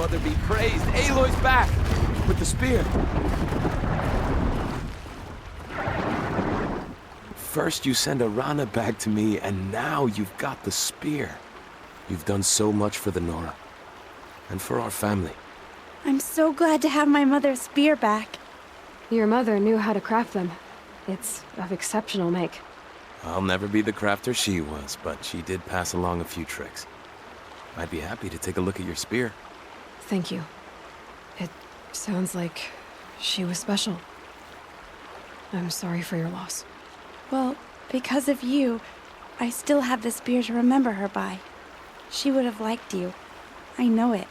mother be praised. Aloy's back! With the spear. First you send Arana back to me, and now you've got the spear. You've done so much for the Nora. And for our family. I'm so glad to have my mother's spear back. Your mother knew how to craft them. It's of exceptional make. I'll never be the crafter she was, but she did pass along a few tricks. I'd be happy to take a look at your spear. Thank you. It sounds like she was special. I'm sorry for your loss. Well, because of you, I still have the spear to remember her by. She would have liked you. I know it.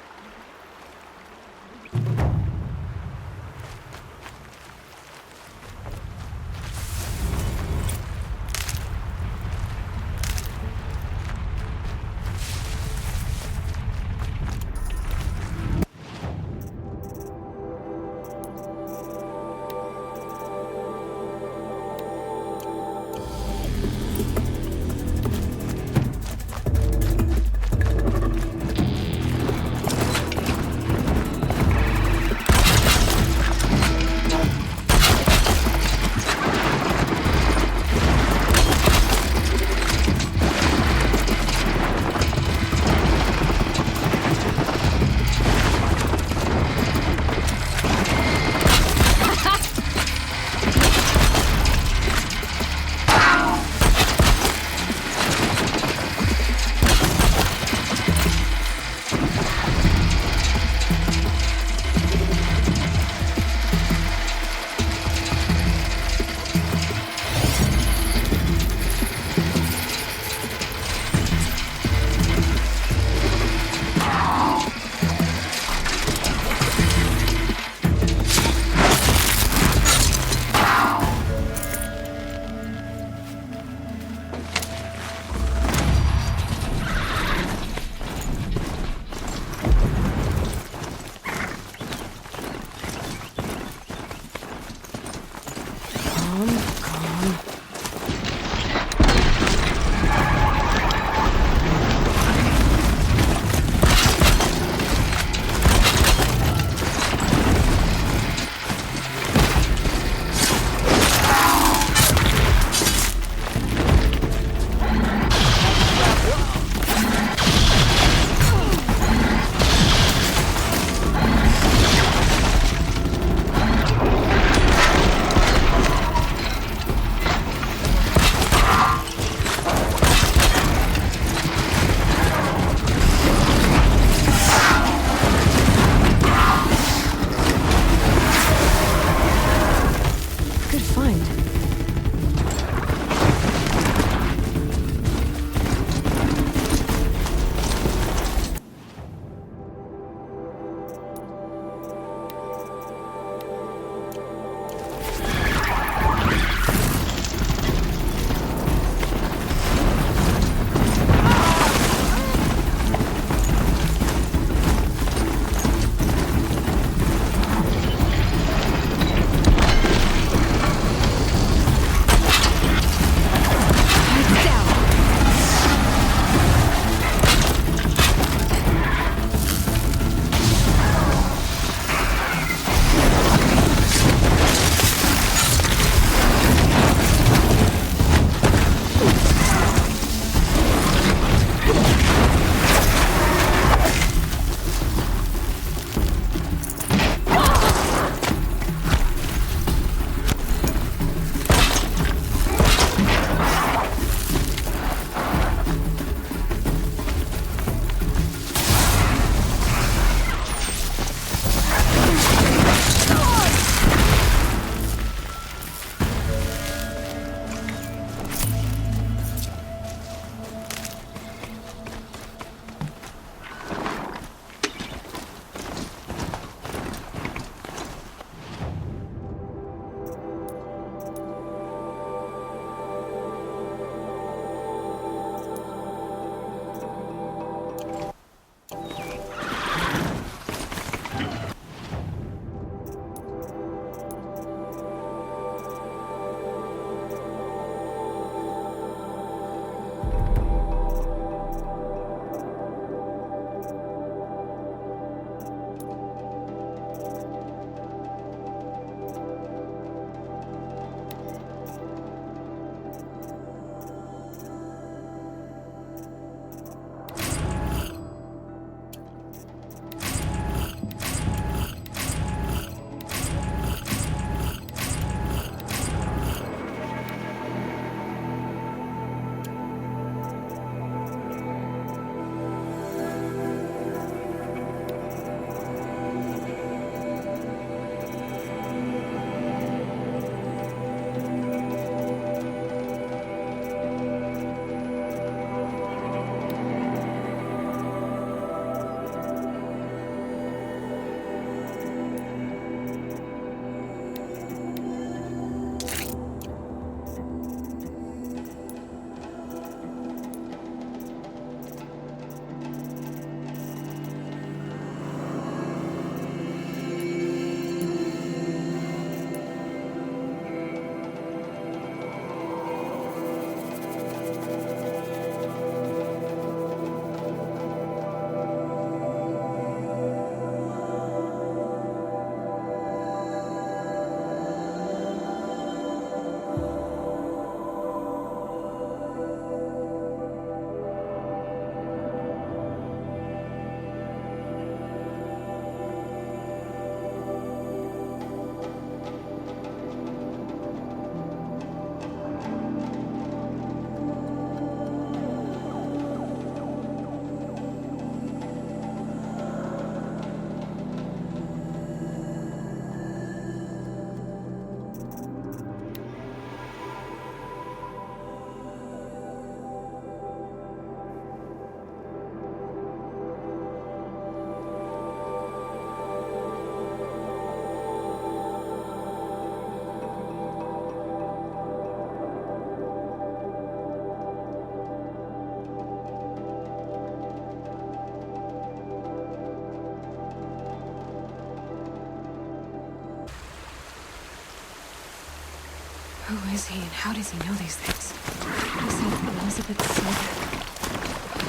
Who is he and how does he know these things? He said Elizabeth Silver.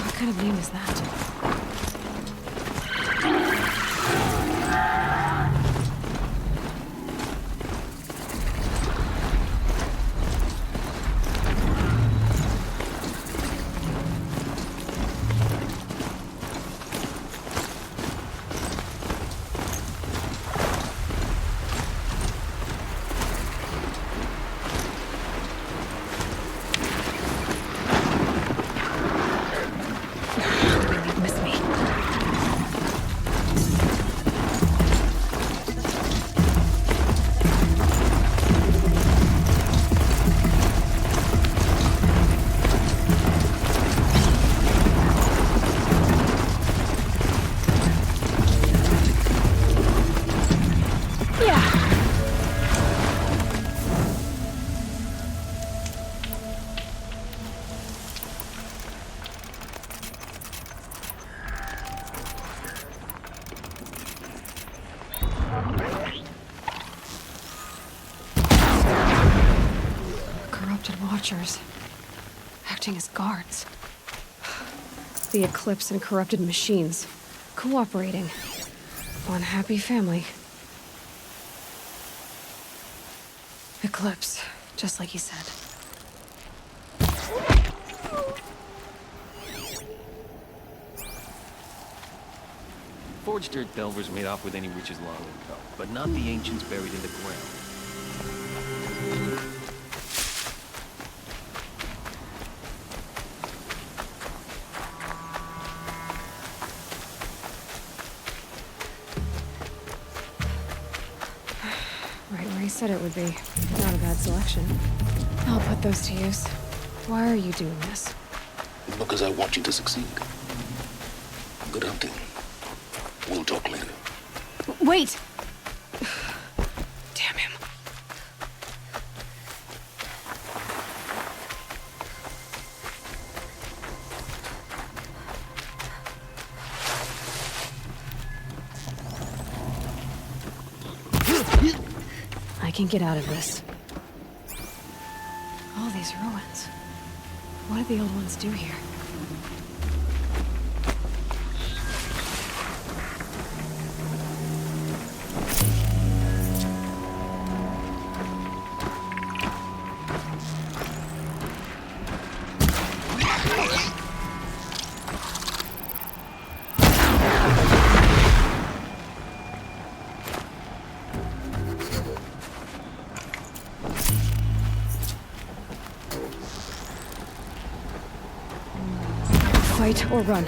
What kind of name is that? Watchers, acting as guards. The Eclipse and corrupted machines, cooperating. One happy family. Eclipse, just like he said. Forged dirt delvers made off with any riches long ago, but not the ancients buried in the ground. Right where he said it would be. Not a bad selection. I'll put those to use. Why are you doing this? Because I want you to succeed. Good hunting. We'll talk later. Wait! Damn him. I can get out of this. All these ruins. What did the old ones do here? Fight or run.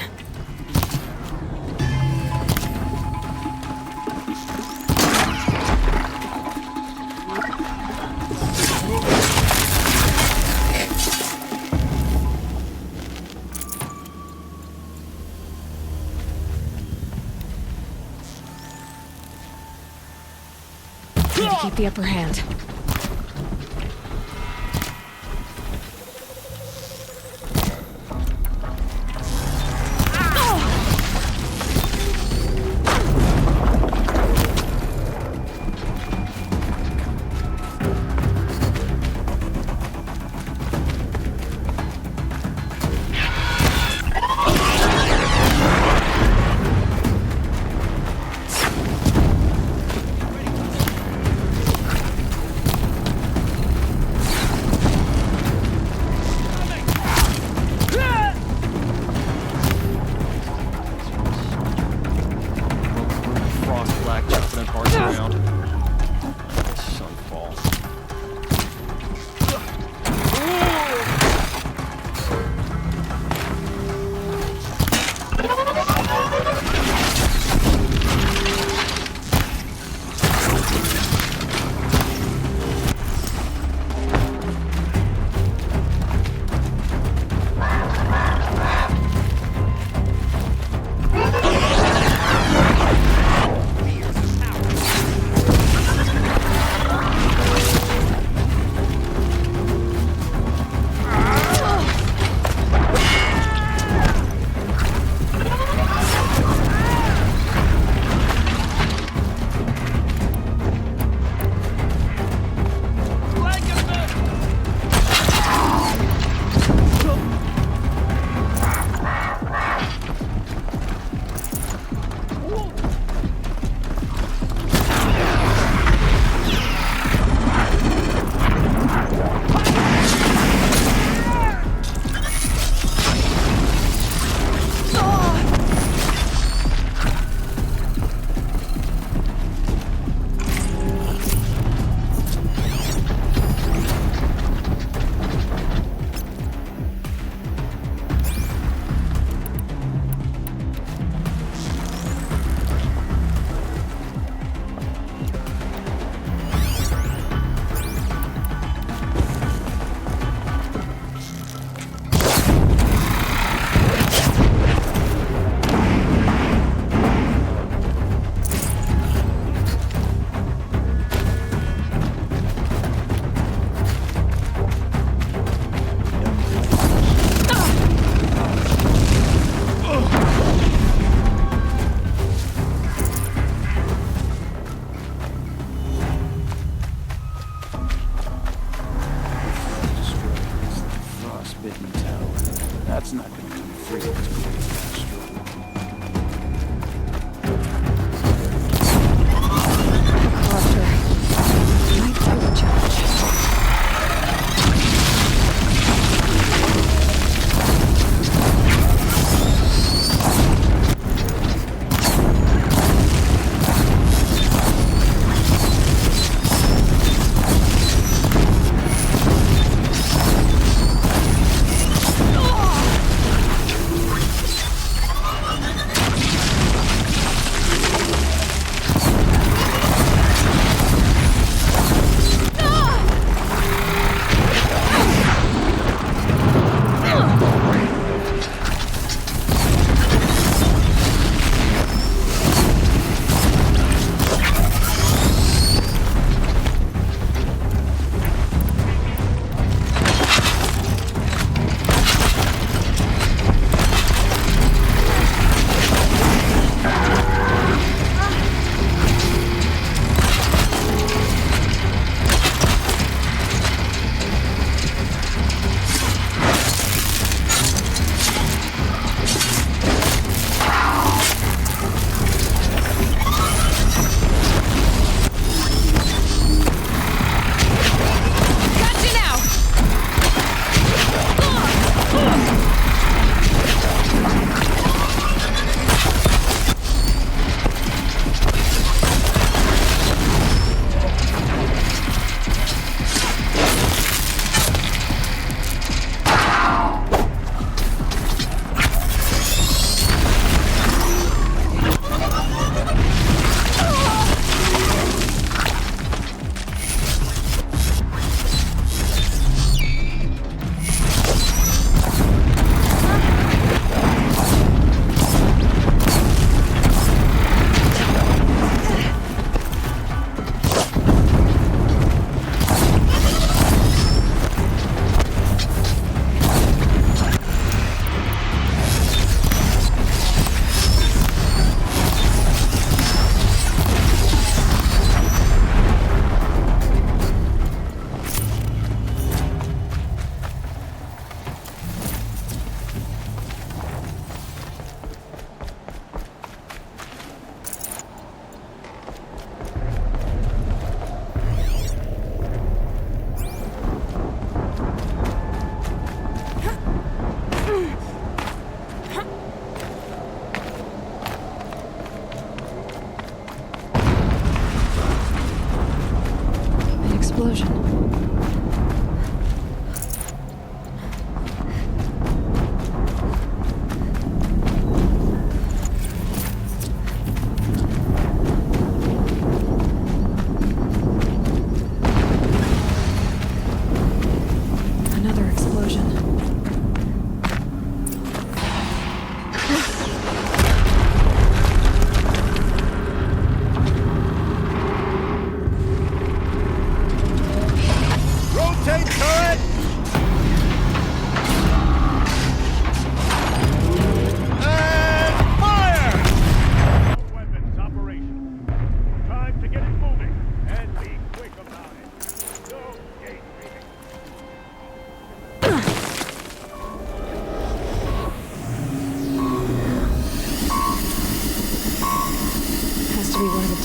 Need to keep the upper hand.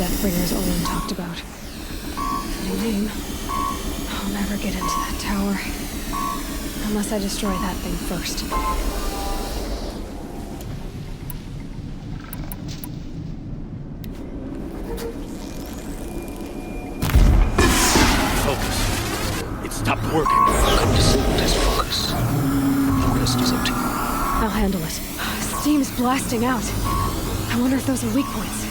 Deathbringer's Olin talked about. Fitting name. I'll never get into that tower. Unless I destroy that thing first. Focus. It stopped working. I've disabled his focus. The rest is up to you. I'll handle it. Steam's blasting out. I wonder if those are weak points.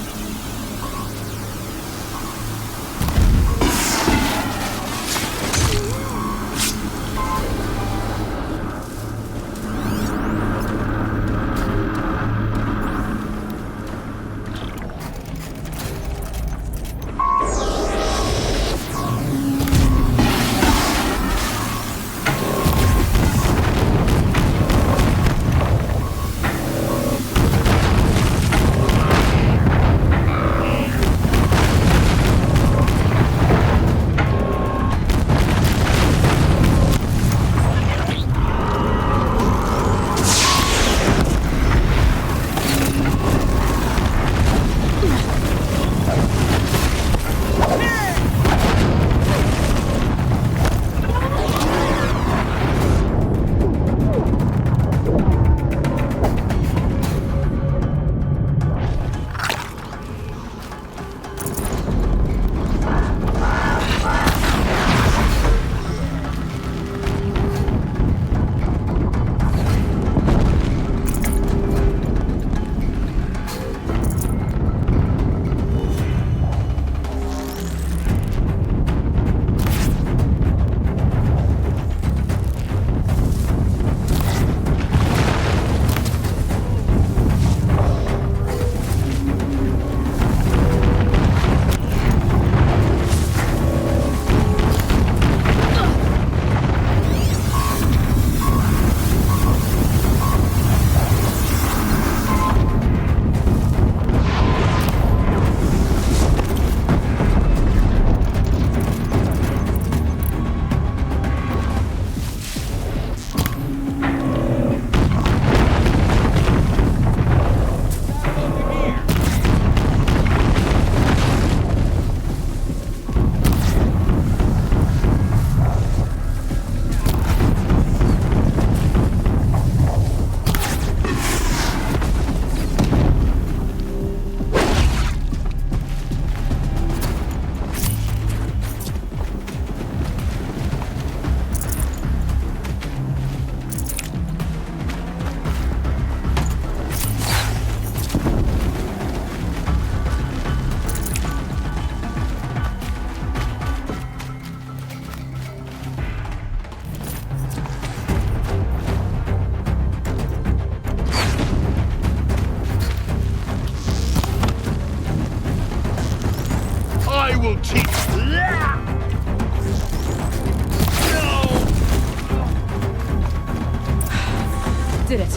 Did it.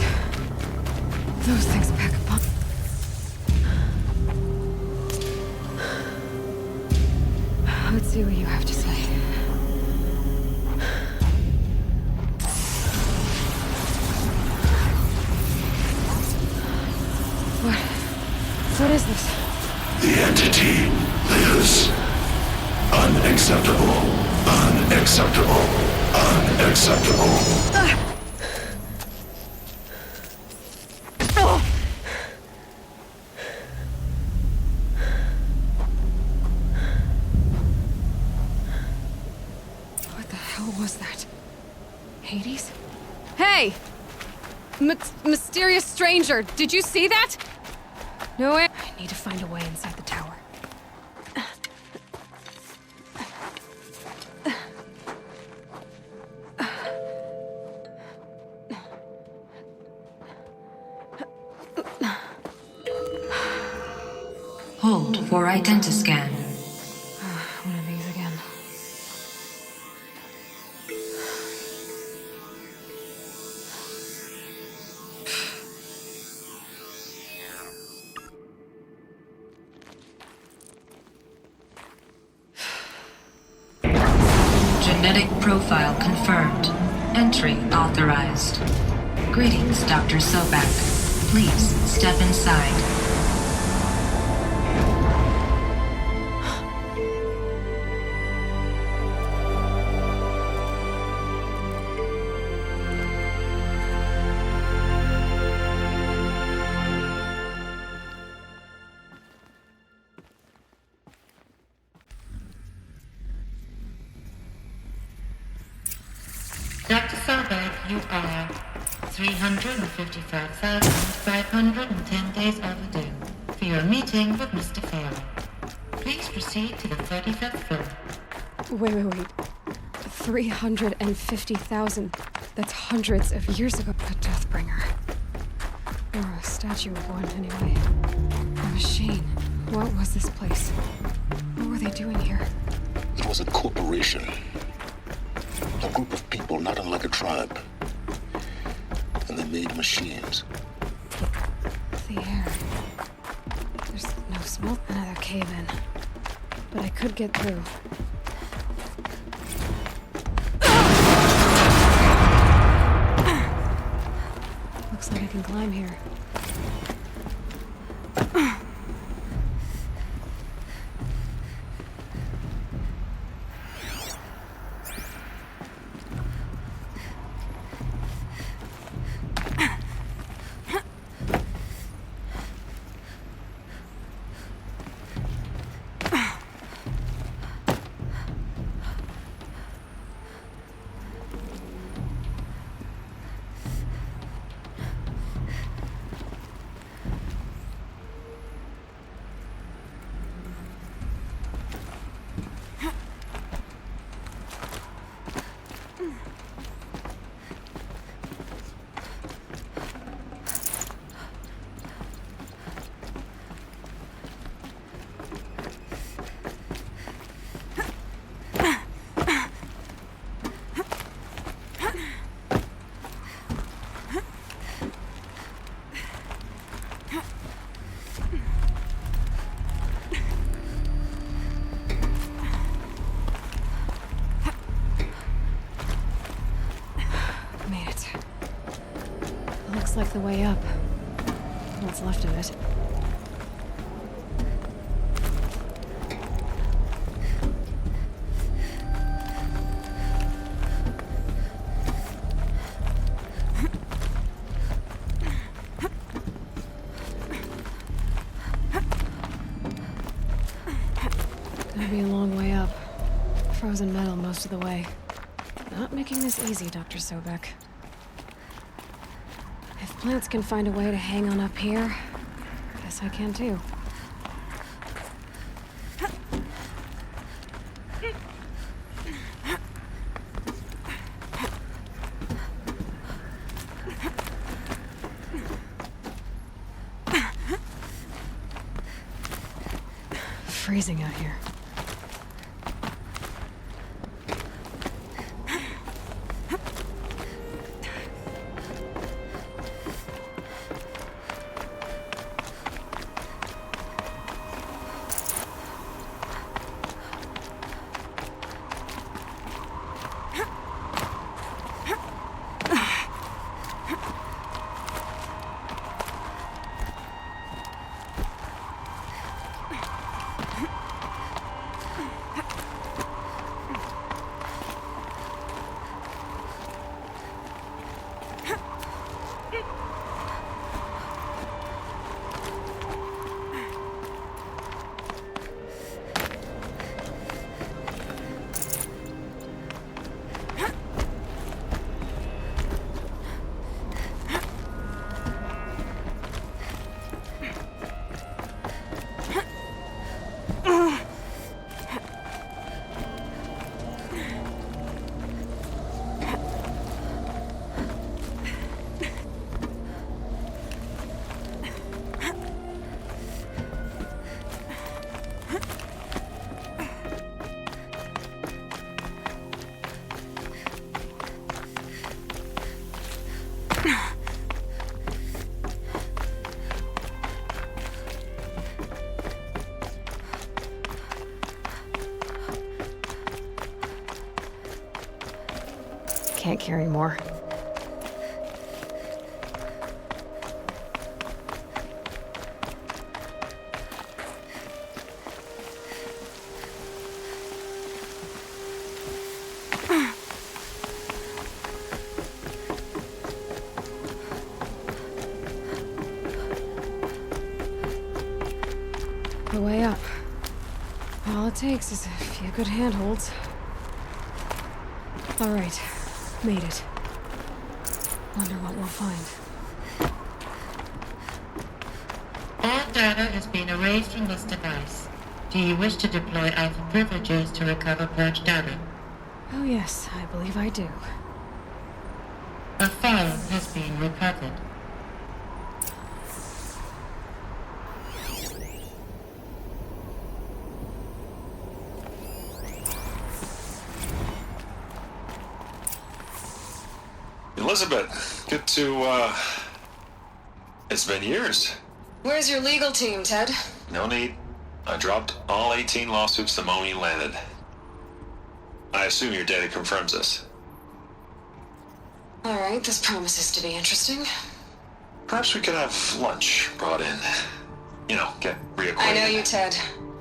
Those things back up on... Let's see what you have to say. What is this? The entity lives. Unacceptable. Unacceptable. Unacceptable. What the hell was that? Hades? Hey! Mysterious stranger, did you see that? No way. I need to find a way inside the tower. Hold for identiscan. One of these again. Genetic profile confirmed. Entry authorized. Greetings, Dr. Sobek. Please step inside. Dr. Sobek, you are 355,510 days overdue for your meeting with Mr. Farrell. Please proceed to the 35th floor. Wait. 350,000. That's hundreds of years ago. A Deathbringer. Or a statue of one, anyway. A machine. What was this place? What were they doing here? It was a corporation. A group of people not unlike a tribe. And they made machines. The air. There's no smoke. Another cave-in. But I could get through. Looks like I can climb here. Looks like the way up. What's left of it. Gonna be a long way up. Frozen metal most of the way. Not making this easy, Dr. Sobek. If plants can find a way to hang on up here, guess I can too. Freezing out here. Can't carry more. The way up. All it takes is a few good handholds. All right. Made it. Wonder what we'll find. All data has been erased from this device. Do you wish to deploy alpha privileges to recover purged data? Oh yes, I believe I do. A file has been recovered. Elizabeth, good to, it's been years. Where's your legal team, Ted? No need. I dropped all 18 lawsuits the moment you landed. I assume your data confirms this. Alright, this promises to be interesting. Perhaps we could have lunch brought in. You know, get reacquainted. I know you, Ted.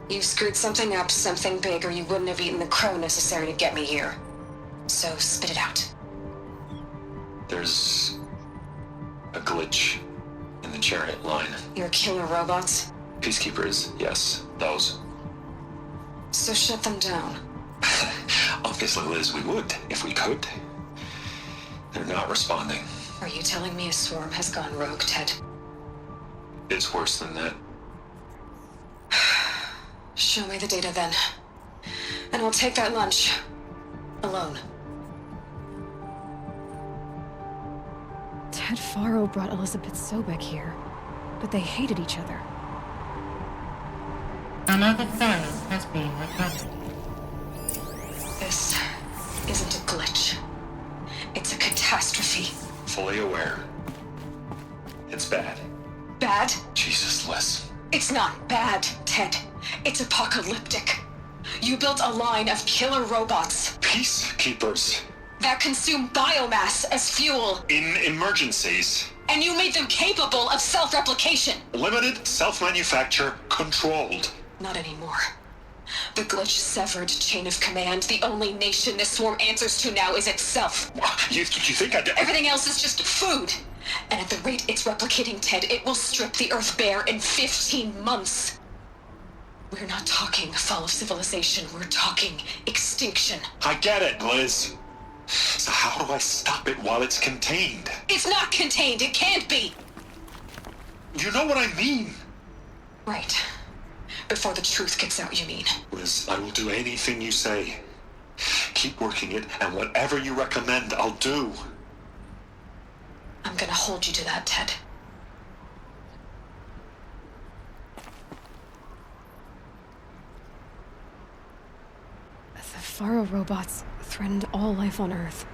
You screwed something up, something big, or you wouldn't have eaten the crow necessary to get me here. So spit it out. There's a glitch in the chariot line. Your killer robots? Peacekeepers, yes, those. So shut them down. Obviously, Liz, we would, if we could. They're not responding. Are you telling me a swarm has gone rogue, Ted? It's worse than that. Show me the data then. And I'll take that lunch. Alone. Ted Faro brought Elizabeth Sobek here, but they hated each other. Another file has been recovered. This isn't a glitch. It's a catastrophe. Fully aware. It's bad. Bad? Jesus, Liz. It's not bad, Ted. It's apocalyptic. You built a line of killer robots Peacekeepers. that consume biomass as fuel, In emergencies. and you made them capable of self-replication. Limited, self-manufacture, controlled. Not anymore. The glitch severed chain of command. The only nation this swarm answers to now is itself. You think I'd... Everything else is just food. And at the rate it's replicating, Ted, it will strip the Earth bare in 15 months. We're not talking fall of civilization. We're talking extinction. I get it, Liz. So how do I stop it while it's contained? It's not contained. It can't be. You know what I mean. Right. Before the truth gets out, you mean? Liz, I will do anything you say. Keep working it, and whatever you recommend, I'll do. I'm gonna hold you to that, Ted. The Faro robots threatened all life on Earth,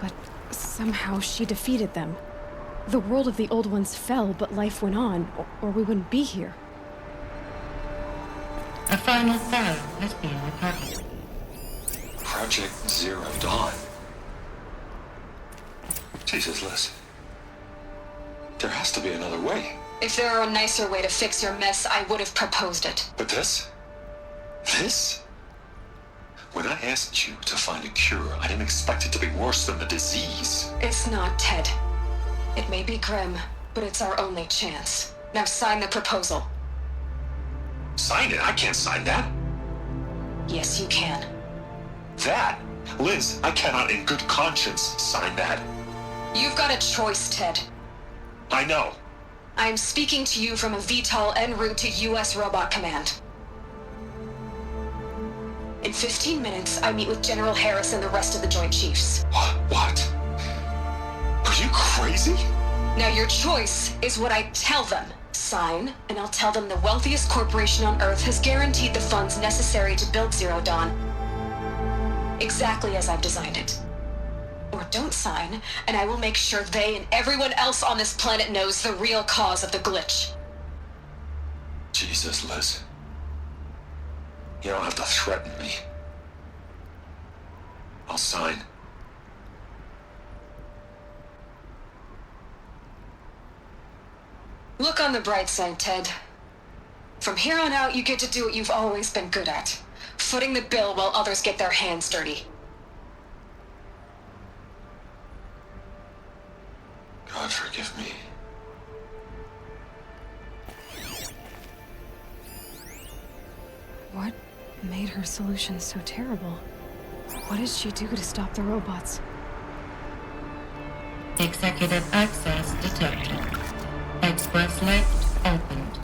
but somehow she defeated them. The world of the old ones fell, but life went on, or we wouldn't be here. A final file has been recovered. Project Zero Dawn. Jesus, Liz. There has to be another way. If there were a nicer way to fix your mess, I would have proposed it. But this? This? When I asked you to find a cure, I didn't expect it to be worse than the disease. It's not, Ted. It may be grim, but it's our only chance. Now sign the proposal. Sign it? I can't sign that. Yes, you can. That? Liz, I cannot in good conscience sign that. You've got a choice, Ted. I know. I am speaking to you from a VTOL en route to U.S. Robot Command. In 15 minutes, I meet with General Harris and the rest of the Joint Chiefs. What? Are you crazy? Now your choice is what I tell them. Sign, and I'll tell them the wealthiest corporation on Earth has guaranteed the funds necessary to build Zero Dawn. Exactly as I've designed it. Or don't sign, and I will make sure they and everyone else on this planet knows the real cause of the glitch. Jesus, Liz. You don't have to threaten me. I'll sign. Look on the bright side, Ted. From here on out, you get to do what you've always been good at. Footing the bill while others get their hands dirty. God forgive me. What made her solution so terrible? What did she do to stop the robots? Executive access detected. Express lift opened.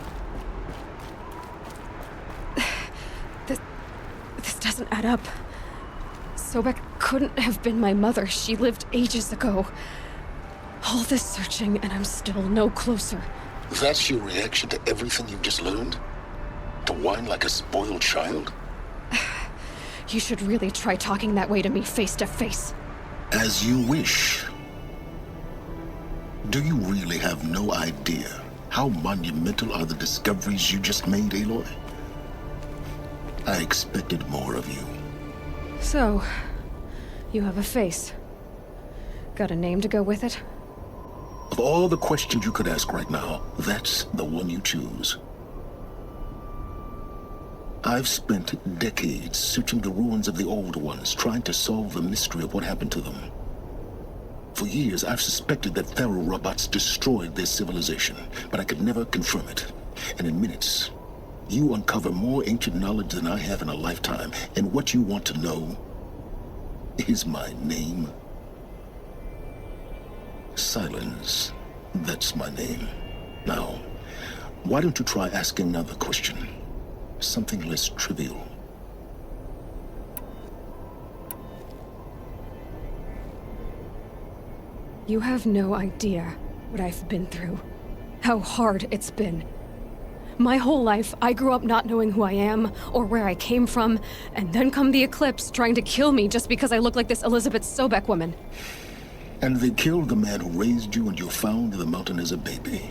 This doesn't add up. Sobek couldn't have been my mother. She lived ages ago. All this searching, and I'm still no closer. That's your reaction to everything you've just learned? To whine like a spoiled child? You should really try talking that way to me face to face. As you wish. Do you really have no idea how monumental are the discoveries you just made, Aloy? I expected more of you. So, you have a face. Got a name to go with it? Of all the questions you could ask right now, that's the one you choose. I've spent decades searching the ruins of the old ones, trying to solve the mystery of what happened to them. For years, I've suspected that Pharaoh robots destroyed their civilization, but I could never confirm it. And in minutes, you uncover more ancient knowledge than I have in a lifetime, and what you want to know is my name. Silence. That's my name. Now, why don't you try asking another question? Something less trivial. You have no idea what I've been through. How hard it's been. My whole life, I grew up not knowing who I am or where I came from, and then come the Eclipse trying to kill me just because I look like this Elizabeth Sobek woman. And they killed the man who raised you and you found in the mountain as a baby.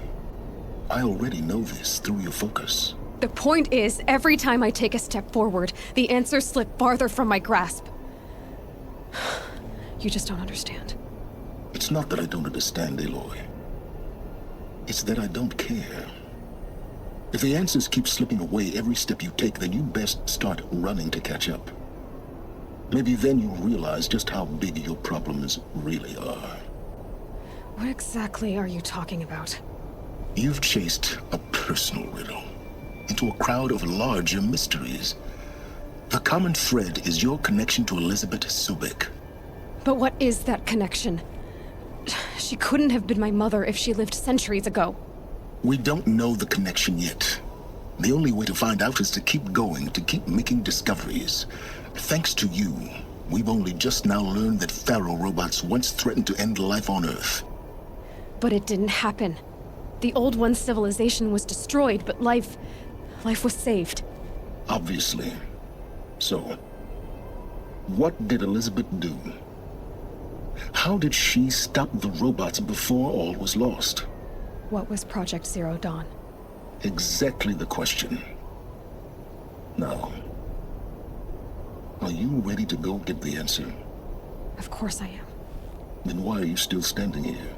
I already know this through your focus. The point is, every time I take a step forward, the answers slip farther from my grasp. You just don't understand. It's not that I don't understand, Aloy. It's that I don't care. If the answers keep slipping away every step you take, then you best start running to catch up. Maybe then you'll realize just how big your problems really are. What exactly are you talking about? You've chased a personal riddle into a crowd of larger mysteries. The common thread is your connection to Elizabeth Sobek. But what is that connection? She couldn't have been my mother if she lived centuries ago. We don't know the connection yet. The only way to find out is to keep going, to keep making discoveries. Thanks to you, we've only just now learned that Pharaoh robots once threatened to end life on Earth. But it didn't happen. The Old One's civilization was destroyed, but life was saved. Obviously. So, what did Elizabeth do? How did she stop the robots before all was lost? What was Project Zero Dawn? Exactly the question. Now, are you ready to go get the answer? Of course I am. Then why are you still standing here?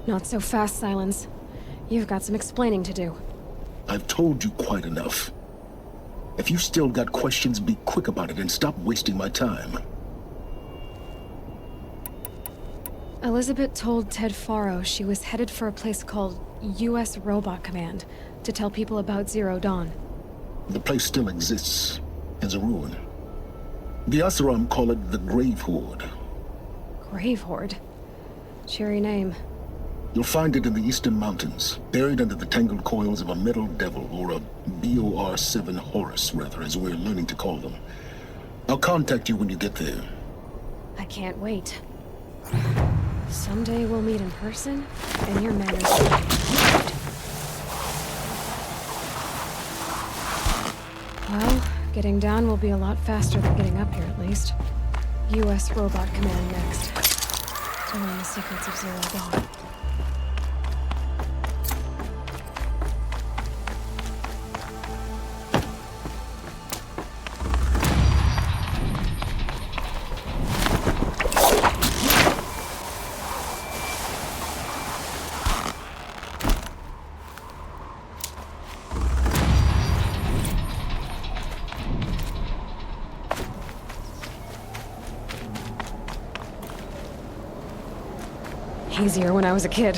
Not so fast, Silence. You've got some explaining to do. I've told you quite enough. If you've still got questions, be quick about it and stop wasting my time. Elizabeth told Ted Faro she was headed for a place called U.S. Robot Command to tell people about Zero Dawn. The place still exists as a ruin. The Asaram call it the Grave Horde. Grave Horde? Cheery name. You'll find it in the Eastern Mountains, buried under the tangled coils of a metal devil, or a BOR-7 Horus, rather, as we're learning to call them. I'll contact you when you get there. I can't wait. Someday we'll meet in person, and your manners will be improved. Well, getting down will be a lot faster than getting up here, at least. U.S. Robot Command next. To learn the secrets of Zero Dawn. Easier when I was a kid.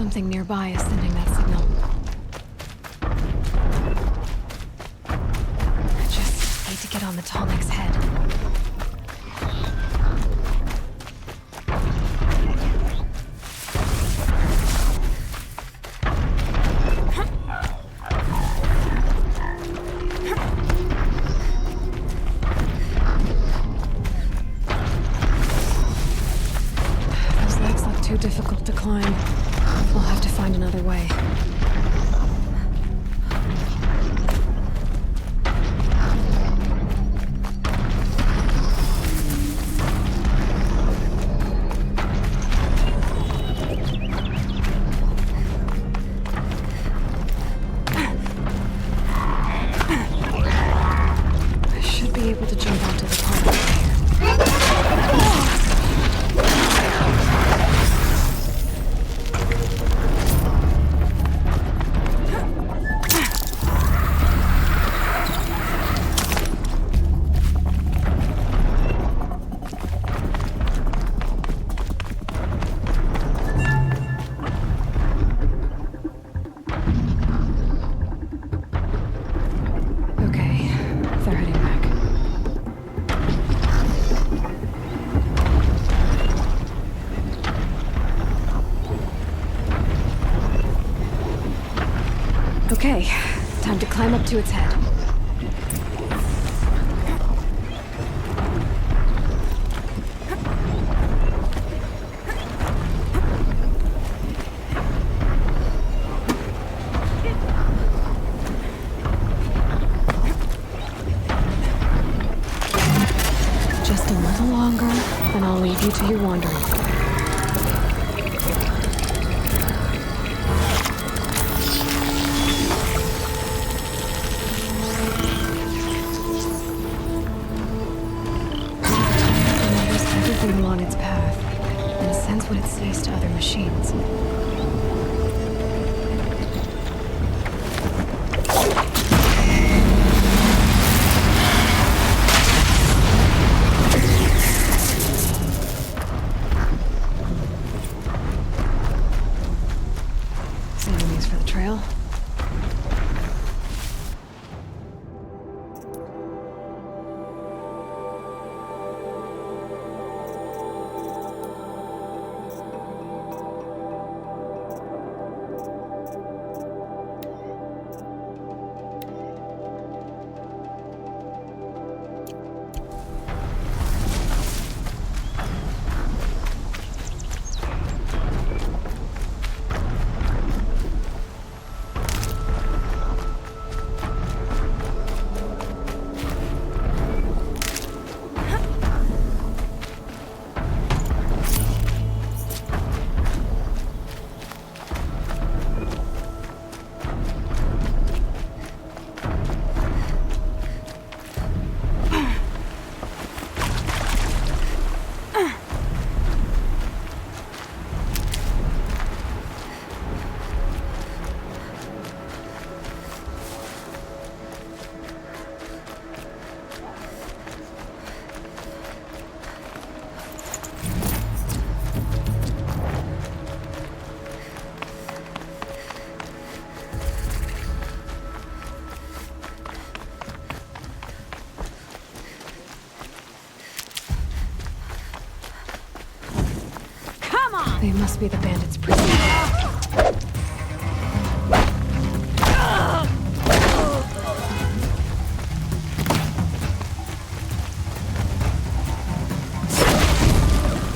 Something nearby is sending that signal. I just need to get on the Tallneck's head. Those legs look too difficult to climb. I'll have to find another way. I should be able to jump onto the pole. Okay, they're heading back. Okay, time to climb up to its head. Just a little longer, and I'll leave you to your wandering. Remembers everything along its path, and sends what it sees to other machines. Saving these for the trail. They must be the bandits' prison.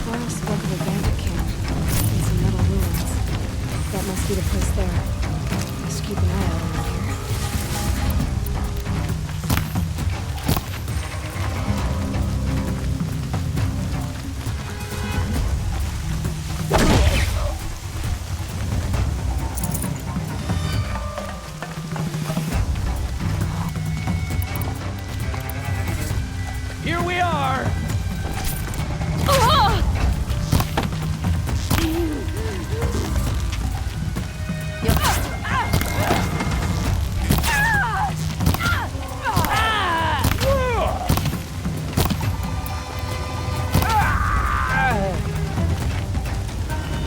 Laura spoke of a bandit camp and some metal ruins. That must be the place there. Must keep an eye out around here. Here we are!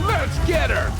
Let's get her!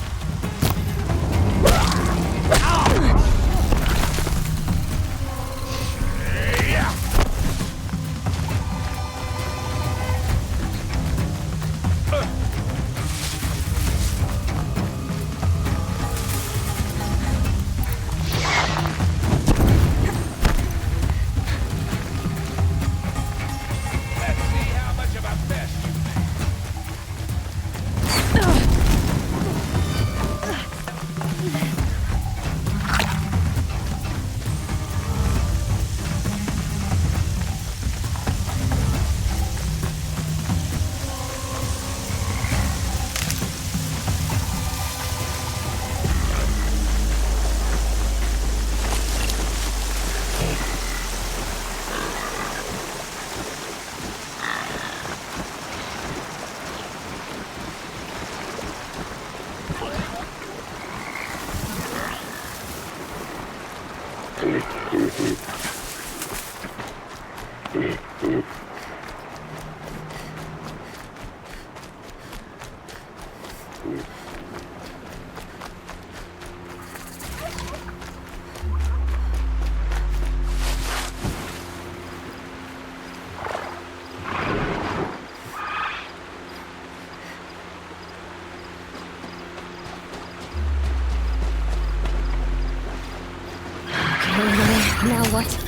Now what?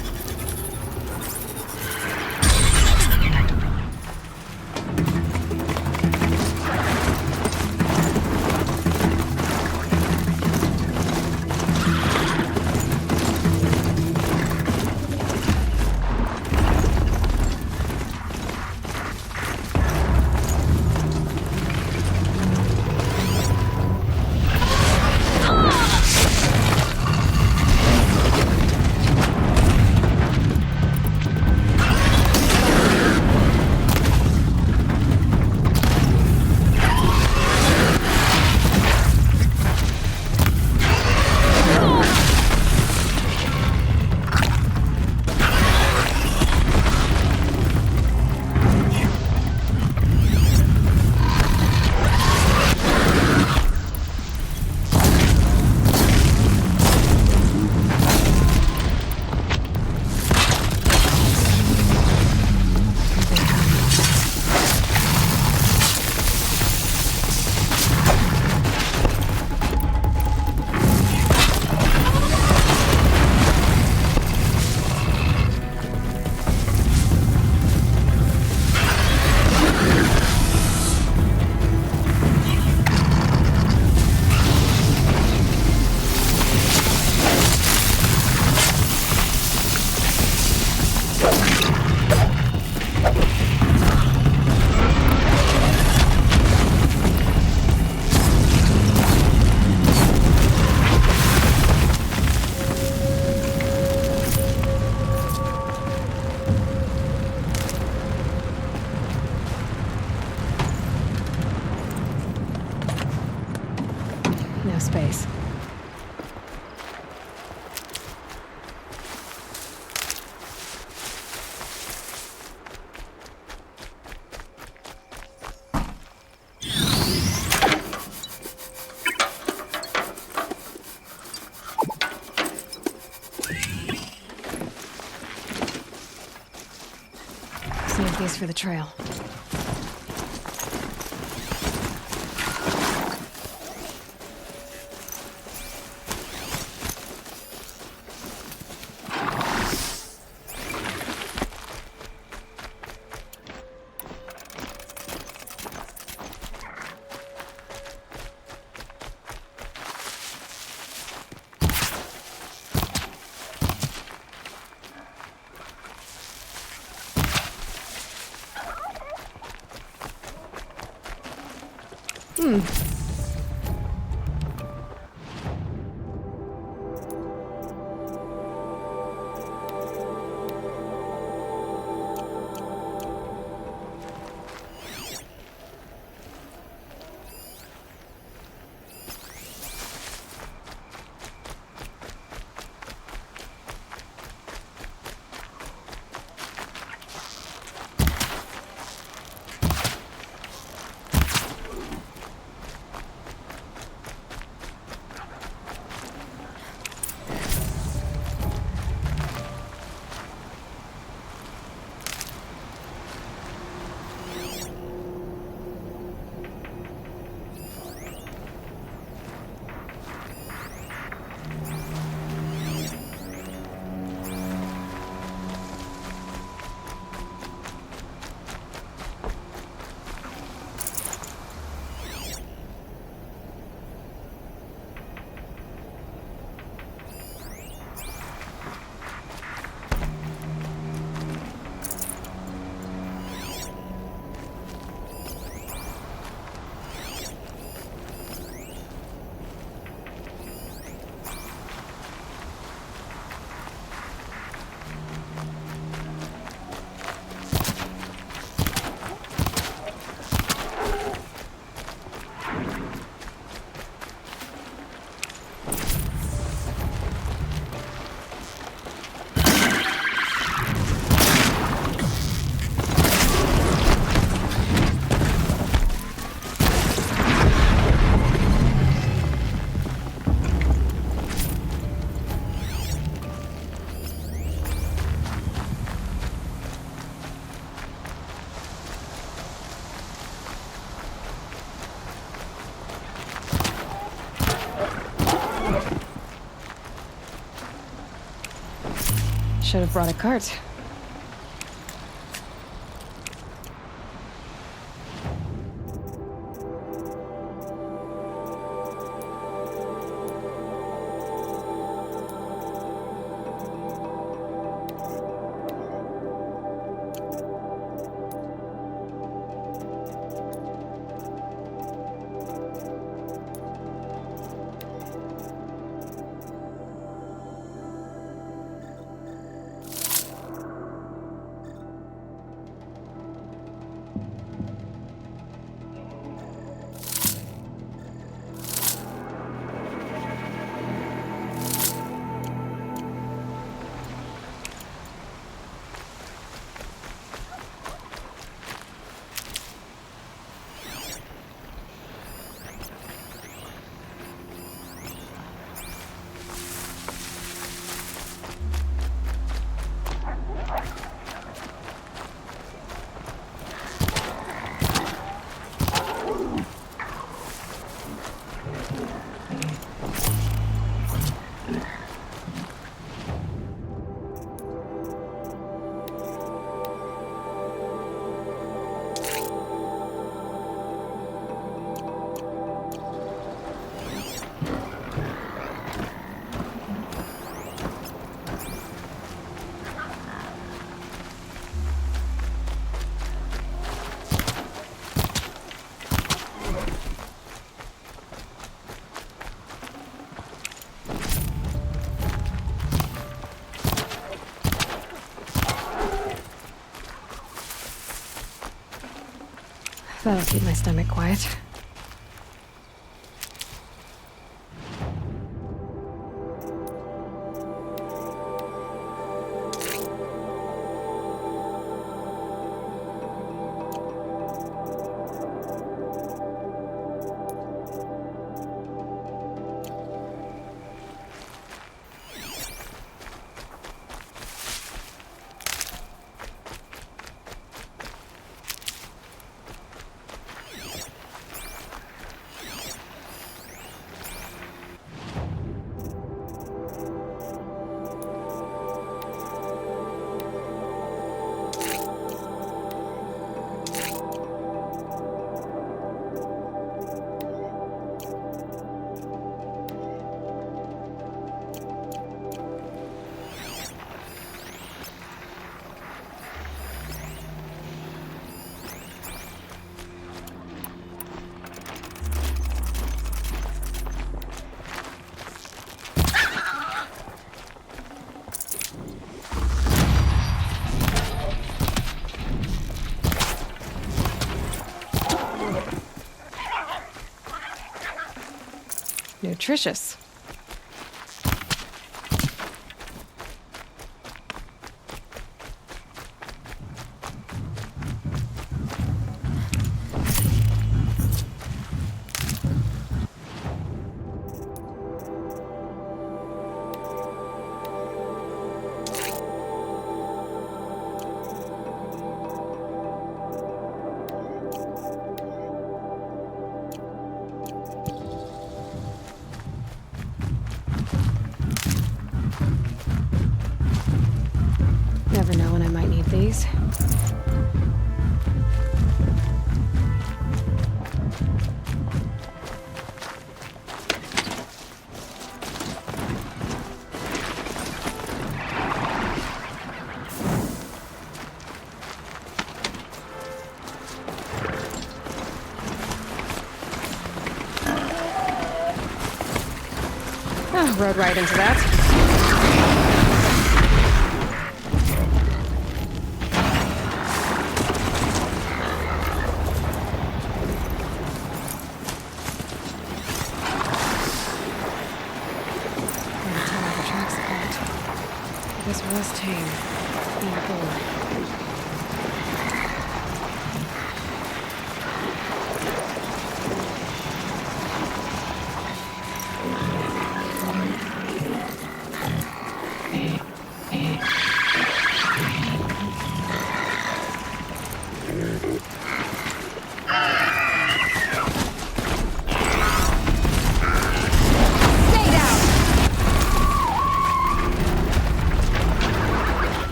Space. Save these for the trail. Should have brought a cart. That'll keep my stomach quiet. Nutritious. Never know when I might need these. Oh, rode right into that. This was tame. And bored.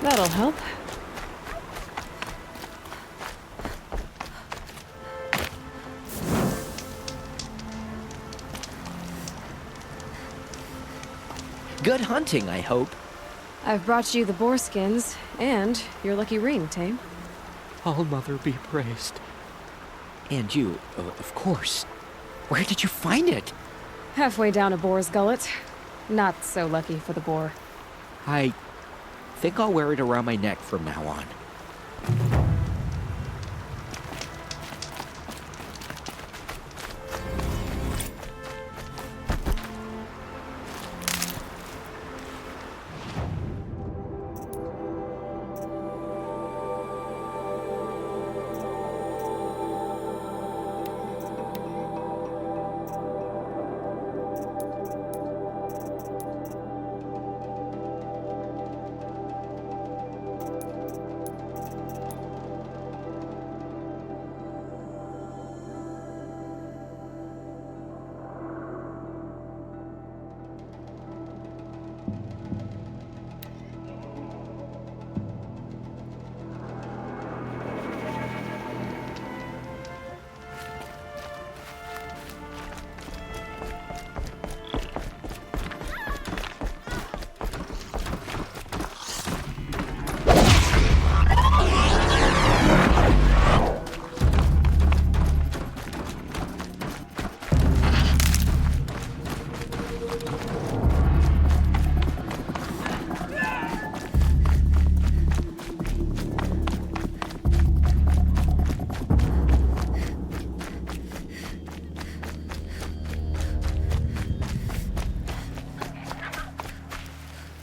That'll help. Good hunting, I hope. I've brought you the boar skins, and your lucky ring, Tame. All-Mother be praised. And you, of course. Where did you find it? Halfway down a boar's gullet. Not so lucky for the boar. I think I'll wear it around my neck from now on.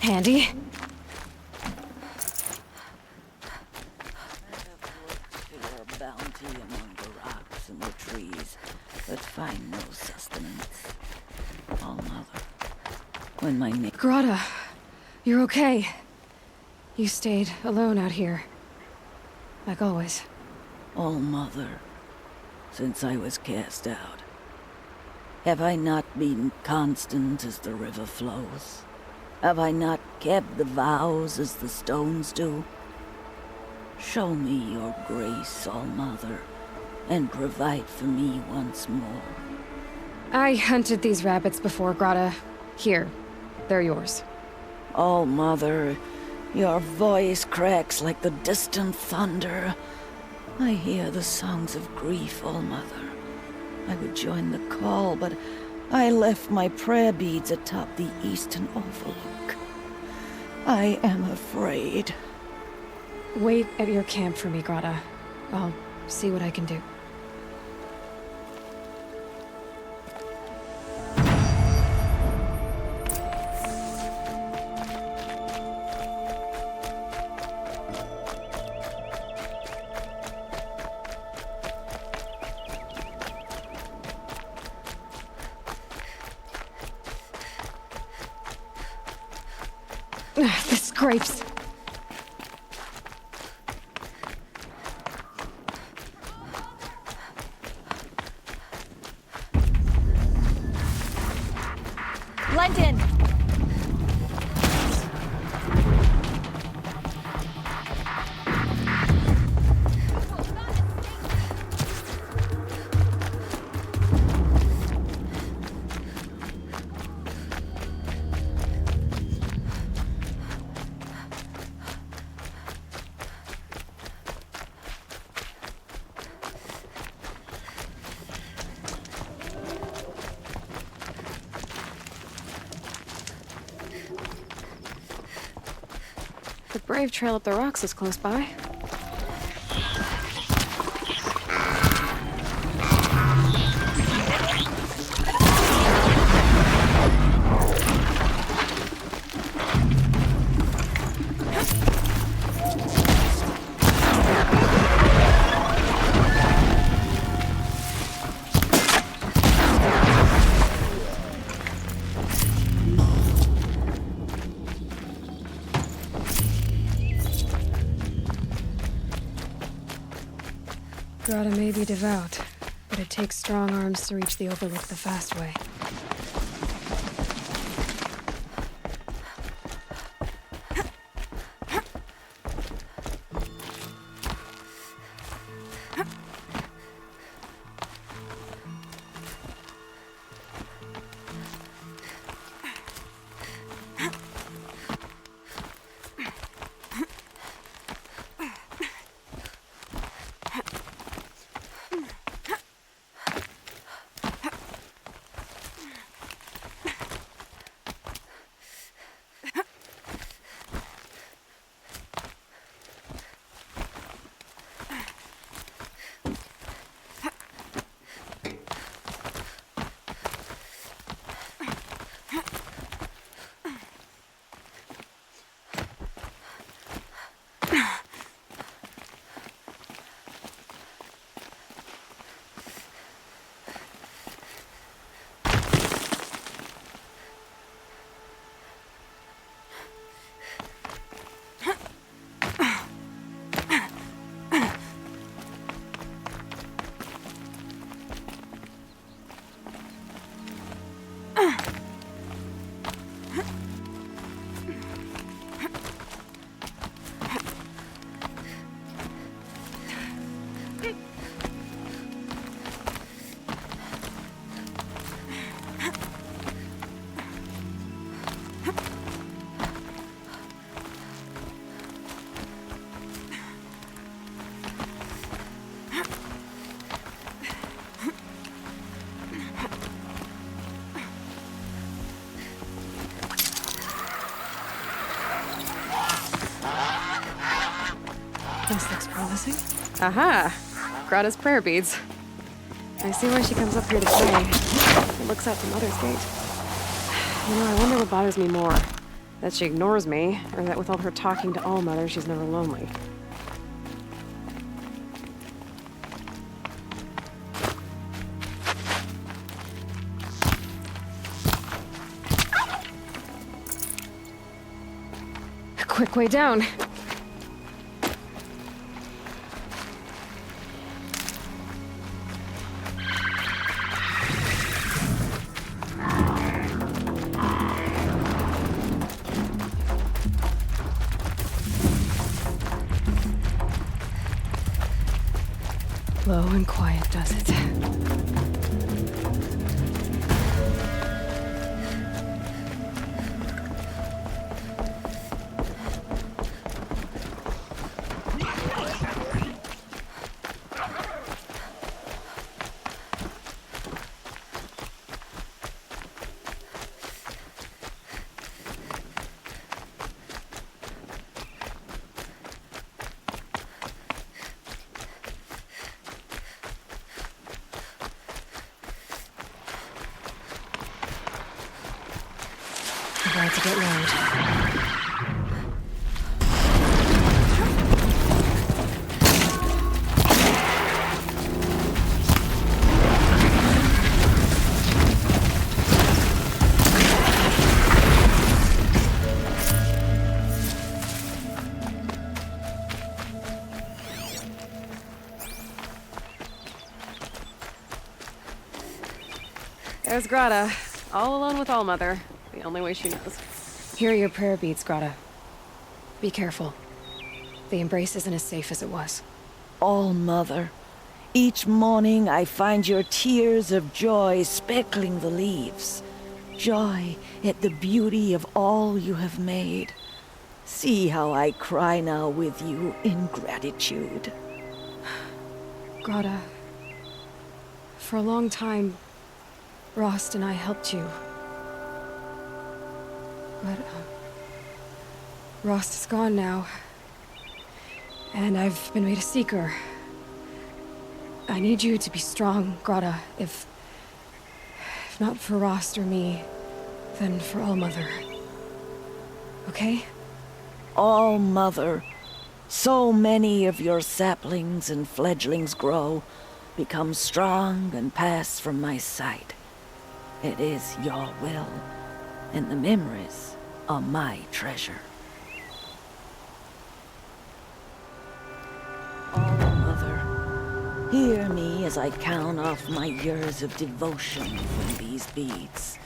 Handy. Your bounty among the rocks and the trees, but find no sustenance. All Mother, when my Grata, you're okay. You stayed alone out here. Like always. All Mother, since I was cast out, have I not been constant as the river flows? Have I not kept the vows as the stones do? Show me your grace, All Mother, and provide for me once more. I hunted these rabbits before, Grata. Here, they're yours. All Mother, your voice cracks like the distant thunder. I hear the songs of grief, All Mother. I would join the call, but I left my prayer beads atop the eastern overlook. I am afraid. Wait at your camp for me, Grata. I'll see what I can do. The scrapes. Blend in. The brave trail up the rocks is close by. Grata may be devout, but it takes strong arms to reach the Overlook the fast way. blessing? Aha! Grata's prayer beads. I see why she comes up here to pray. She looks out to Mother's Gate. You know, I wonder what bothers me more. That she ignores me, or that with all her talking to All-Mother, she's never lonely. A quick way down. Low and quiet does it. About to get loud. There's Grata, all alone with All-Mother. The only way she knows. Here are your prayer beads, Grata. Be careful. The embrace isn't as safe as it was. All-Mother, each morning I find your tears of joy speckling the leaves. Joy at the beauty of all you have made. See how I cry now with you in gratitude. Grata, for a long time, Rost and I helped you. But, Rost is gone now. And I've been made a seeker. I need you to be strong, Grata. If not for Rost or me, then for All-Mother. Okay? All-Mother, so many of your saplings and fledglings grow, become strong and pass from my sight. It is your will, and the memories are my treasure. All-Mother, hear me as I count off my years of devotion from these beads.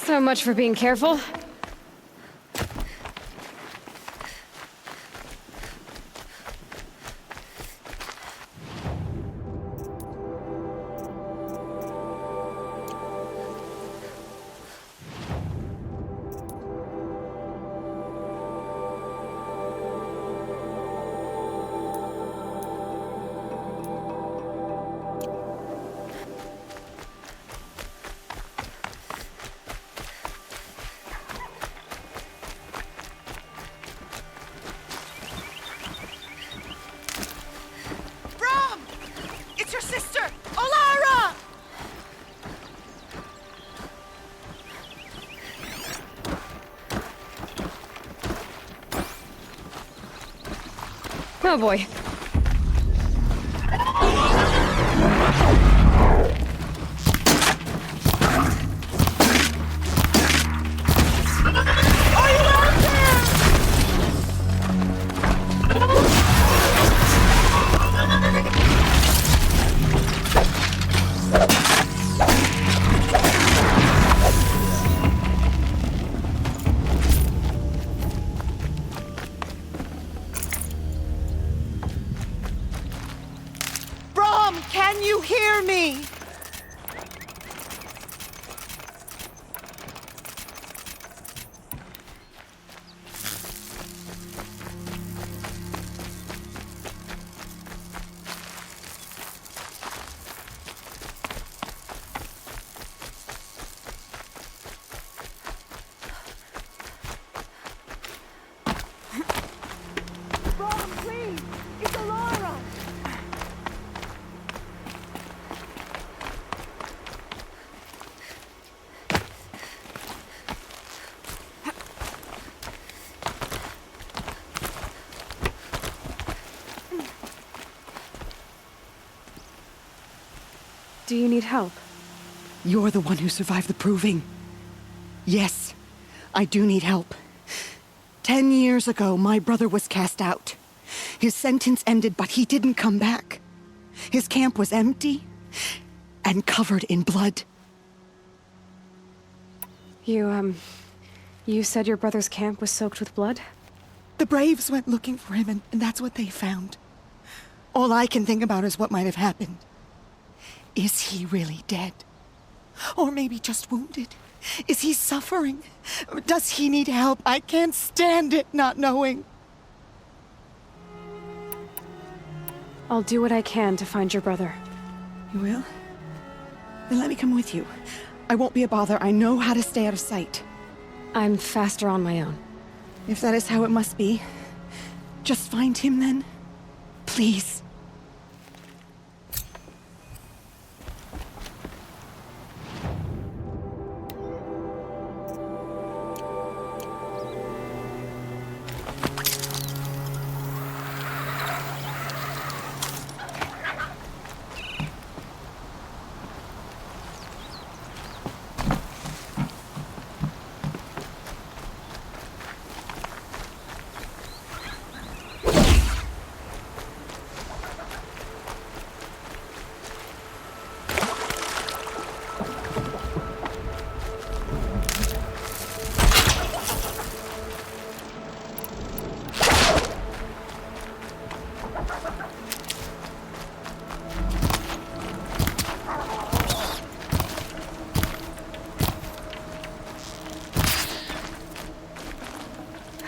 So much for being careful. Oh boy. Do you need help? You're the one who survived the proving. Yes, I do need help. 10 years ago, my brother was cast out. His sentence ended, but he didn't come back. His camp was empty and covered in blood. You said your brother's camp was soaked with blood? The Braves went looking for him, and that's what they found. All I can think about is what might have happened. Is he really dead? Or maybe just wounded? Is he suffering? Does he need help? I can't stand it not knowing. I'll do what I can to find your brother. You will? Then let me come with you. I won't be a bother. I know how to stay out of sight. I'm faster on my own. If that is how it must be, just find him then. Please.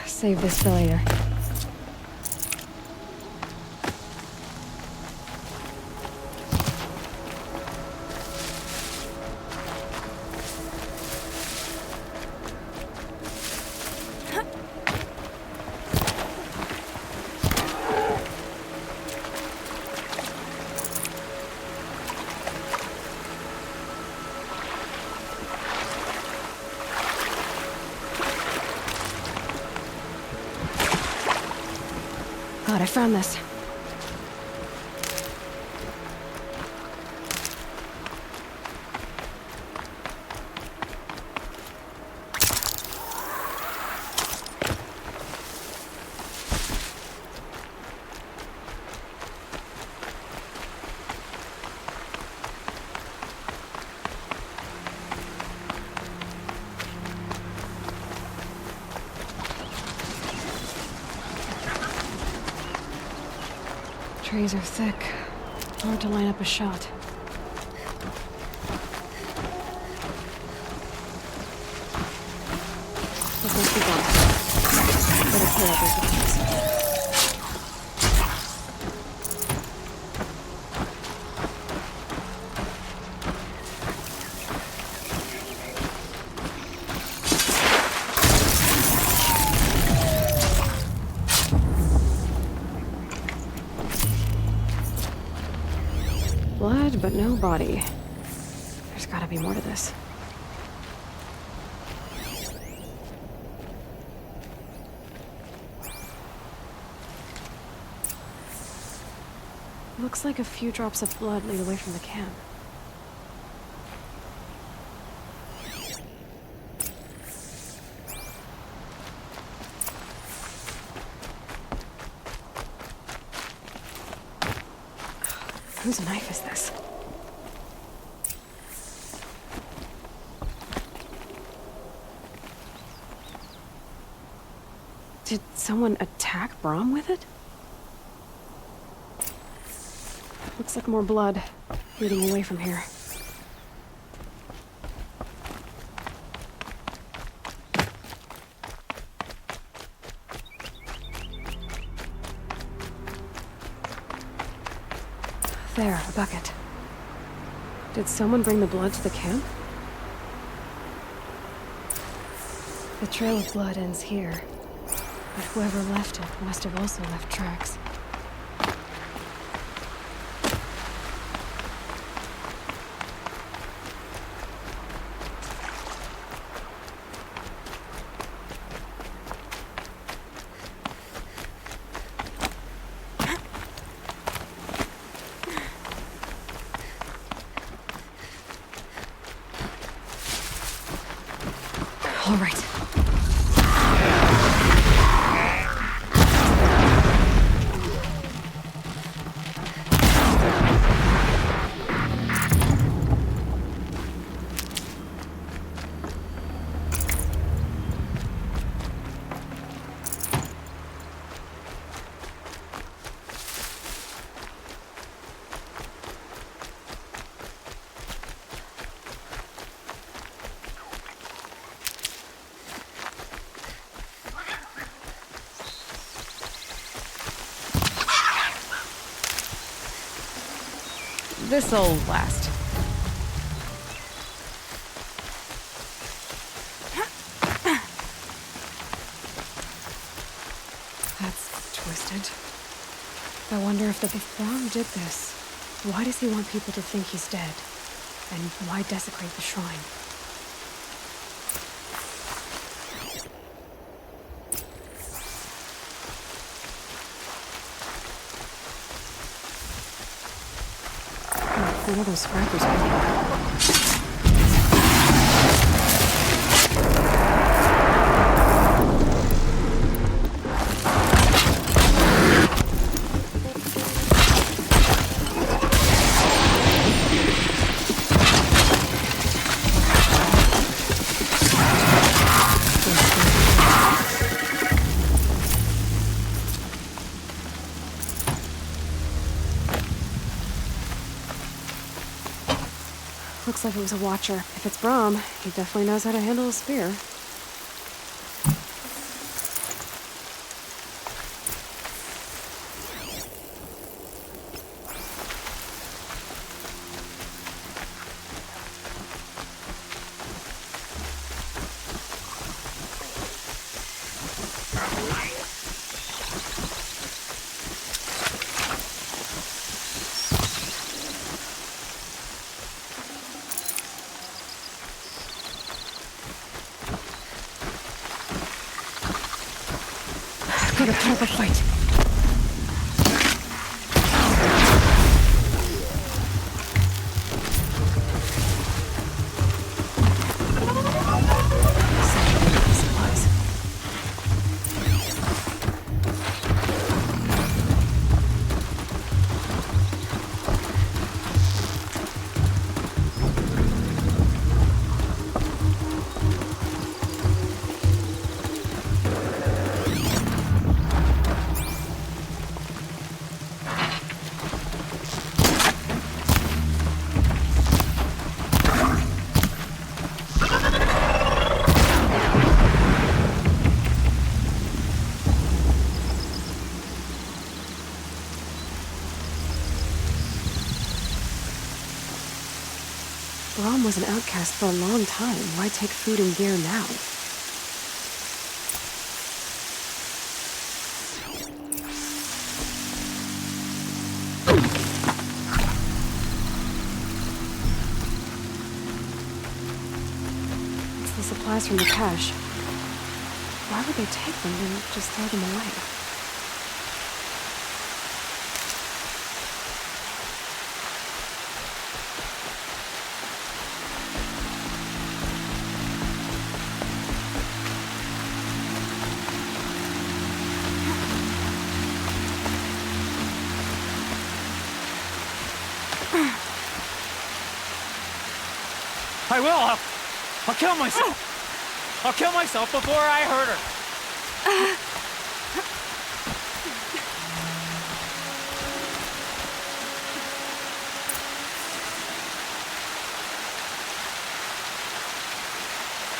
Save this for later. God, I found this. Trees are thick. Hard to line up a shot. Let's keep on. Better clear out those options. Blood, but no body. There's gotta be more to this. Looks like a few drops of blood lead away from the camp. Whose knife is this? Did someone attack Brom with it? Looks like more blood leading away from here. There, a bucket. Did someone bring the blood to the camp? The trail of blood ends here, but whoever left it must have also left tracks. All right. This'll last. That's twisted. I wonder if Braum did this, why does he want people to think he's dead? And why desecrate the shrine? What are those scrappers for? Looks like it was a watcher. If it's Braum, he definitely knows how to handle a spear. Gotta put up a fight. Braum was an outcast for a long time. Why take food and gear now? It's the supplies from the cache. Why would they take them and just throw them away? I will. I'll kill myself. I'll kill myself before I hurt her.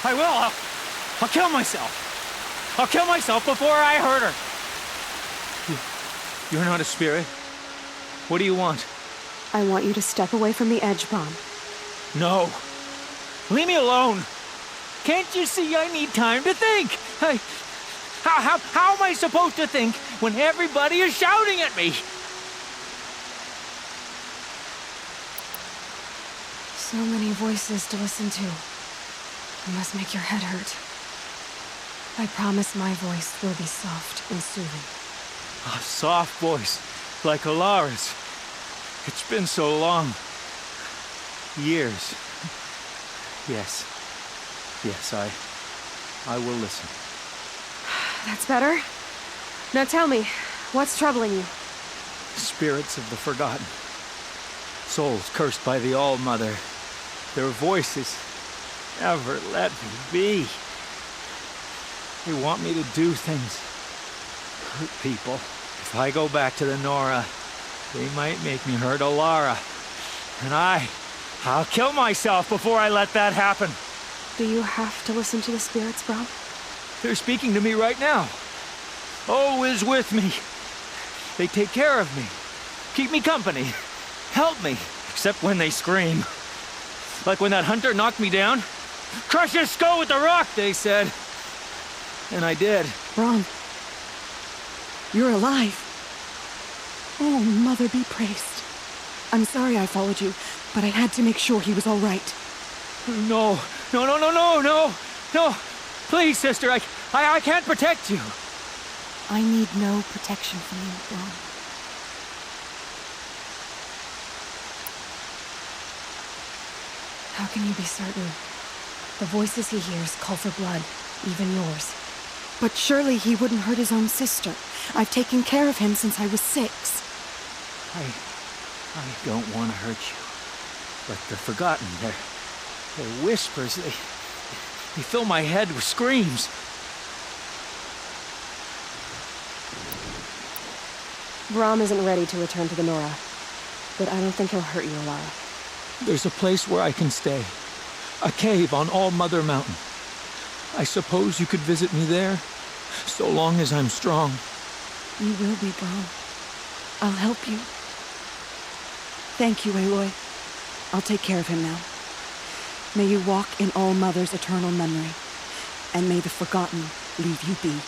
I will. I'll kill myself. I'll kill myself before I hurt her. You're not a spirit. What do you want? I want you to step away from the edge, Braum. No. Leave me alone. Can't you see I need time to think? How am I supposed to think when everybody is shouting at me? So many voices to listen to. It must make your head hurt. I promise my voice will be soft and soothing. A soft voice, like Alara's. It's been so long. Years. Yes, I will listen. That's better. Now tell me, what's troubling you? Spirits of the forgotten. Souls cursed by the All-Mother. Their voices never let me be. They want me to do things. Hurt people. If I go back to the Nora, they might make me hurt Alara. And I'll kill myself before I let that happen. Do you have to listen to the spirits, bro? They're speaking to me right now. Oh is with me. They take care of me. Keep me company. Help me. Except when they scream. Like when that hunter knocked me down. Crush his skull with the rock, they said. And I did. Brom, you're alive. Oh, Mother be praised. I'm sorry I followed you, but I had to make sure he was all right. No. No. Please, sister, I can't protect you. I need no protection from you, Brom. How can you be certain? The voices he hears call for blood, even yours. But surely he wouldn't hurt his own sister. I've taken care of him since I was 6. I don't want to hurt you. But the forgotten, their whispers, they fill my head with screams. Brom isn't ready to return to the Nora, but I don't think he'll hurt you, Alara. There's a place where I can stay. A cave on All-Mother Mountain. I suppose you could visit me there, so long as I'm strong. You will be, Brom. I'll help you. Thank you, Aloy. I'll take care of him now. May you walk in All-Mother's eternal memory, and may the forgotten leave you be.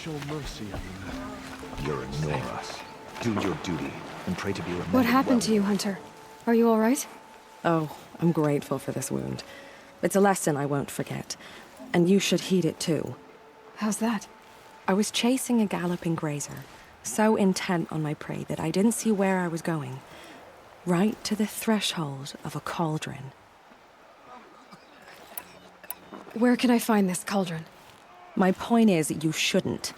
Show mercy on the You're a Nora. Do your duty, and pray to be remembered. What happened to you, Hunter? Are you all right? Oh, I'm grateful for this wound. It's a lesson I won't forget. And you should heed it too. How's that? I was chasing a galloping grazer, so intent on my prey that I didn't see where I was going. Right to the threshold of a cauldron. Where can I find this cauldron? My point is, you shouldn't.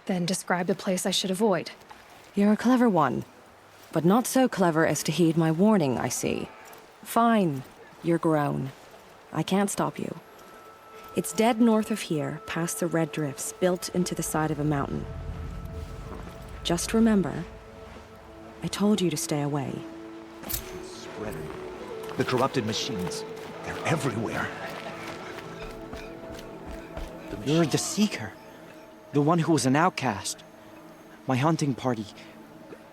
Then describe the place I should avoid. You're a clever one, but not so clever as to heed my warning, I see. Fine, you're grown. I can't stop you. It's dead north of here, past the red drifts built into the side of a mountain. Just remember, I told you to stay away. Spreading. The corrupted machines. They're everywhere. You're the Seeker. The one who was an outcast. My hunting party.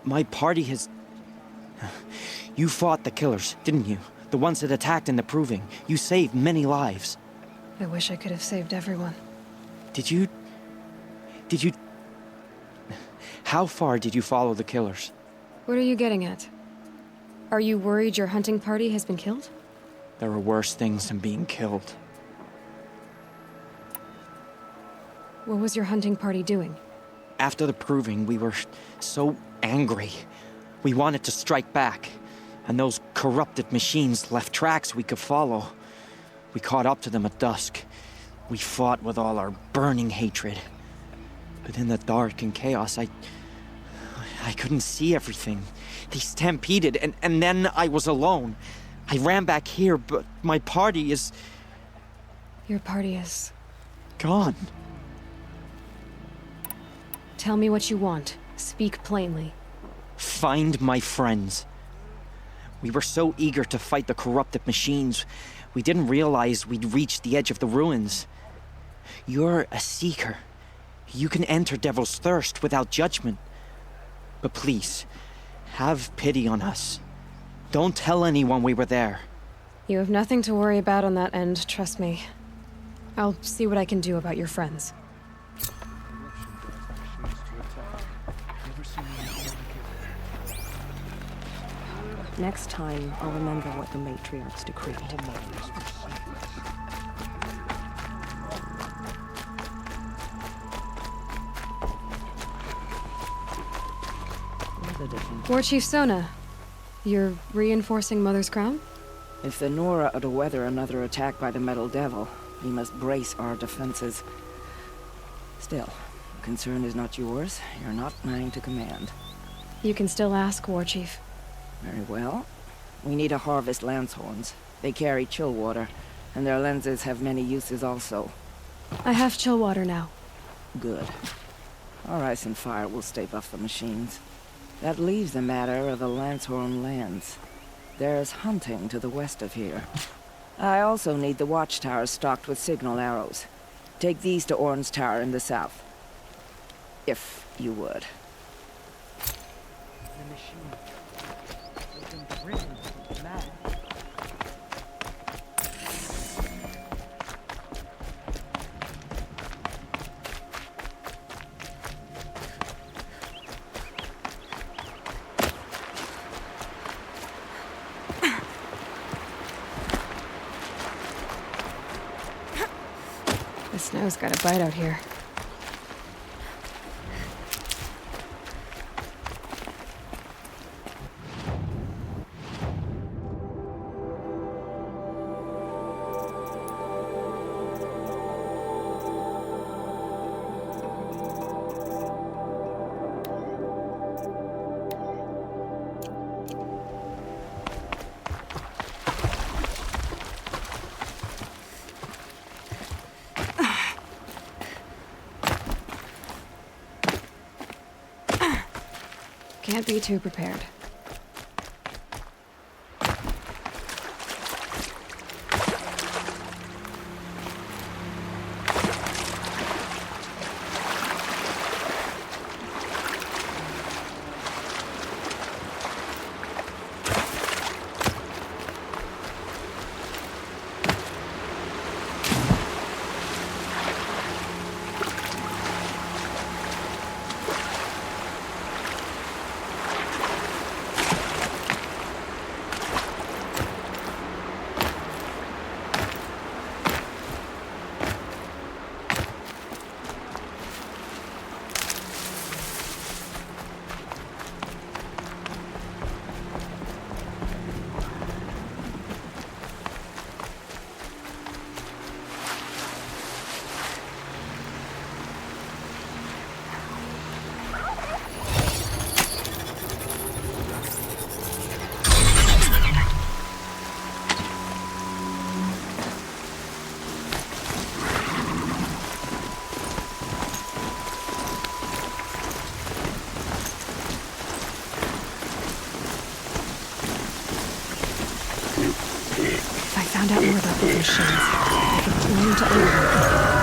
My party has... You fought the killers, didn't you? The ones that attacked in the Proving. You saved many lives. I wish I could have saved everyone. Did you... How far did you follow the killers? What are you getting at? Are you worried your hunting party has been killed? There are worse things than being killed. What was your hunting party doing? After the Proving, we were so angry. We wanted to strike back. And those corrupted machines left tracks we could follow. We caught up to them at dusk. We fought with all our burning hatred. But in the dark and chaos, I couldn't see everything. They stampeded, and then I was alone. I ran back here, but my party is... Your party is... gone. Tell me what you want. Speak plainly. Find my friends. We were so eager to fight the corrupted machines, we didn't realize we'd reached the edge of the ruins. You're a Seeker. You can enter Devil's Thirst without judgment. But please, have pity on us. Don't tell anyone we were there. You have nothing to worry about on that end, trust me. I'll see what I can do about your friends. Next time, I'll remember what the matriarchs decreed. War Chief Sona, you're reinforcing Mother's Crown? If the Nora are to weather another attack by the Metal Devil, we must brace our defenses. Still, concern is not yours. You're not mine to command. You can still ask, War Chief. Very well. We need to harvest lance horns. They carry chill water, and their lenses have many uses also. I have chill water now. Good. Our ice and fire will stave off the machines. That leaves the matter of the Lancehorn lands. There's hunting to the west of here. I also need the watchtowers stocked with signal arrows. Take these to Orn's Tower in the south. If you would. The machine. They've been driven mad. The snow's got a bite out here. Can't be too prepared. found out more about these machines. I could learn to overrun them.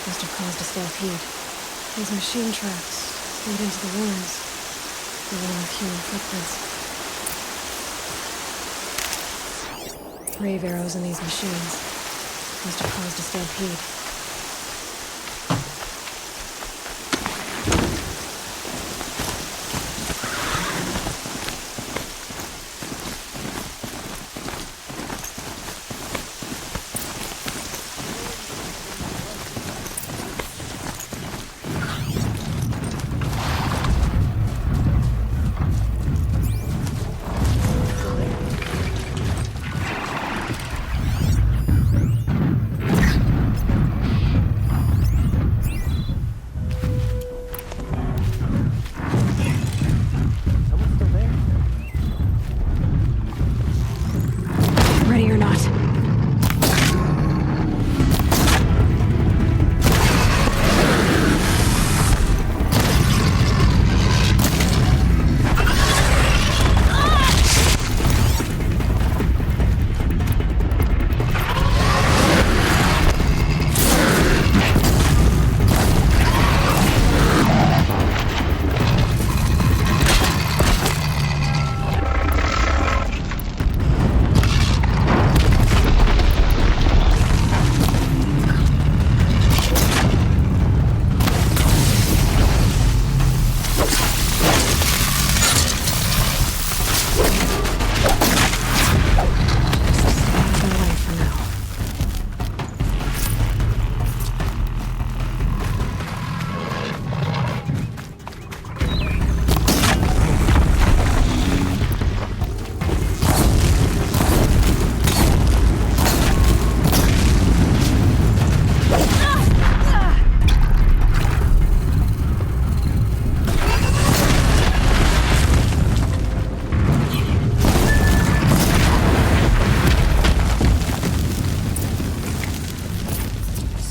Must have caused a stampede. These machine tracks lead into the ruins, along with human footprints. Rave arrows in these machines must have caused a stampede.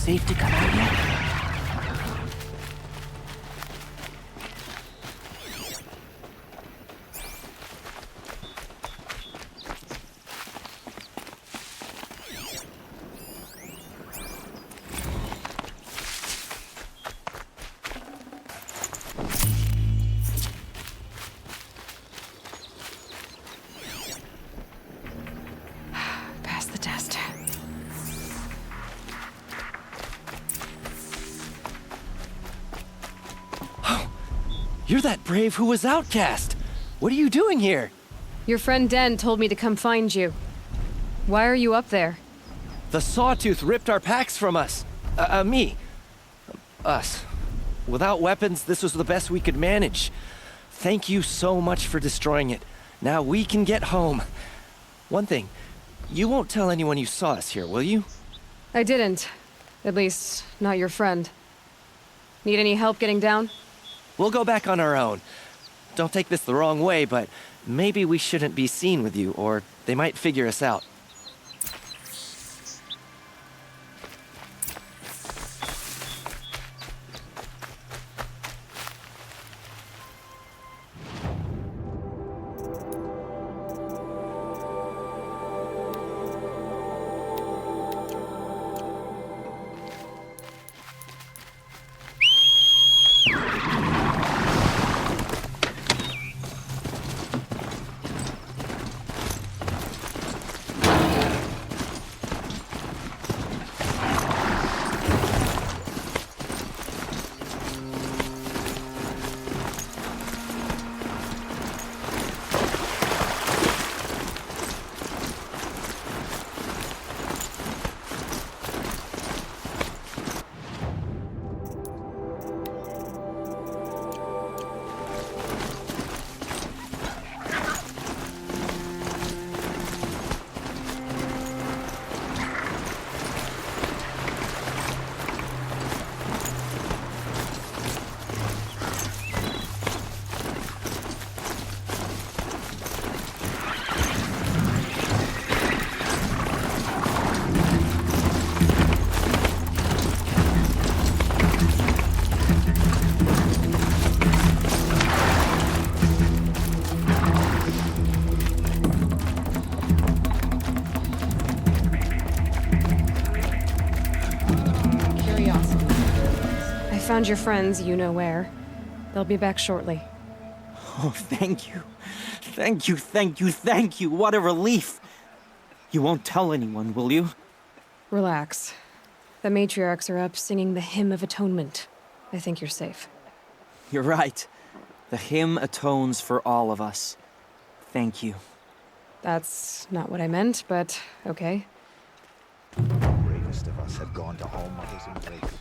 Safe to come out yet? Pass the test. You're that brave who was outcast. What are you doing here? Your friend Den told me to come find you. Why are you up there? The Sawtooth ripped our packs from us. Me. Us. Without weapons, this was the best we could manage. Thank you so much for destroying it. Now we can get home. One thing, you won't tell anyone you saw us here, will you? I didn't. At least, not your friend. Need any help getting down? We'll go back on our own. Don't take this the wrong way, but maybe we shouldn't be seen with you, or they might figure us out. found your friends, you know where. They'll be back shortly. Oh, thank you. Thank you, thank you, thank you. What a relief. You won't tell anyone, will you? Relax. The matriarchs are up singing the Hymn of Atonement. I think you're safe. You're right. The hymn atones for all of us. Thank you. That's not what I meant, but okay. The bravest of us have gone to All Mother's embrace.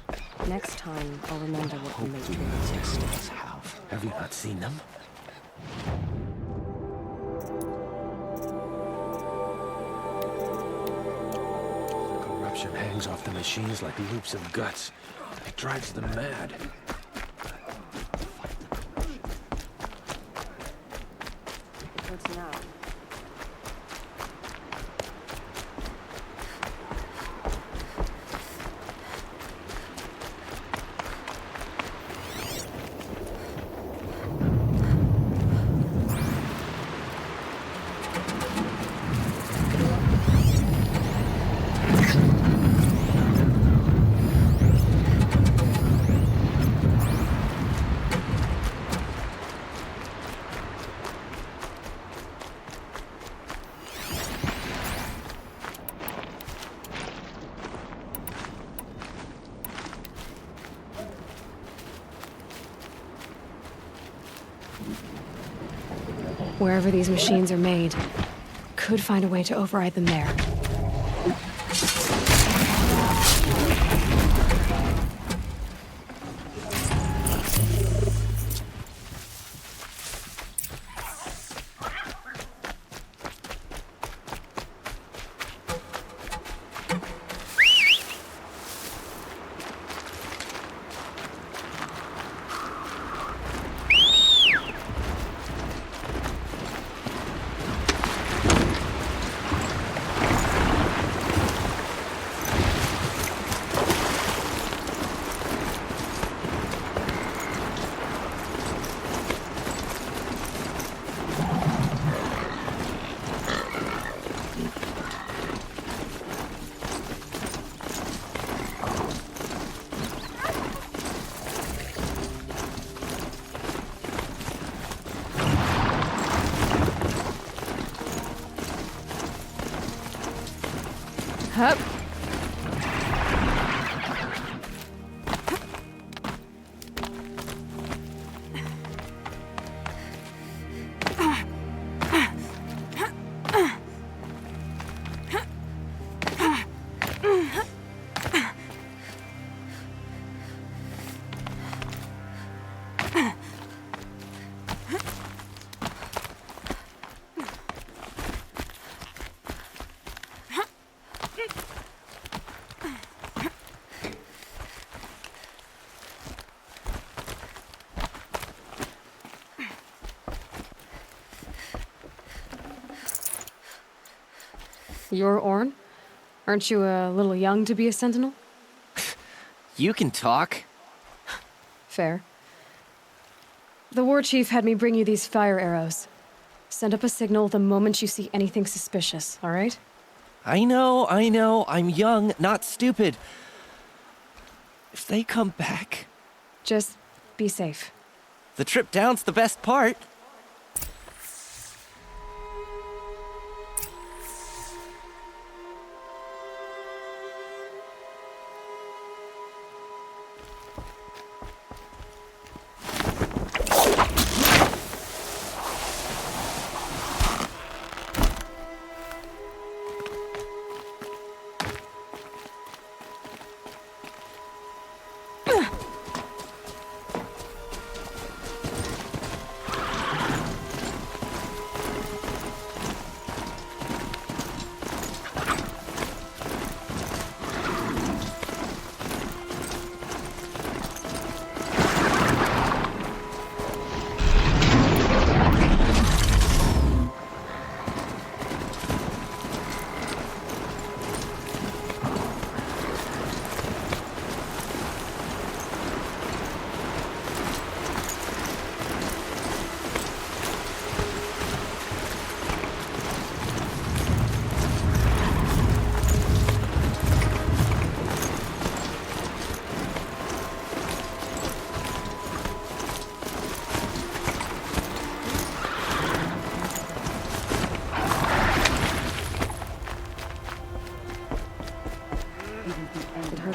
Next time, I'll remember what the Hope matriarchs majesties have. Have you not seen them? The corruption hangs off the machines like loops of guts. It drives them mad. What's now? Wherever these machines are made, could find a way to override them there. Hup. You're Orn? Aren't you a little young to be a sentinel? You can talk. Fair. The war chief had me bring you these fire arrows. Send up a signal the moment you see anything suspicious, all right? I know. I'm young, not stupid. If they come back... Just be safe. The trip down's the best part.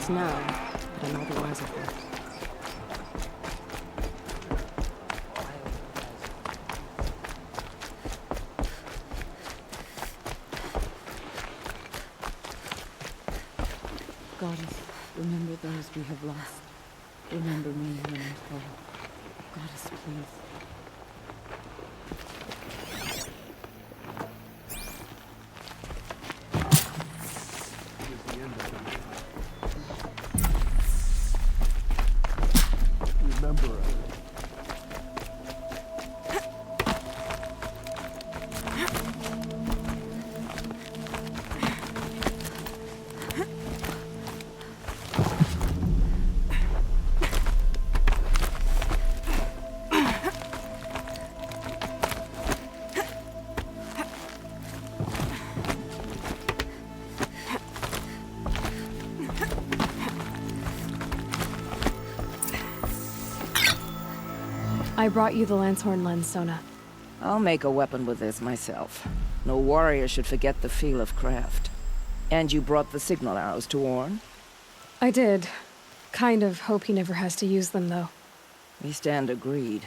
chance now, but I'm not the wiser for it. Goddess, remember those we have lost. Remember me when I fall. Goddess, please. I brought you the Lancehorn lens, Sona. I'll make a weapon with this myself. No warrior should forget the feel of craft. And you brought the signal arrows to Orn? I did. Kind of hope he never has to use them, though. We stand agreed.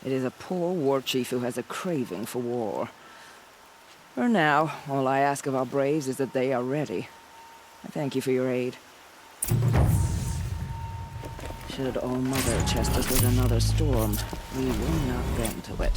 It is a poor war chief who has a craving for war. For now, all I ask of our braves is that they are ready. I thank you for your aid. Should All-Mother chest us with another storm, we will not bend to it.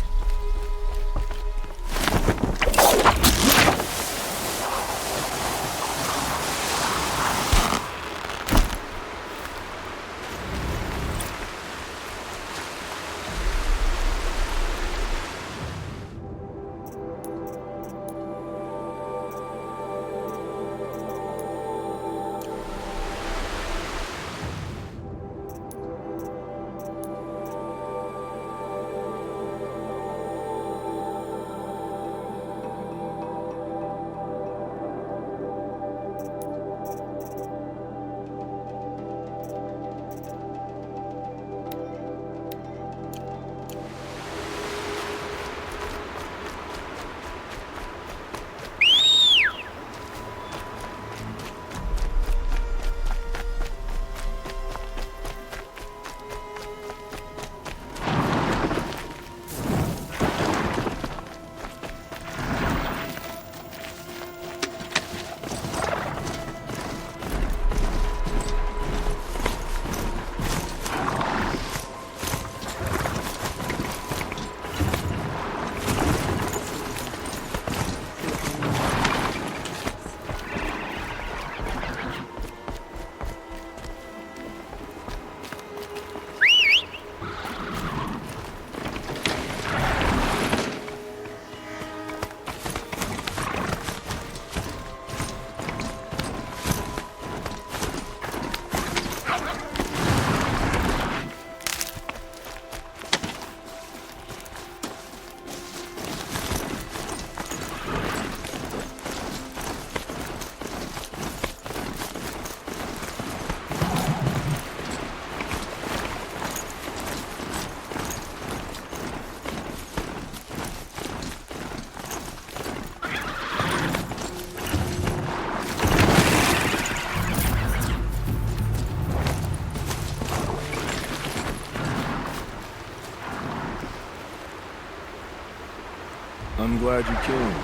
I'm glad you came.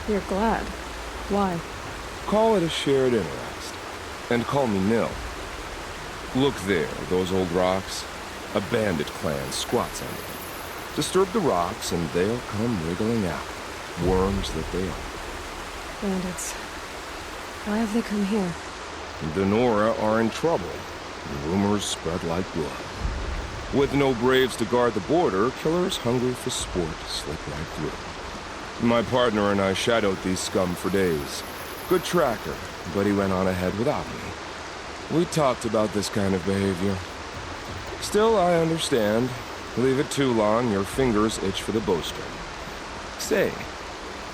You're glad? Why? Call it a shared interest. And call me Nil. Look there, those old rocks. A bandit clan squats under them. Disturb the rocks and they'll come wriggling out. Worms that they are. Bandits. Why have they come here? The Nora are in trouble. The rumors spread like blood. With no braves to guard the border, killers hungry for sport slip right through. My partner and I shadowed these scum for days. Good tracker, but he went on ahead without me. We talked about this kind of behavior. Still, I understand. Leave it too long, your fingers itch for the bowstring. Say,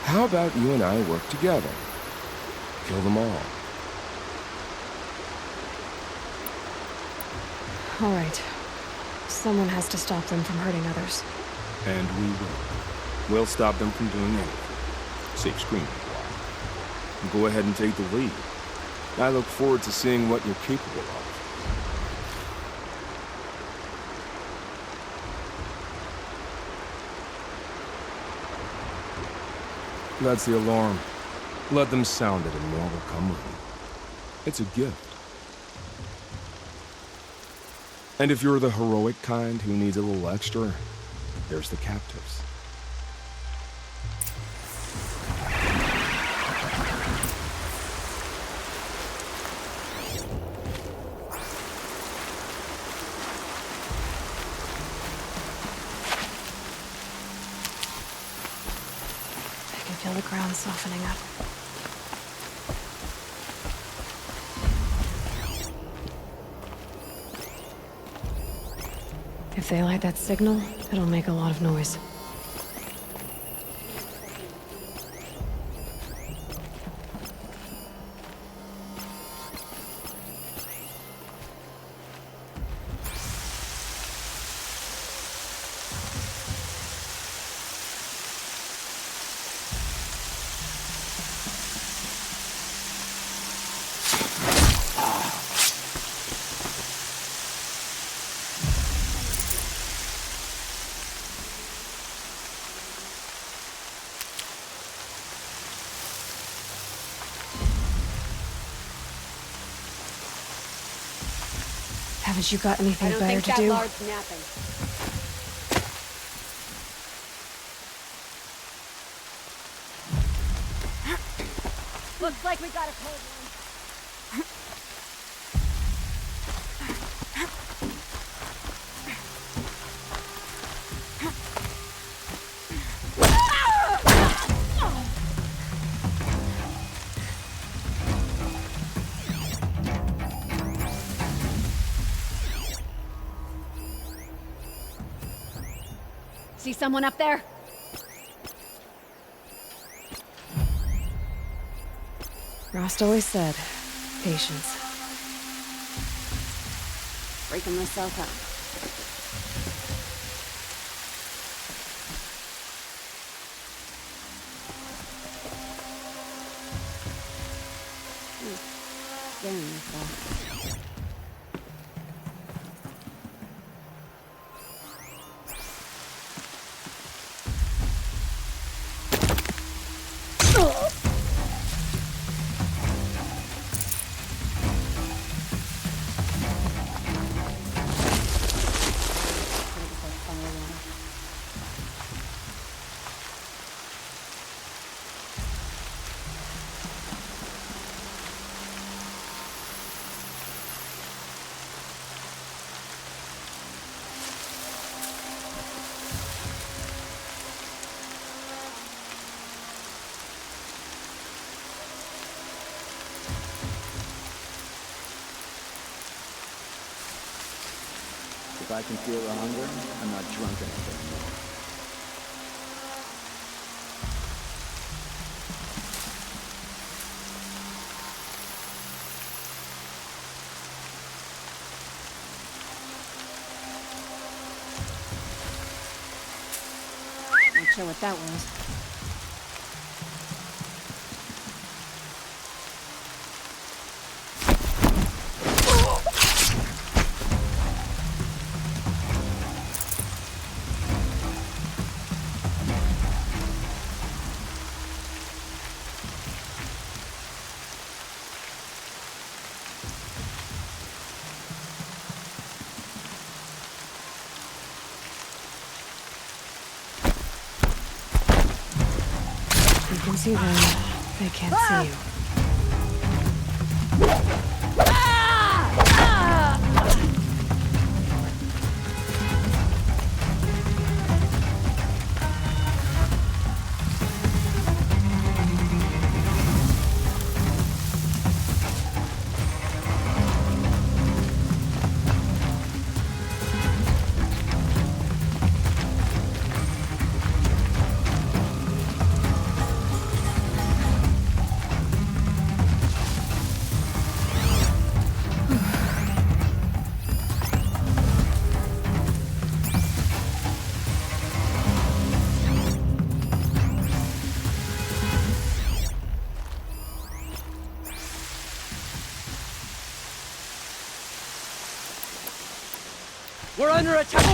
how about you and I work together? Kill them all. All right. Someone has to stop them from hurting others. And we will. We'll stop them from doing anything. Save screaming. Go ahead and take the lead. I look forward to seeing what you're capable of. That's the alarm. Let them sound it and more will come running. It's a gift. And if you're the heroic kind who needs a little extra, there's the captives. I can feel the ground softening up. If they light that signal, it'll make a lot of noise. Haven't you got anything better to do? Lard's napping. Looks like we got a cold one. See someone up there? Rost always said, patience. Breaking myself out. Scaring myself. If I can feel the hunger, I'm not drunk enough anymore. Not sure what that was. You can see them. They can't see you. We're under attack!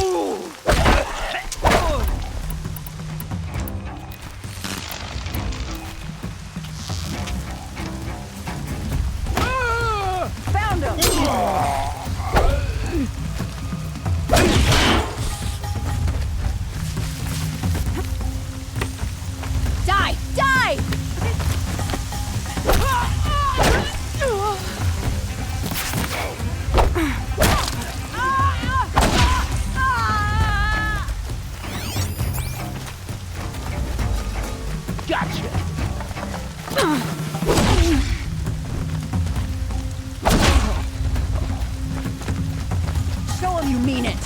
Found him! Die! Die! Gotcha! Show him you mean it!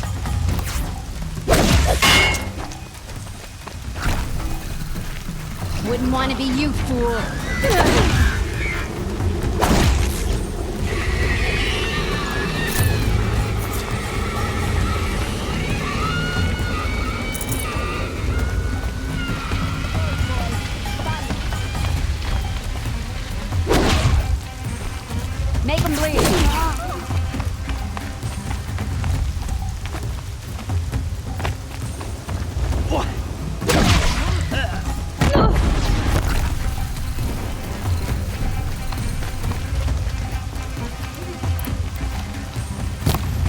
Wouldn't want to be you, fool! Make him bleed!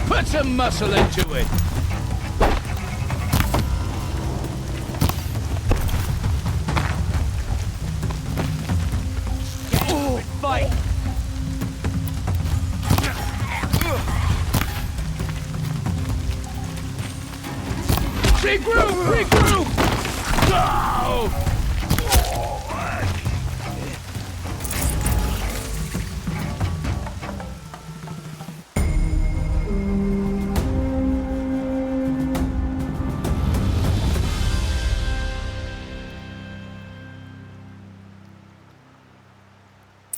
Put some muscle into it. Fight! Regroup! Regroup! Go!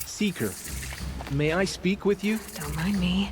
Seeker, may I speak with you? Don't mind me.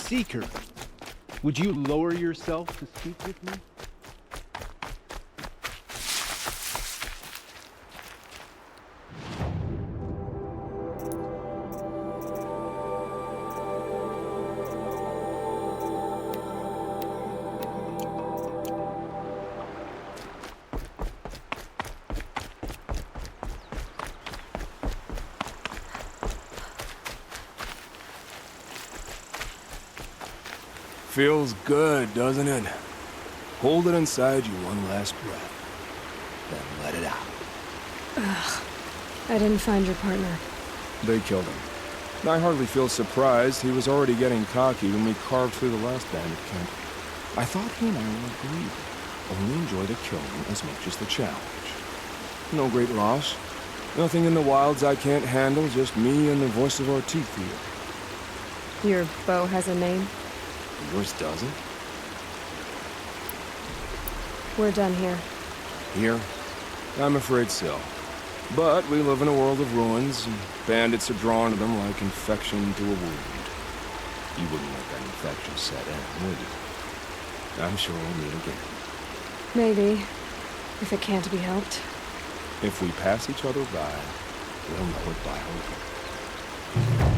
Seeker, would you lower yourself to speak with me? Feels good, doesn't it? Hold it inside you one last breath. Then let it out. Ugh. I didn't find your partner. They killed him. I hardly feel surprised. He was already getting cocky when we carved through the last bandit camp. I thought he and I were agreed. Only enjoy the killing as much as the challenge. No great loss. Nothing in the wilds I can't handle, just me and the voice of our teeth here. Your bow has a name? Yours doesn't? We're done here. Here? I'm afraid so. But we live in a world of ruins, and bandits are drawn to them like infection to a wound. You wouldn't let that infection set in, would you? I'm sure we'll meet again. Maybe. If it can't be helped. If we pass each other by, we'll know it by our look.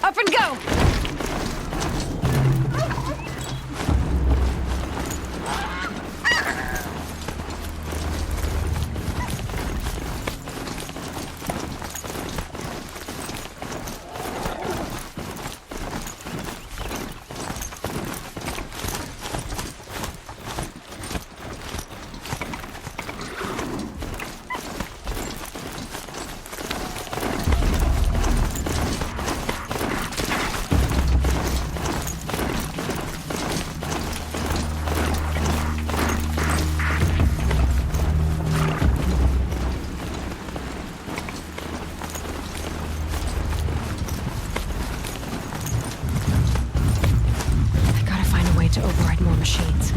Up and go! To override more machines.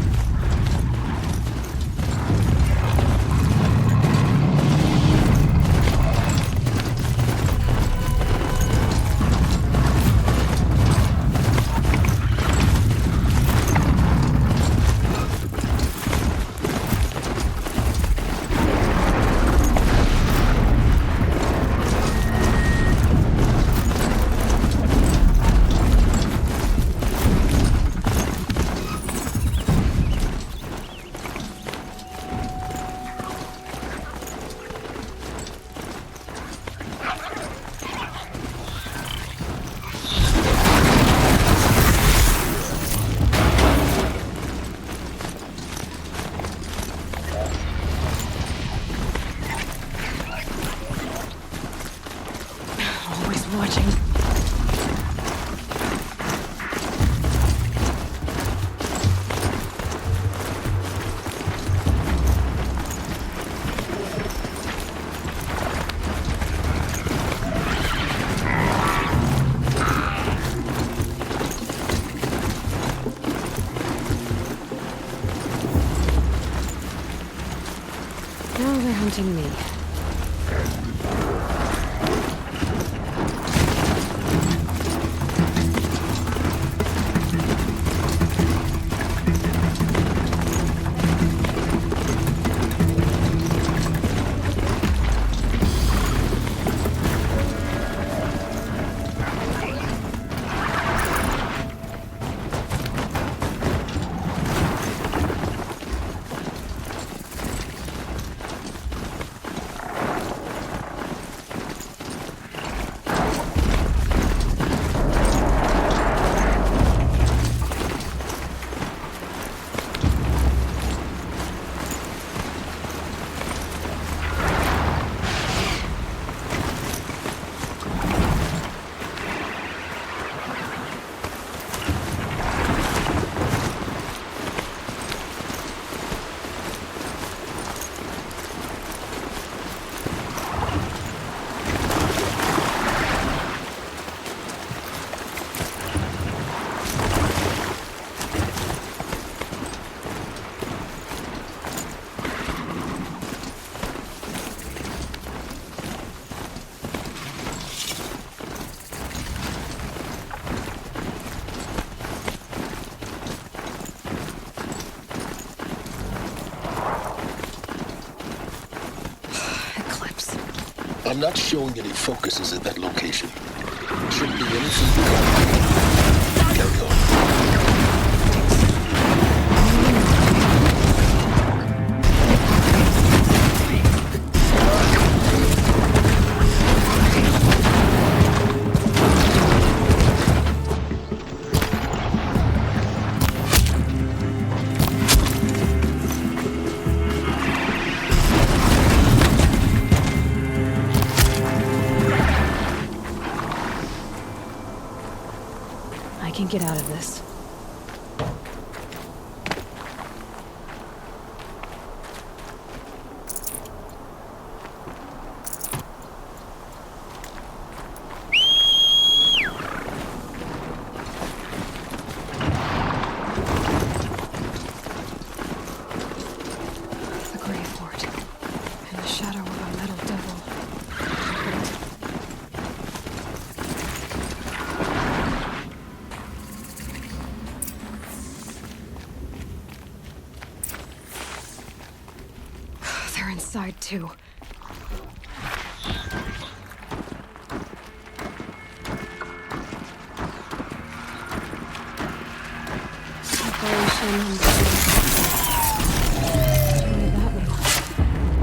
Watching. Now they're hunting me. I'm not showing any focuses at that location. Shouldn't be anything to cover. Carry on. I can get out of this. The Grey Fort, in the shadow of a metal devil. They're inside too.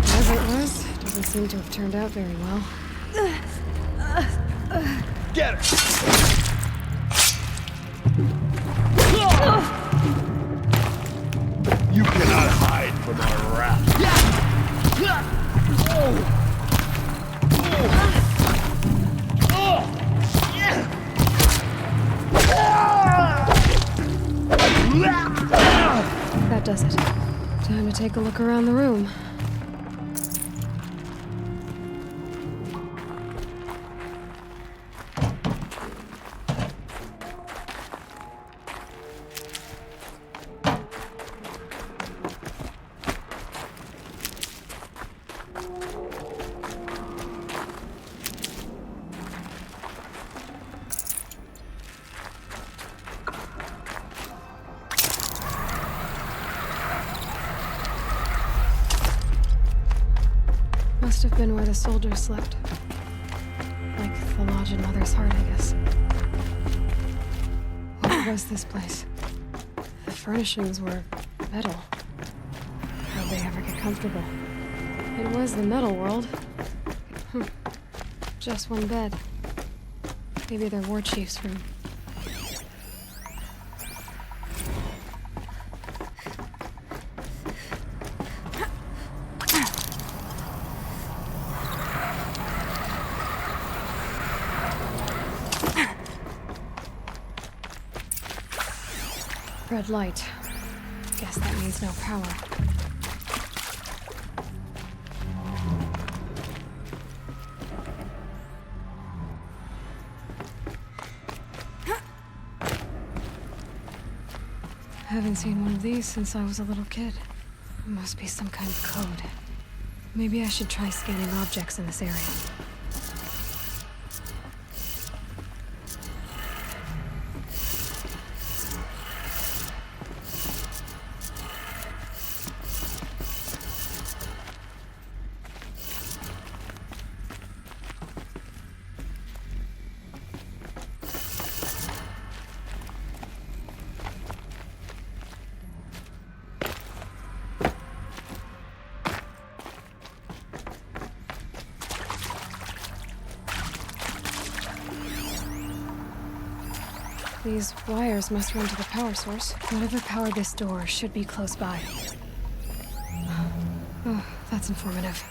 Whatever it was, doesn't seem to have turned out very well. Get her! You cannot hide from our wrath. That does it. Time to take a look around the room. Must have been where the soldiers slept. Like the lodge in Mother's Heart, I guess. What was this place? The furnishings were metal. How'd they ever get comfortable? It was the metal world. Just one bed. Maybe their war chief's room. Red light. Guess that means no power. Haven't seen one of these since I was a little kid. It must be some kind of code. Maybe I should try scanning objects in this area. These wires must run to the power source. Whatever powered this door should be close by. Oh, that's informative.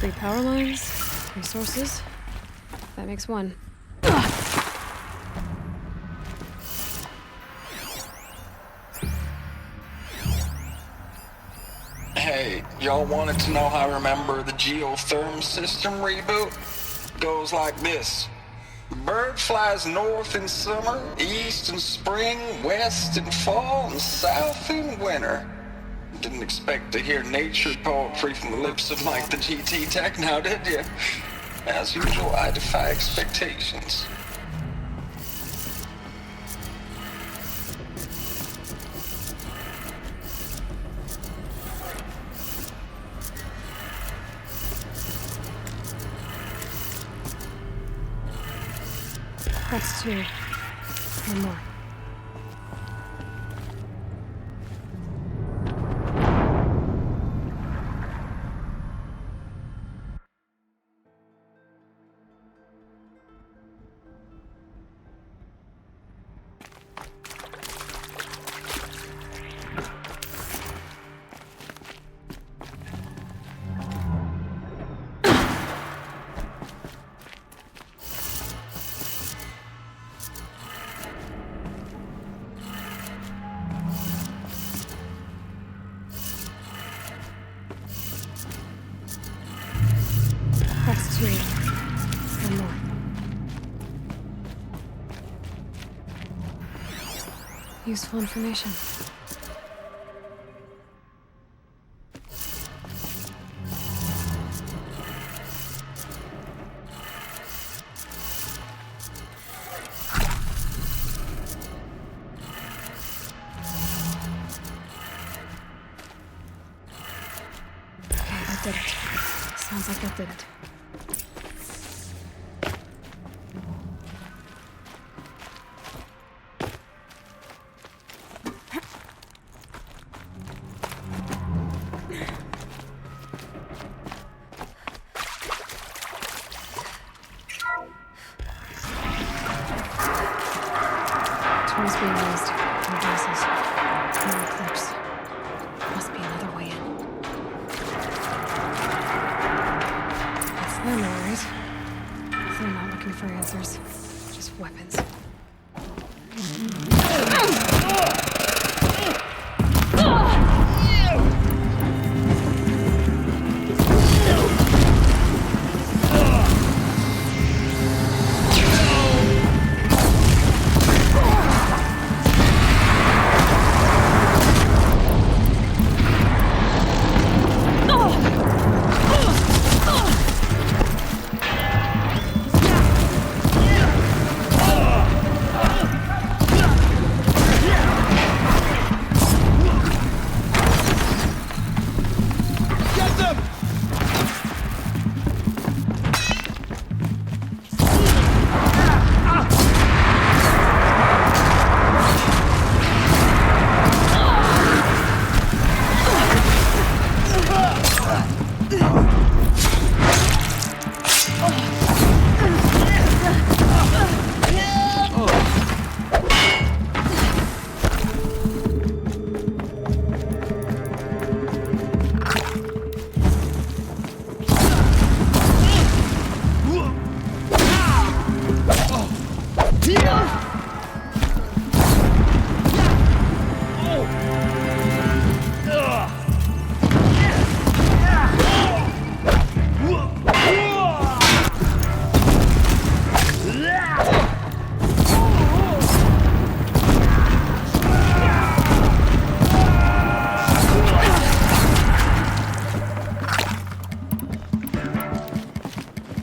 Three power lines, three sources. That makes one. Hey, Y'all wanted to know how I remember the geotherm system reboot? Goes like this. Bird flies north in summer, east in spring, west in fall, and south in winter. Didn't expect to hear nature poetry from the lips of Mike the GT Tech now, did you? As usual, I defy expectations. That's 2. One more. That's 2. One more. Useful information. Okay, that did it. Sounds like that did it. Tools being used. No vessels. No eclipse. Must be another way in. That's them, alright. They're not looking for answers. Just weapons.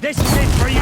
This is it for you!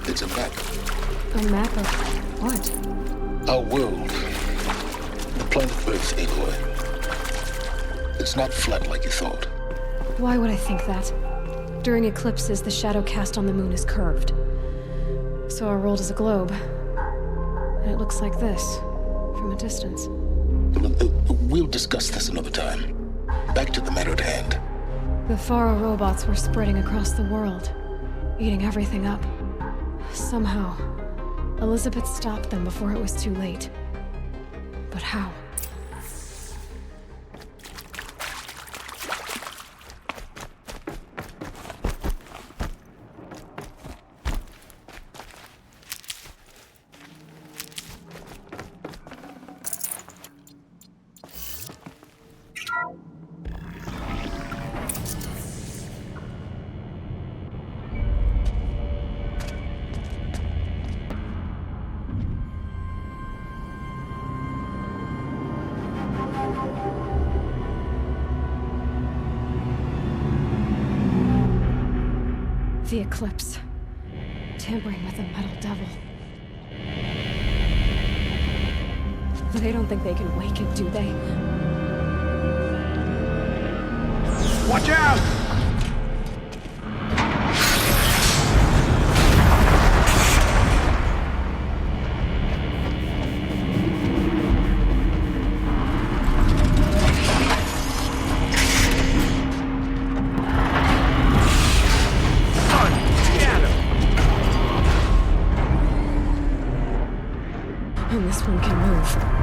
It's a map. A map of what? Our world. The planet Earth, Aloy. It's not flat like you thought. Why would I think that? During eclipses, the shadow cast on the moon is curved. So our world is a globe. And it looks like this, from a distance. We'll discuss this another time. Back to the matter at hand. The Faro robots were spreading across the world, eating everything up. Somehow, Elizabeth stopped them before it was too late. But how? The eclipse. Tampering with the metal devil. They don't think they can wake it, do they? Watch out! And this one can move.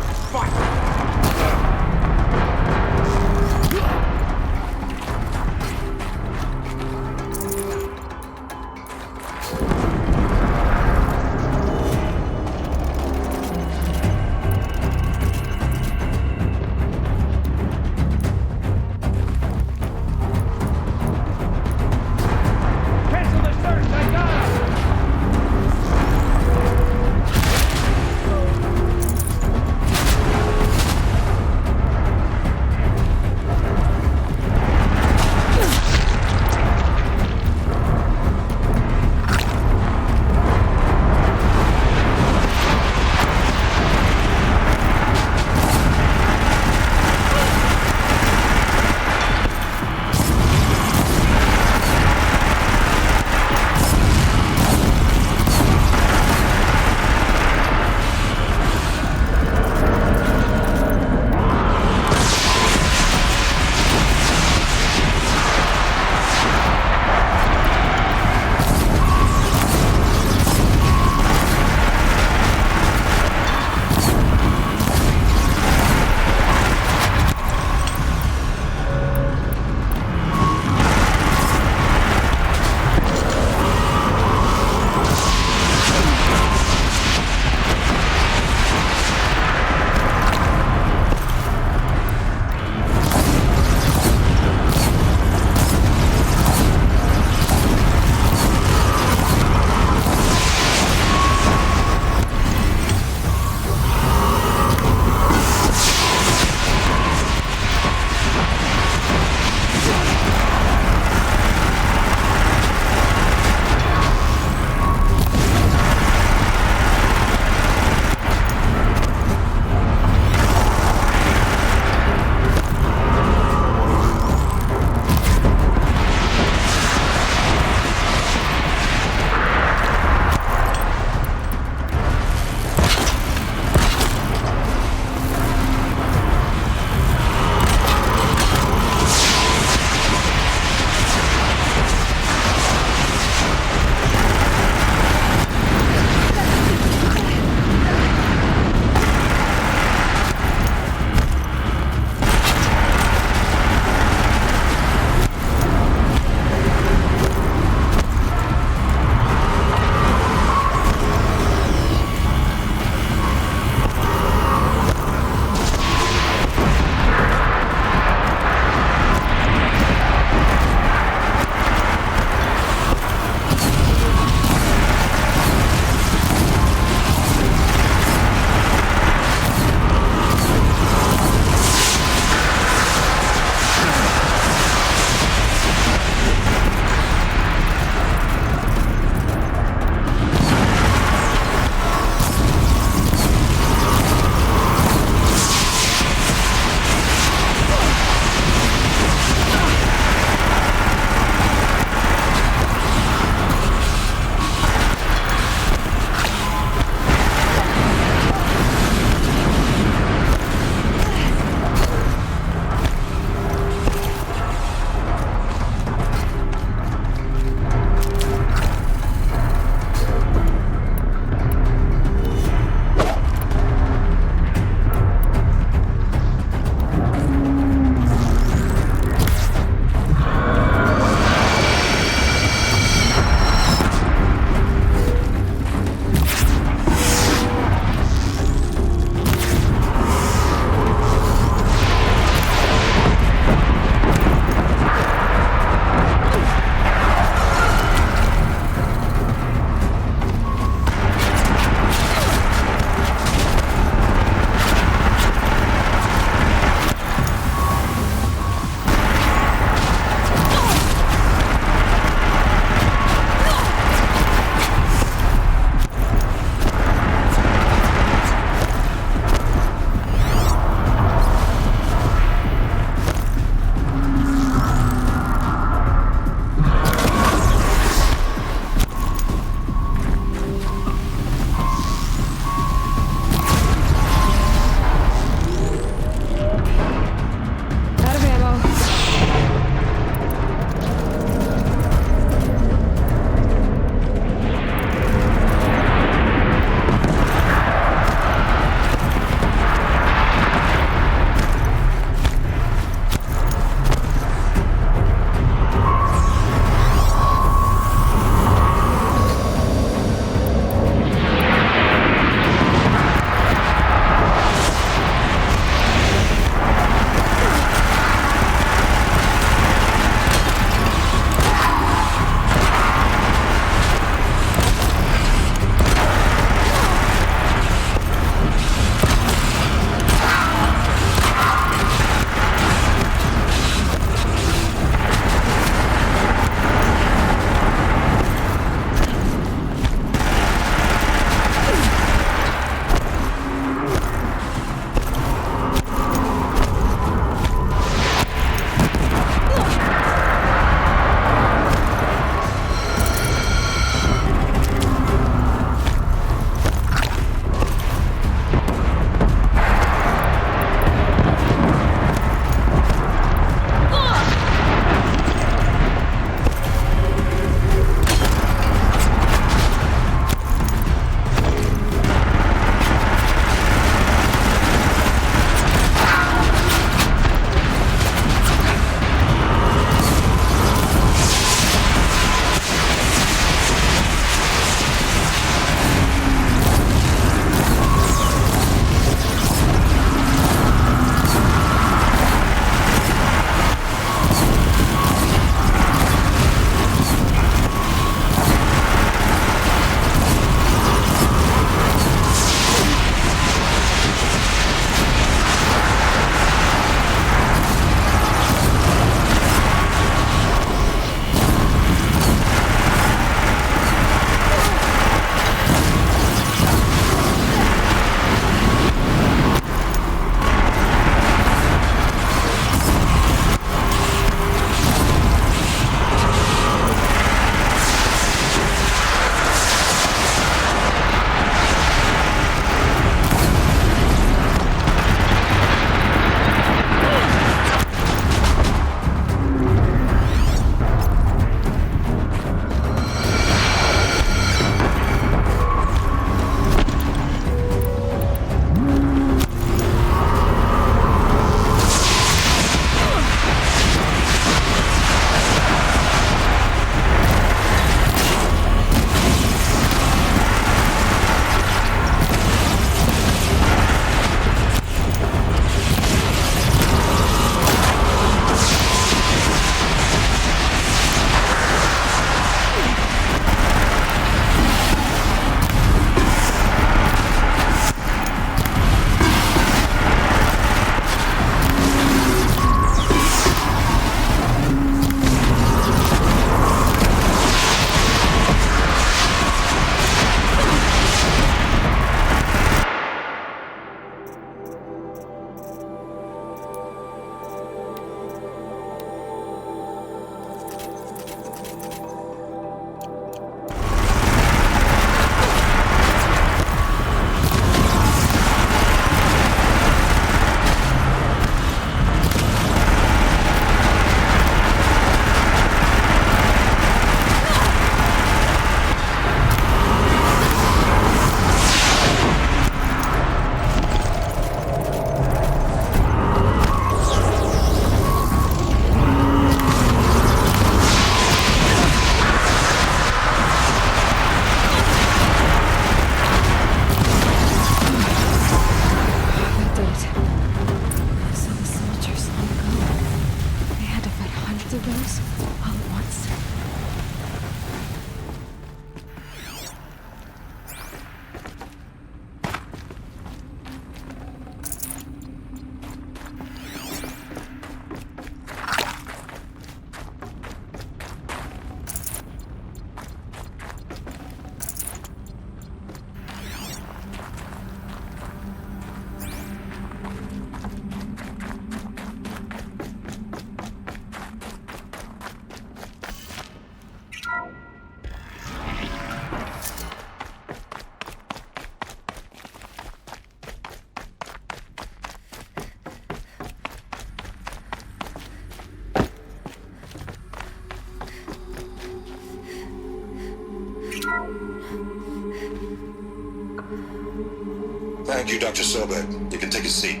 Thank you, Dr. Sobek. You can take a seat.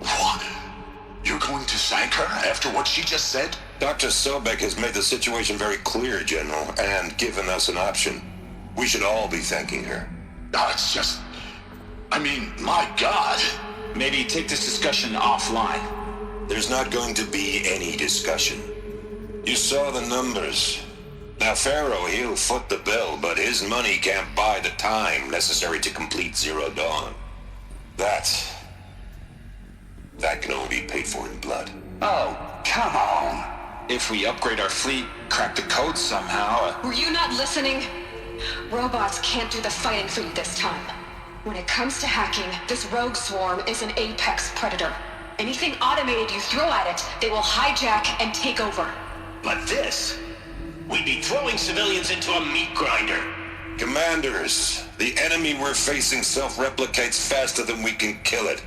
What? You're going to thank her after what she just said? Dr. Sobek has made the situation very clear, General, and given us an option. We should all be thanking her. No, it's just... I mean, my God. Maybe take this discussion offline. There's not going to be any discussion. You saw the numbers. Now, Pharaoh, he'll foot the bill, but his money can't buy the time necessary to complete Zero Dawn. That can only be paid for in blood. Oh, come on. If we upgrade our fleet, crack the code somehow... Were you not listening? Robots can't do the fighting for you this time. When it comes to hacking, this rogue swarm is an apex predator. Anything automated you throw at it, they will hijack and take over. But this... we'd be throwing civilians into a meat grinder. Commanders, the enemy we're facing self-replicates faster than we can kill it.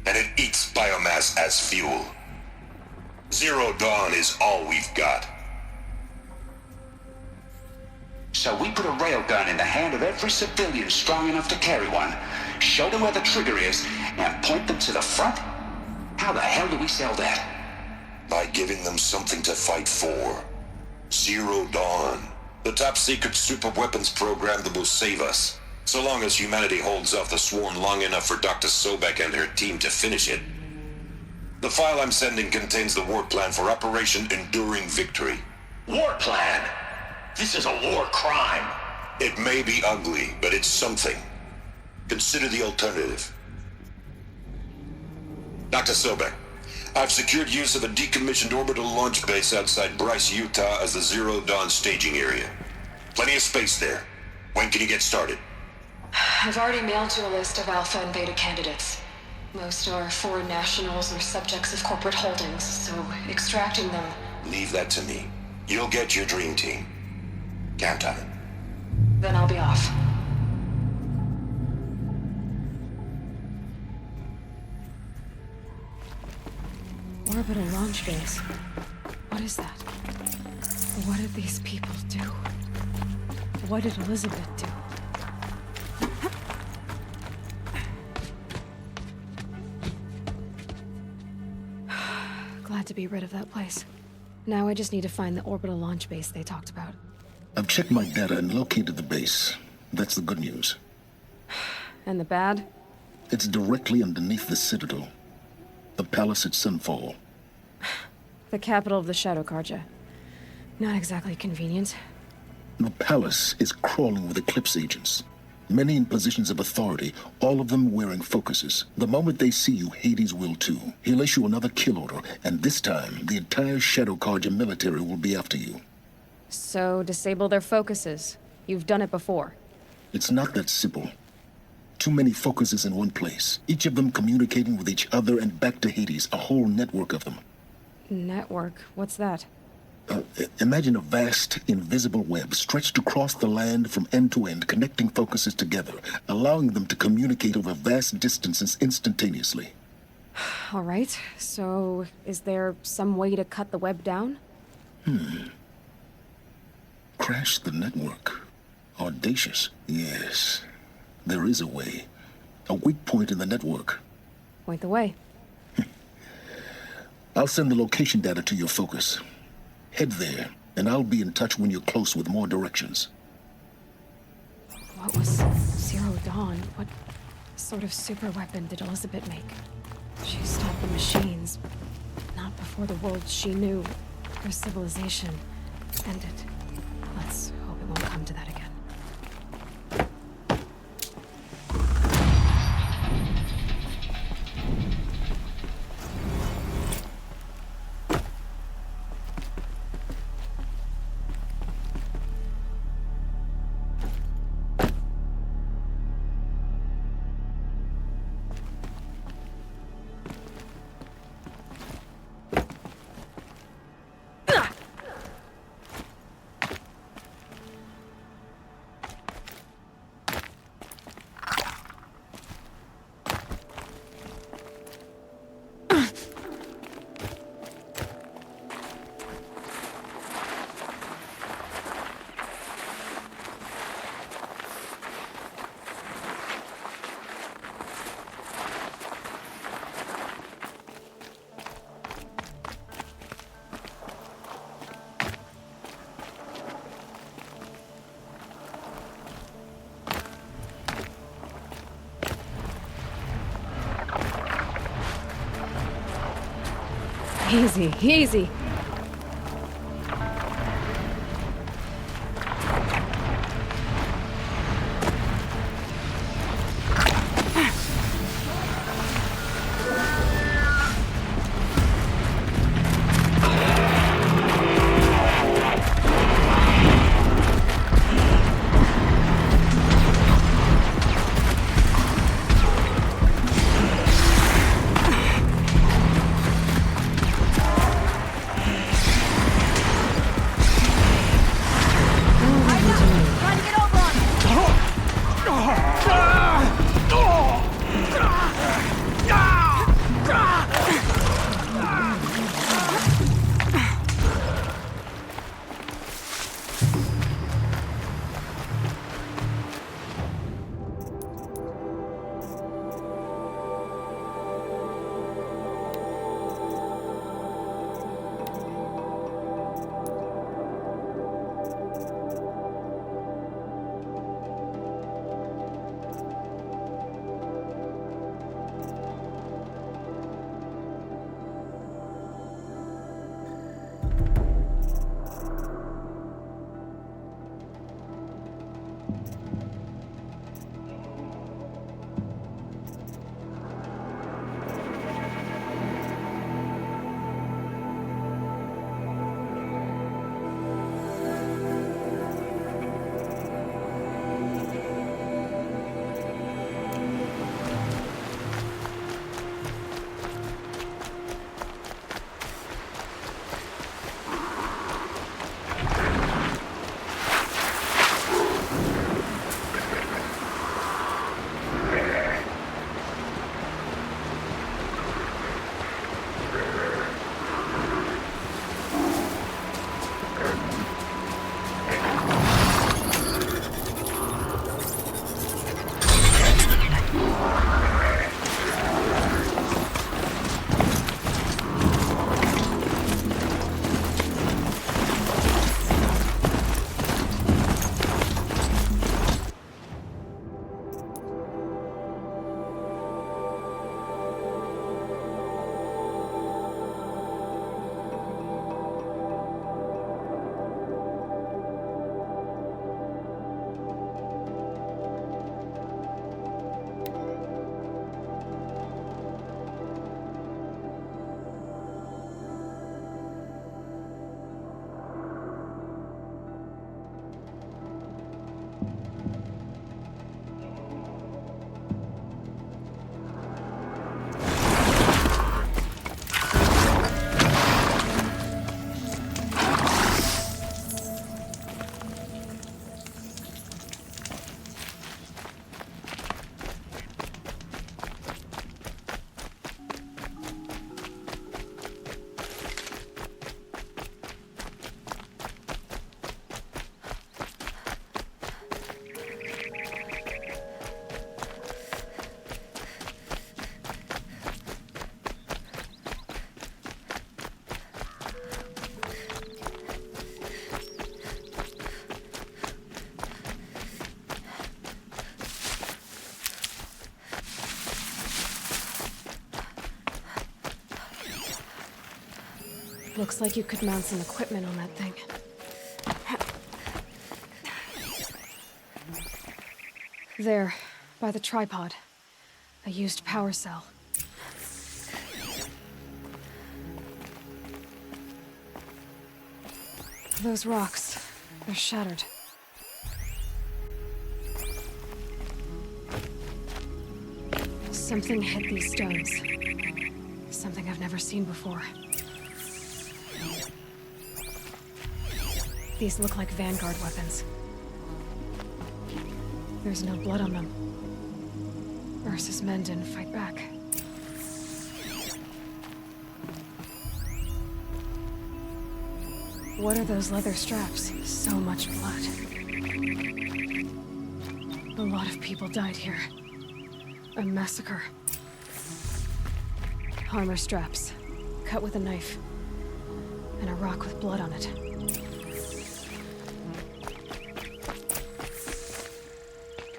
And it eats biomass as fuel. Zero Dawn is all we've got. So we put a railgun in the hand of every civilian strong enough to carry one, show them where the trigger is, and point them to the front? How the hell do we sell that? By giving them something to fight for. Zero Dawn. The top-secret super-weapons program that will save us. So long as humanity holds off the swarm long enough for Dr. Sobek and her team to finish it. The file I'm sending contains the war plan for Operation Enduring Victory. War plan? This is a war crime. It may be ugly, but it's something. Consider the alternative. Dr. Sobek, I've secured use of a decommissioned orbital launch base outside Bryce, Utah as the Zero Dawn staging area. Plenty of space there. When can you get started? I've already mailed you a list of alpha and beta candidates. Most are foreign nationals or subjects of corporate holdings, so extracting them... Leave that to me. You'll get your dream team. Count on it. Then I'll be off. Orbital launch base. What is that? What did these people do? What did Elizabeth do? Glad to be rid of that place. Now I just need to find the orbital launch base they talked about. I've checked my data and located the base. That's the good news. And the bad? It's directly underneath the Citadel. The palace at Sunfall. The capital of the Shadow Carja. Not exactly convenient. The palace is crawling with Eclipse agents. Many in positions of authority, all of them wearing focuses. The moment they see you, Hades will too. He'll issue another kill order, and this time, the entire Shadow Carja military will be after you. So, disable their focuses. You've done it before. It's not that simple. Too many focuses in one place, each of them communicating with each other and back to Hades, a whole network of them. Network? What's that? Imagine a vast, invisible web stretched across the land from end to end, connecting focuses together, allowing them to communicate over vast distances instantaneously. All right, so is there some way to cut the web down? Crash the network. Audacious. Yes, there is a way. A weak point in the network. Point the way. I'll send the location data to your focus. Head there, and I'll be in touch when you're close with more directions. What was Zero Dawn? What sort of super weapon did Elizabeth make? She stopped the machines, but not before the world she knew, her civilization, ended. Let's hope it won't come to that again. Easy, easy. Looks like you could mount some equipment on that thing. There, by the tripod. A used power cell. Those rocks, they're shattered. Something hit these stones. Something I've never seen before. These look like Vanguard weapons. There's no blood on them. Ursa's men didn't fight back. What are those leather straps? So much blood. A lot of people died here. A massacre. Armor straps, cut with a knife, and a rock with blood on it.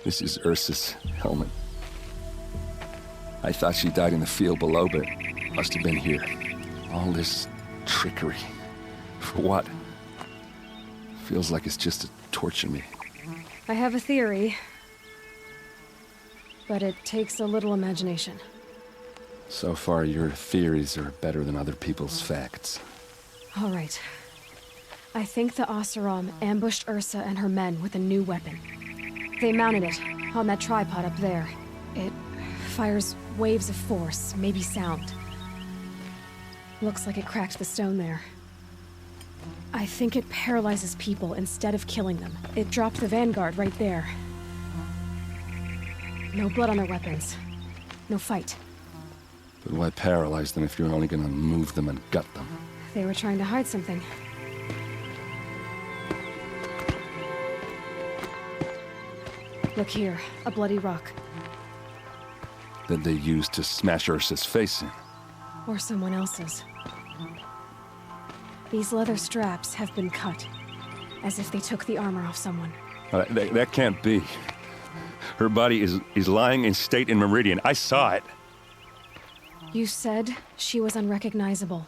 This is Ursa's helmet. I thought she died in the field below, but must have been here. All this trickery. For what? Feels like it's just to torture me. I have a theory, but it takes a little imagination. So far, your theories are better than other people's facts. All right. I think the Oseram ambushed Ursa and her men with a new weapon. They mounted it on that tripod up there. It fires waves of force, maybe sound. Looks like it cracked the stone there. I think it paralyzes people instead of killing them. It dropped the Vanguard right there. No blood on their weapons. No fight. But why paralyze them if you're only gonna move them and gut them? They were trying to hide something. Look here, a bloody rock. That they used to smash Ursa's face in. Or someone else's. These leather straps have been cut, as if they took the armor off someone. That can't be. Her body is lying in state in Meridian. I saw it. You said she was unrecognizable.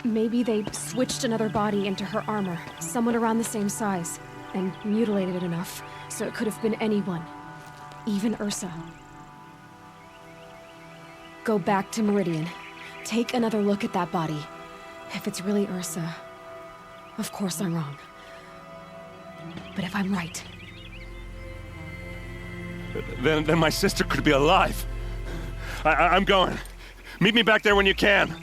Maybe they switched another body into her armor, someone around the same size, and mutilated it enough so it could have been anyone, even Ursa. Go back to Meridian. Take another look at that body. If it's really Ursa, of course I'm wrong. But if I'm right... Then my sister could be alive. I'm going. Meet me back there when you can.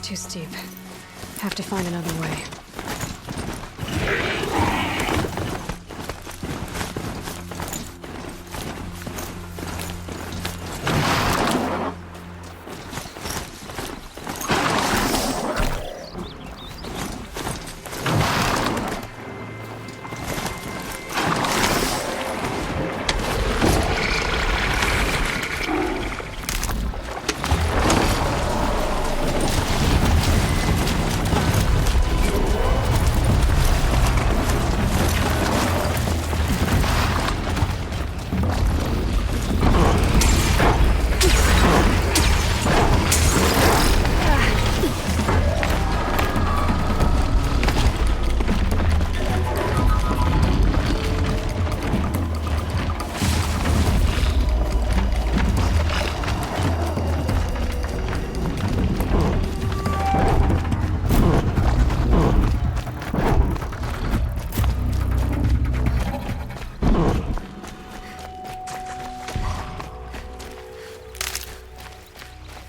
Too steep. Have to find another way.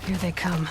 Here they come.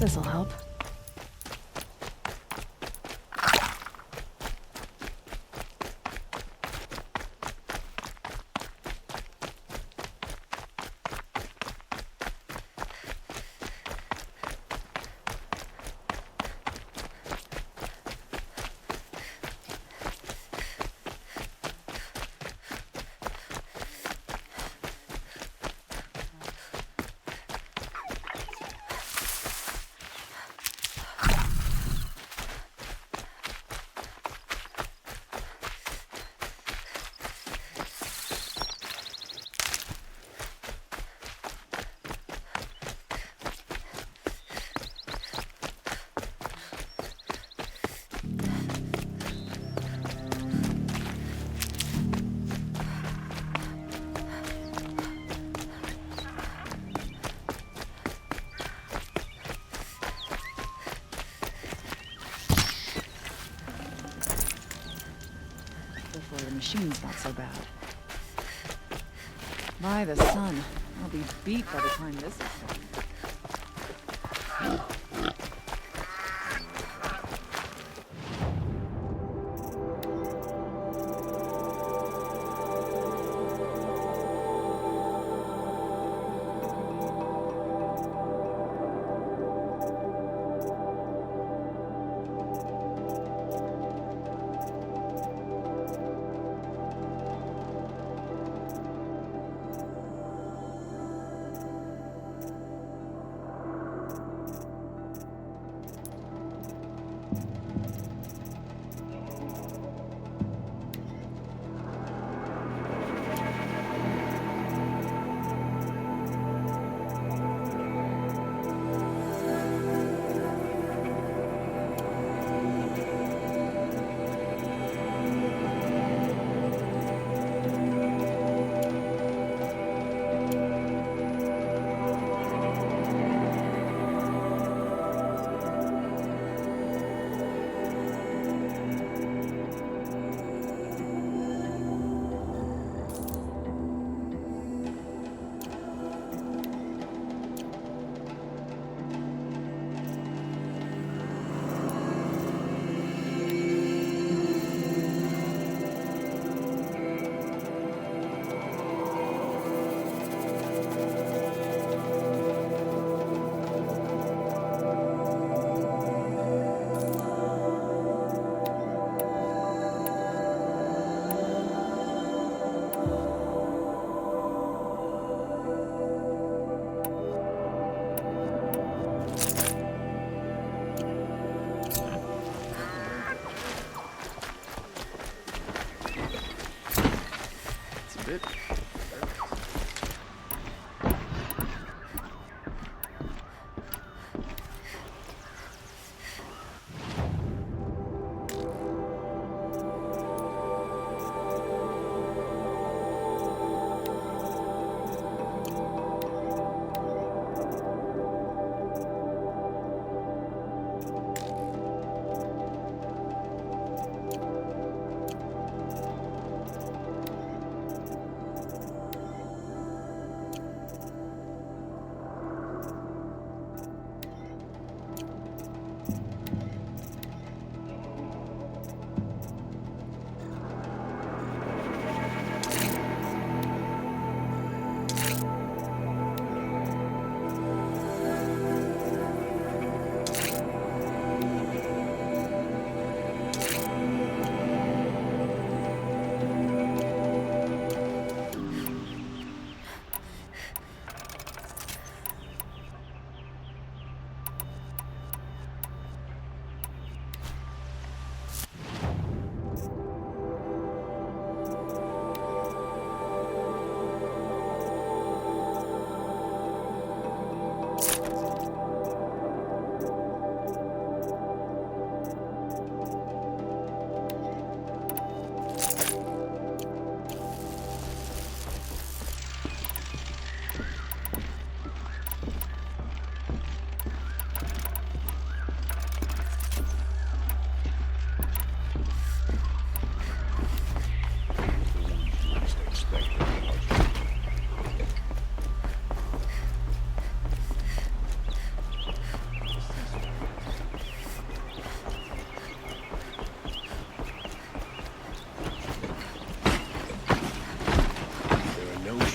This'll help. The machine's not so bad. By the sun, I'll be beat by the time this is done.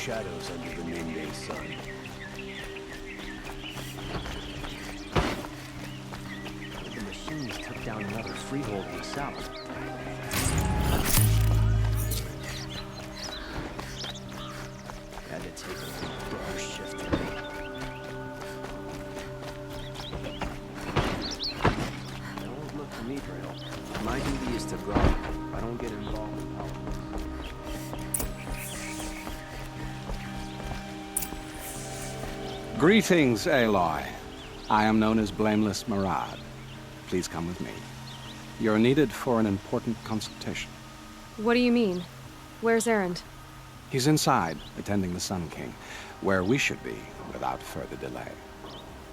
shadows under the noonday sun. The machines took down another freehold in the south. Had to take a big bar shift today. Don't look to me for help. My duty is to guard. I don't get involved in politics. Greetings, Aloy. I am known as Blameless Murad. Please come with me. You're needed for an important consultation. What do you mean? Where's Erend? He's inside, attending the Sun King, where we should be without further delay.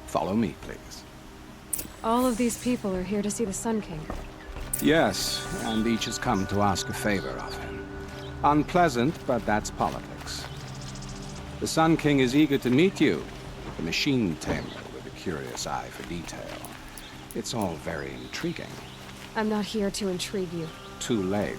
Follow me, please. All of these people are here to see the Sun King. Yes, and each has come to ask a favor of him. Unpleasant, but that's politics. The Sun King is eager to meet you, the machine tamer with a curious eye for detail. It's all very intriguing. I'm not here to intrigue you. Too late.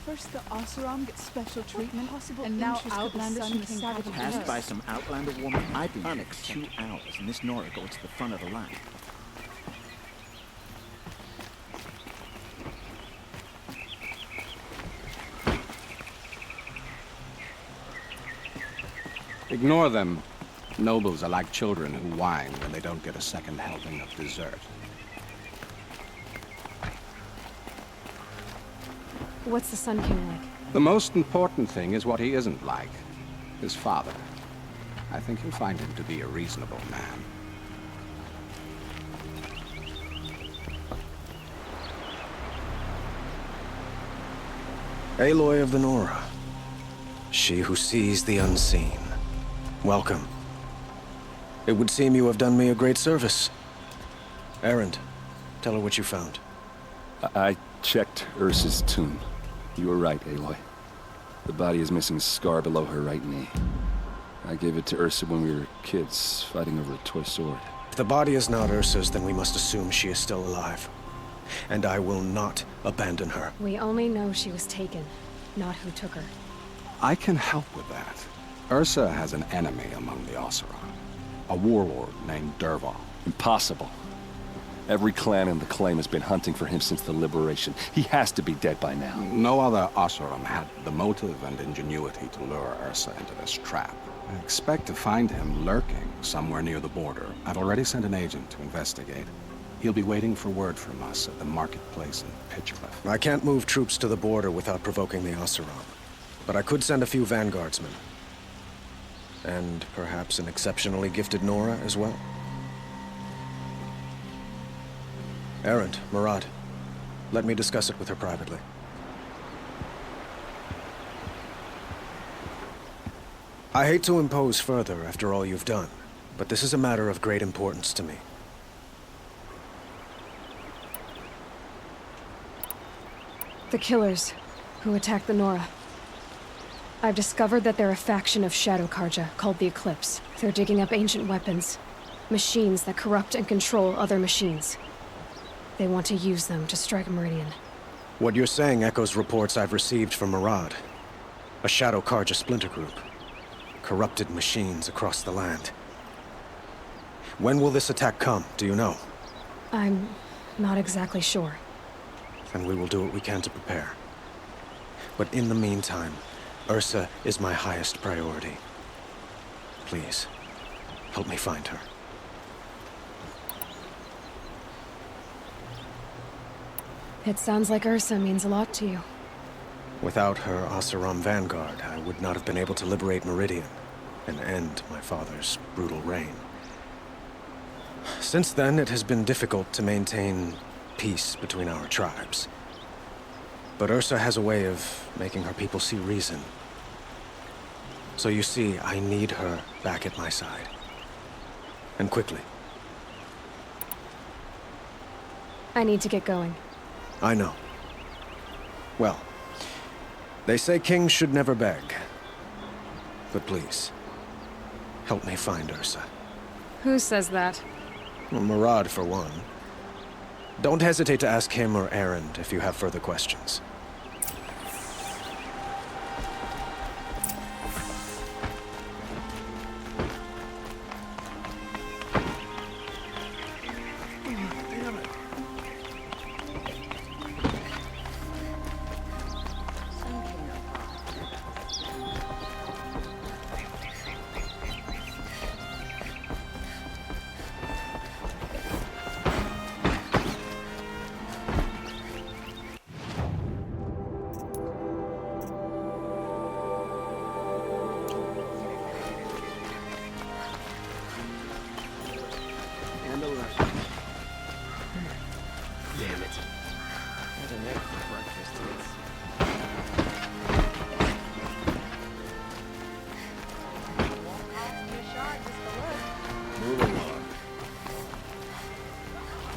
First, the Oseram gets special treatment, and now Outlanders and the Savage Passed by some Outlander woman. I've been here 2 hours, and this Nora goes to the front of the line. Ignore them. Nobles are like children who whine when they don't get a second helping of dessert. What's the Sun King like? The most important thing is what he isn't like. His father. I think you'll find him to be a reasonable man. Aloy of the Nora. She who sees the unseen. Welcome. It would seem you have done me a great service. Erend, tell her what you found. I checked Ursa's tomb. You were right, Aloy. The body is missing a scar below her right knee. I gave it to Ursa when we were kids, fighting over a toy sword. If the body is not Ursa's, then we must assume she is still alive. And I will not abandon her. We only know she was taken, not who took her. I can help with that. Ursa has an enemy among the Oseram. A warlord named Dervahl. Impossible. Every clan in the claim has been hunting for him since the liberation. He has to be dead by now. No other Oseram had the motive and ingenuity to lure Ursa into this trap. I expect to find him lurking somewhere near the border. I've already sent an agent to investigate. He'll be waiting for word from us at the marketplace in Pitchcliff. I can't move troops to the border without provoking the Oseram. But I could send a few vanguardsmen. And perhaps an exceptionally gifted Nora as well. Erend, Murad, let me discuss it with her privately. I hate to impose further after all you've done, but this is a matter of great importance to me. The killers who attacked the Nora. I've discovered that they're a faction of Shadow Karja called the Eclipse. They're digging up ancient weapons, machines that corrupt and control other machines. They want to use them to strike Meridian. What you're saying echoes reports I've received from Murad. A Shadow Karja splinter group. Corrupted machines across the land. When will this attack come, do you know? I'm not exactly sure. And we will do what we can to prepare. But in the meantime, Ursa is my highest priority. Please, help me find her. It sounds like Ursa means a lot to you. Without her Oseram vanguard, I would not have been able to liberate Meridian and end my father's brutal reign. Since then, it has been difficult to maintain peace between our tribes. But Ursa has a way of making her people see reason. So you see, I need her back at my side. And quickly. I need to get going. I know. Well, they say kings should never beg. But please, help me find Ursa. Who says that? Well, Murad, for one. Don't hesitate to ask him or Erend if you have further questions.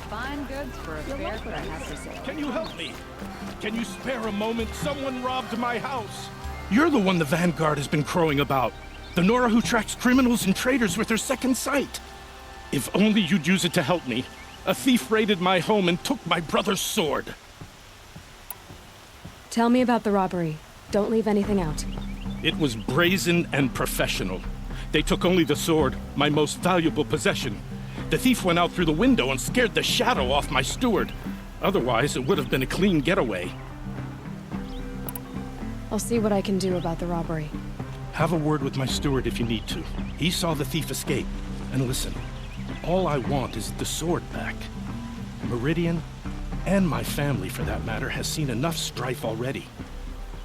Fine goods for a fair price, I have to say. Can you help me? Can you spare a moment? Someone robbed my house. You're the one the Vanguard has been crowing about. The Nora who tracks criminals and traitors with her second sight. If only you'd use it to help me. A thief raided my home and took my brother's sword. Tell me about the robbery. Don't leave anything out. It was brazen and professional. They took only the sword, my most valuable possession. The thief went out through the window and scared the shadow off my steward. Otherwise, it would have been a clean getaway. I'll see what I can do about the robbery. Have a word with my steward if you need to. He saw the thief escape. And listen, all I want is the sword back. Meridian, and my family for that matter, has seen enough strife already.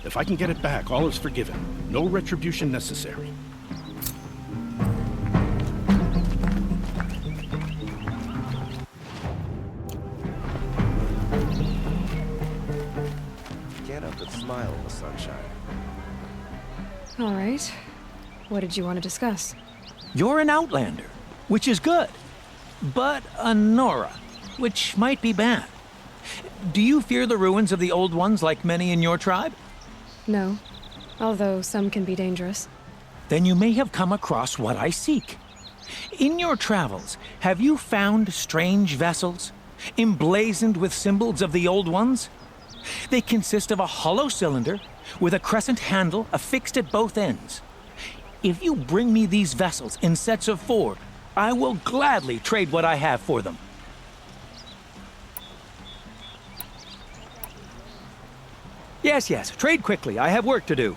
If I can get it back, all is forgiven. No retribution necessary. Can't help but smile in the sunshine. All right. What did you want to discuss? You're an outlander, which is good. But a Nora, which might be bad. Do you fear the ruins of the old ones like many in your tribe? No. Although some can be dangerous. Then you may have come across what I seek. In your travels, have you found strange vessels, emblazoned with symbols of the old ones? They consist of a hollow cylinder with a crescent handle affixed at both ends. If you bring me these vessels in sets of 4, I will gladly trade what I have for them. Yes, trade quickly. I have work to do.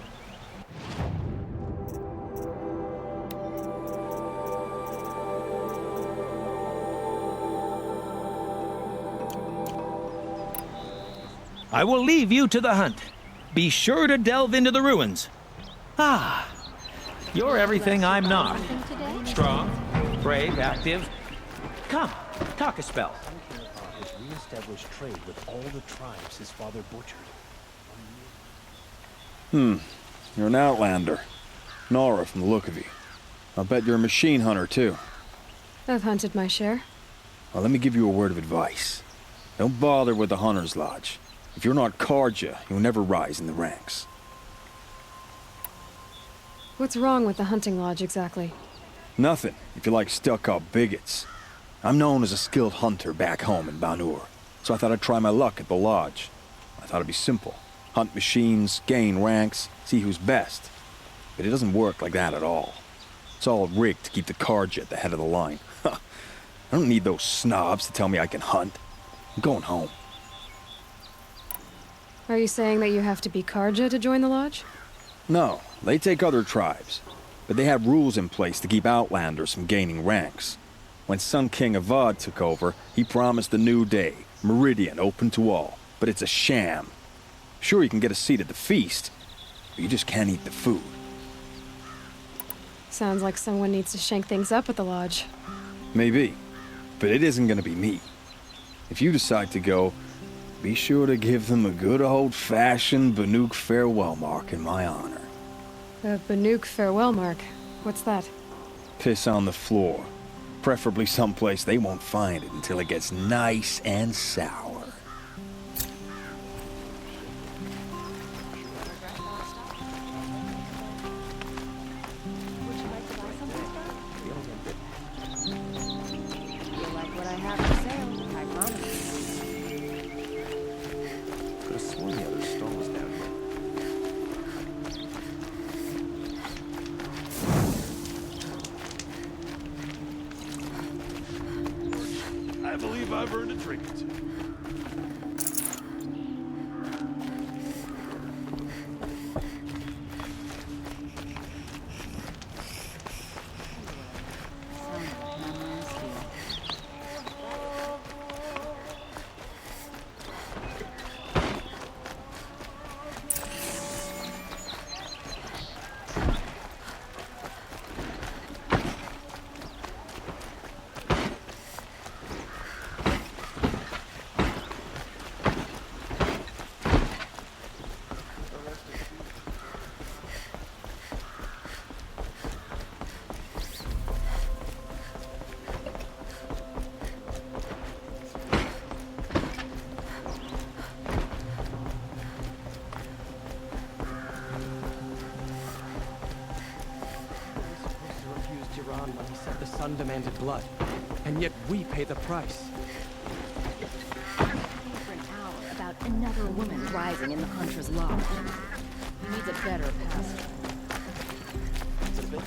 I will leave you to the hunt. Be sure to delve into the ruins. Ah, you're everything I'm not. Strong, brave, active. Come, talk a spell. His re-established trade with all the tribes his father butchered. You're an outlander. Nora from the look of you. I'll bet you're a machine hunter, too. I've hunted my share. Well, let me give you a word of advice. Don't bother with the Hunter's Lodge. If you're not Karja, you'll never rise in the ranks. What's wrong with the hunting lodge exactly? Nothing, if you like stuck-up bigots. I'm known as a skilled hunter back home in Banur, so I thought I'd try my luck at the lodge. I thought it'd be simple. Hunt machines, gain ranks, see who's best. But it doesn't work like that at all. It's all rigged to keep the Karja at the head of the line. I don't need those snobs to tell me I can hunt. I'm going home. Are you saying that you have to be Karja to join the lodge? No, they take other tribes. But they have rules in place to keep outlanders from gaining ranks. When Sun King Avad took over, he promised a new day, Meridian open to all. But it's a sham. Sure, you can get a seat at the feast, but you just can't eat the food. Sounds like someone needs to shank things up at the lodge. Maybe, but it isn't gonna be me. If you decide to go, be sure to give them a good old-fashioned Banuk farewell mark in my honor. A Banuk farewell mark? What's that? Piss on the floor. Preferably someplace they won't find it until it gets nice and sour. I believe I've earned a drink or two. on when he said the sun demanded blood, and yet we pay the price. For an hour about another woman rising in the Hunter's Lodge. He needs a better pastor. It's a bit...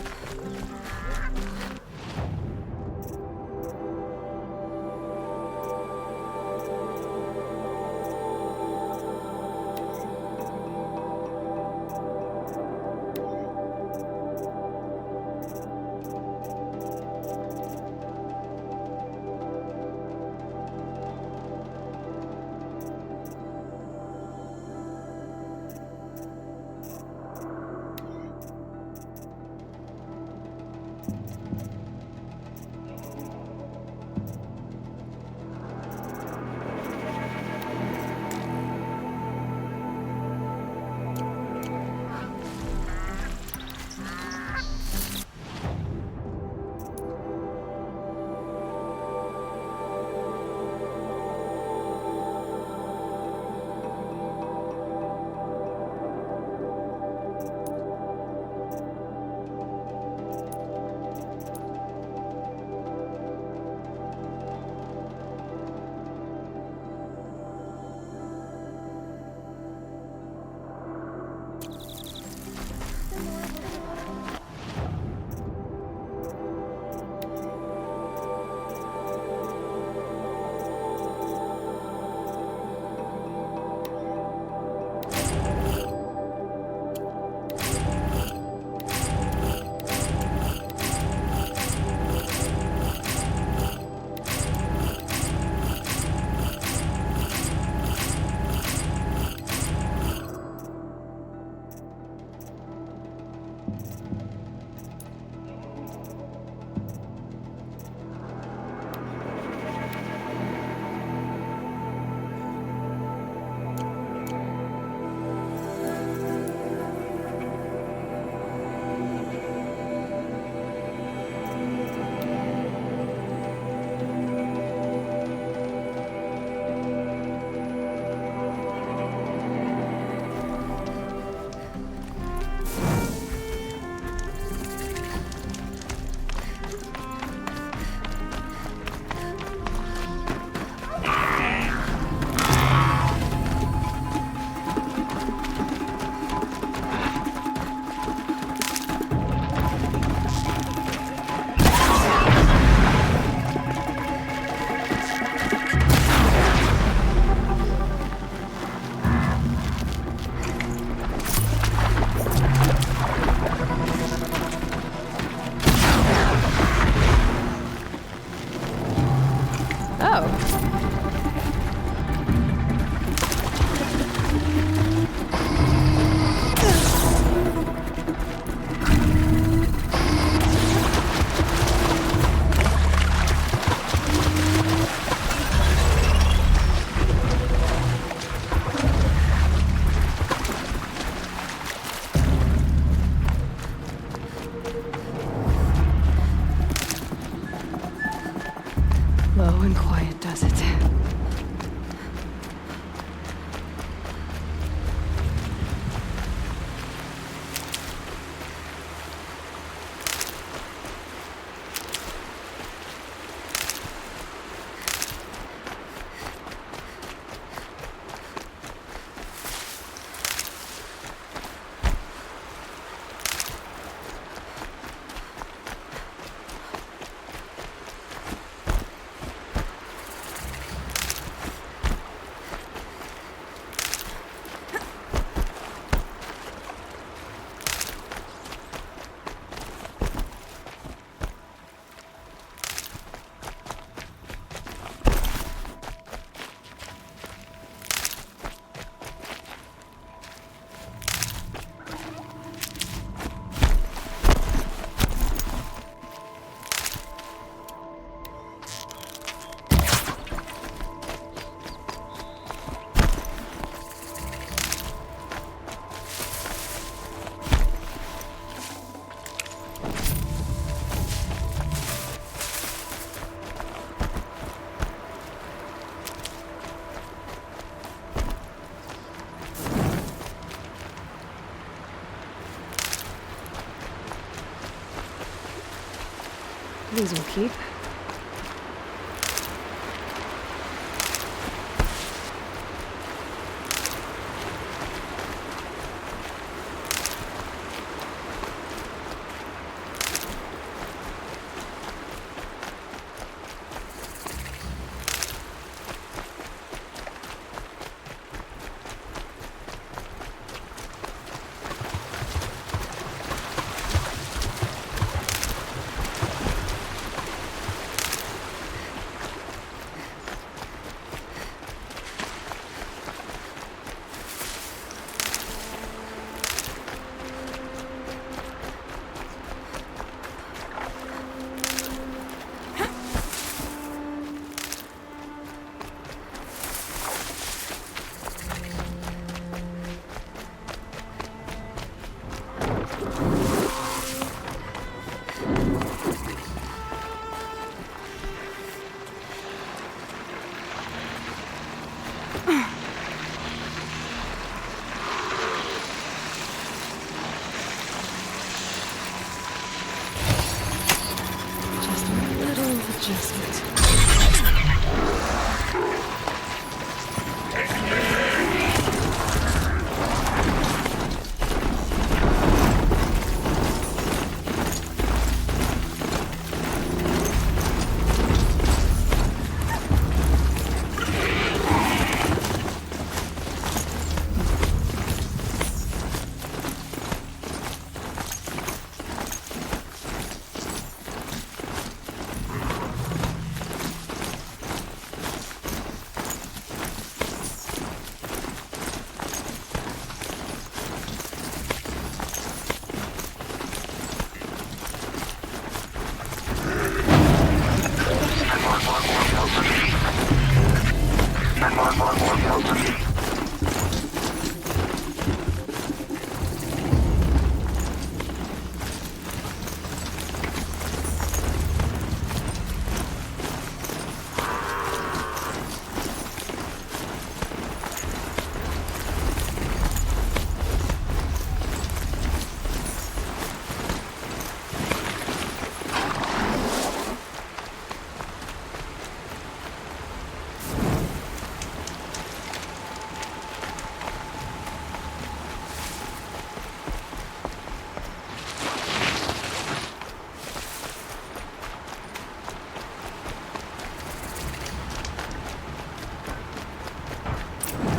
These will keep.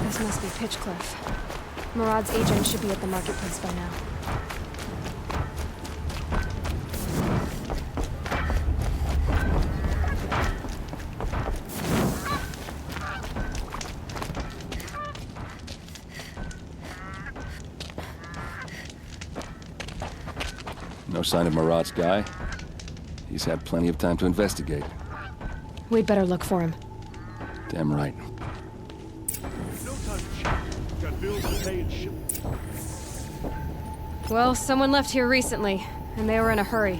This must be Pitchcliff. Murad's agent should be at the marketplace by now. No sign of Murad's guy? He's had plenty of time to investigate. We'd better look for him. Damn right. Well, someone left here recently, and they were in a hurry.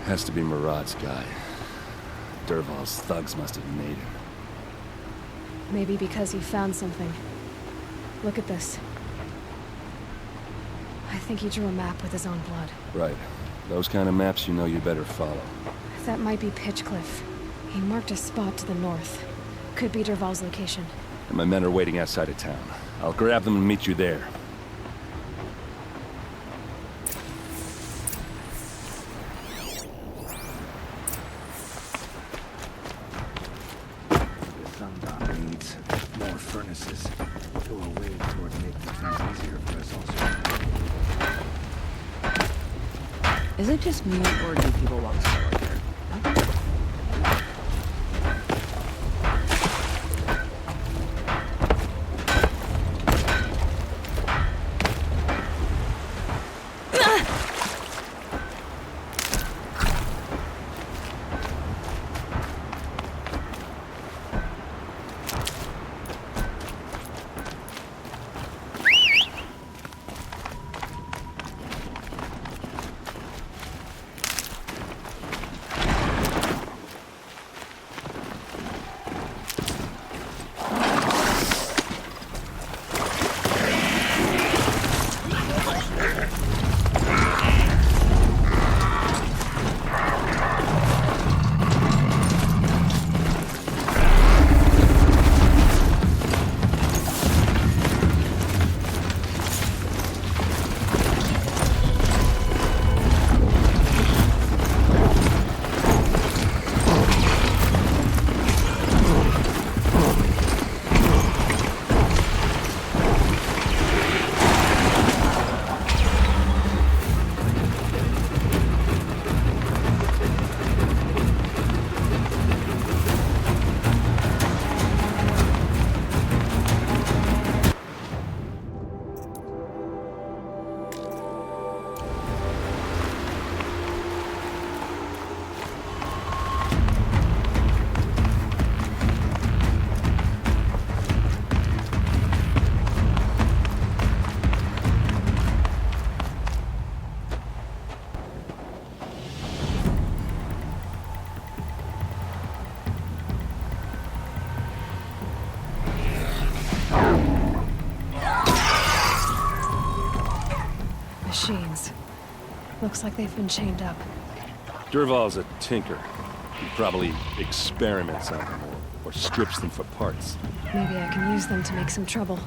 Has to be Murad's guy. Dervahl's thugs must have made him. Maybe because he found something. Look at this. I think he drew a map with his own blood. Right. Those kind of maps you know you better follow. That might be Pitchcliff. He marked a spot to the north. Could be Dervahl's location. And my men are waiting outside of town. I'll grab them and meet you there. Is it just me, or do people walk slower here? machines. Looks like they've been chained up. Dervahl's a tinker. He probably experiments on them or strips them for parts. Maybe I can use them to make some trouble.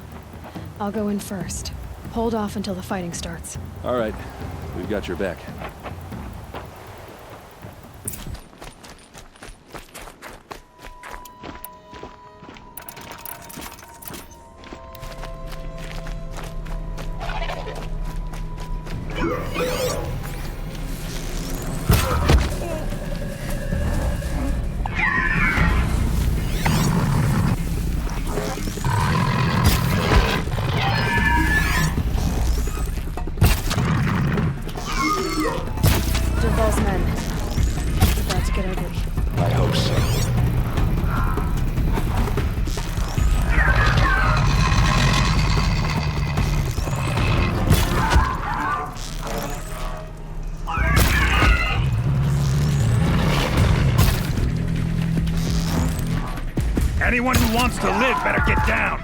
I'll go in first. Hold off until the fighting starts. All right, we've got your back. Dervahl's men. It's about to get ugly. I hope so. Anyone who wants to live better get down!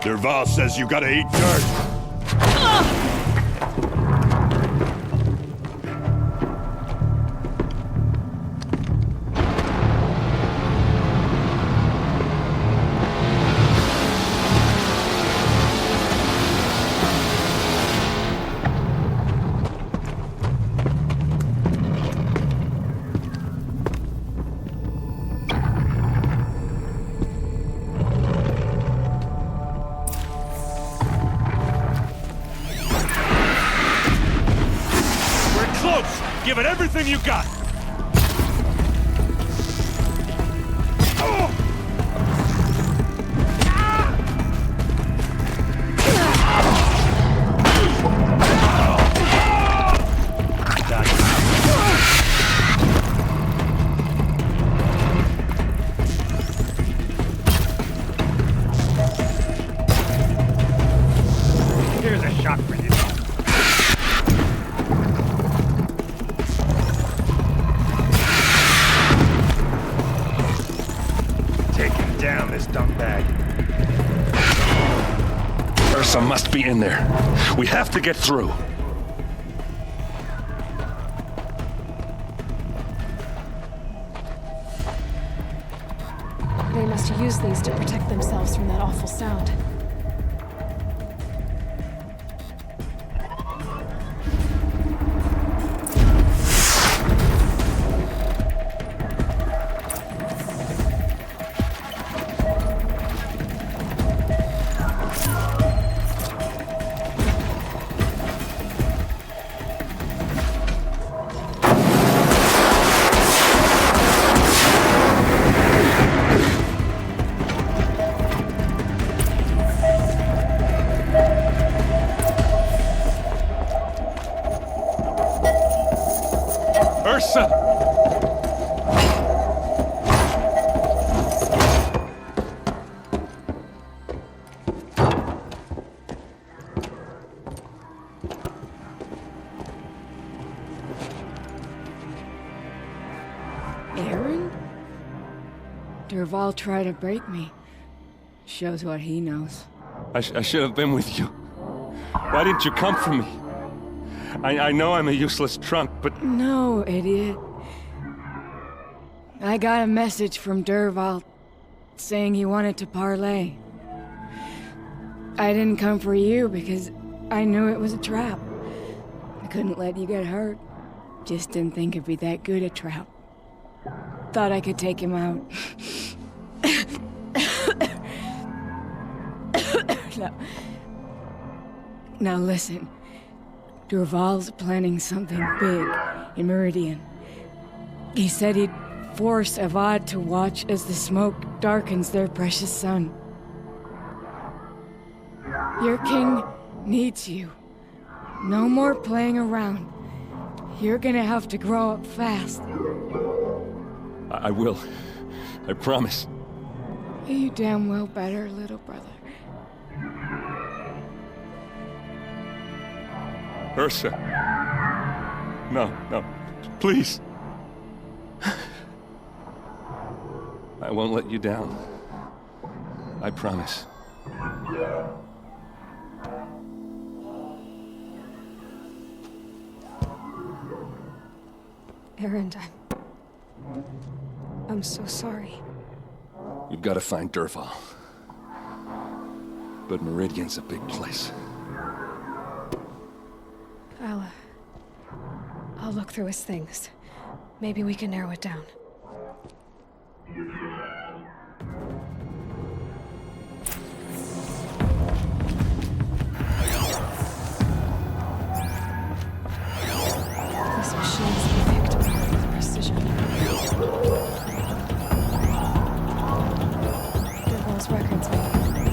Dervahl says you gotta eat dirt. Give it everything you got! Here's a shot for you. Down this dumbbag. Ursa must be in there. We have to get through. used to use these to protect themselves from that awful sound. Ursa! Aaron? Dervahl tried to break me. Shows what he knows. I should have been with you. Why didn't you come for me? I know I'm a useless trunk, but... No, idiot. I got a message from Dervahl saying he wanted to parlay. I didn't come for you because I knew it was a trap. I couldn't let you get hurt. Just didn't think it'd be that good a trap. Thought I could take him out. Now listen. Dervahl's planning something big in Meridian. He said he'd force Avad to watch as the smoke darkens their precious sun. Your king needs you. No more playing around. You're gonna have to grow up fast. I will. I promise. You damn well better, little brother. Ursa. No, please. I won't let you down. I promise. Aaron, I'm so sorry. You've got to find Dervahl. But Meridian's a big place. I'll look through his things. Maybe we can narrow it down. This machine's been picked apart with precision. Dervahl's records, maybe.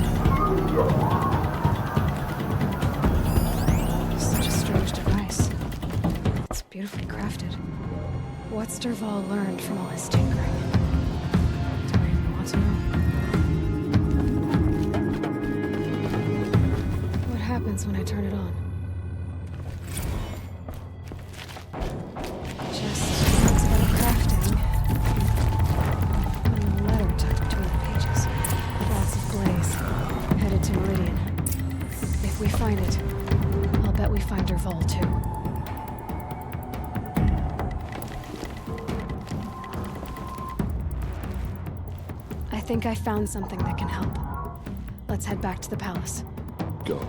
Such a strange device. It's beautifully crafted. What's Dervahl learned from all his tinkering? Do I even want to know? What happens when I turn it on? Just words about crafting. And a letter tucked between the pages. Lots of blaze. Headed to Meridian. If we find it, I'll bet we find Dervahl too. I think I found something that can help. Let's head back to the palace. Go.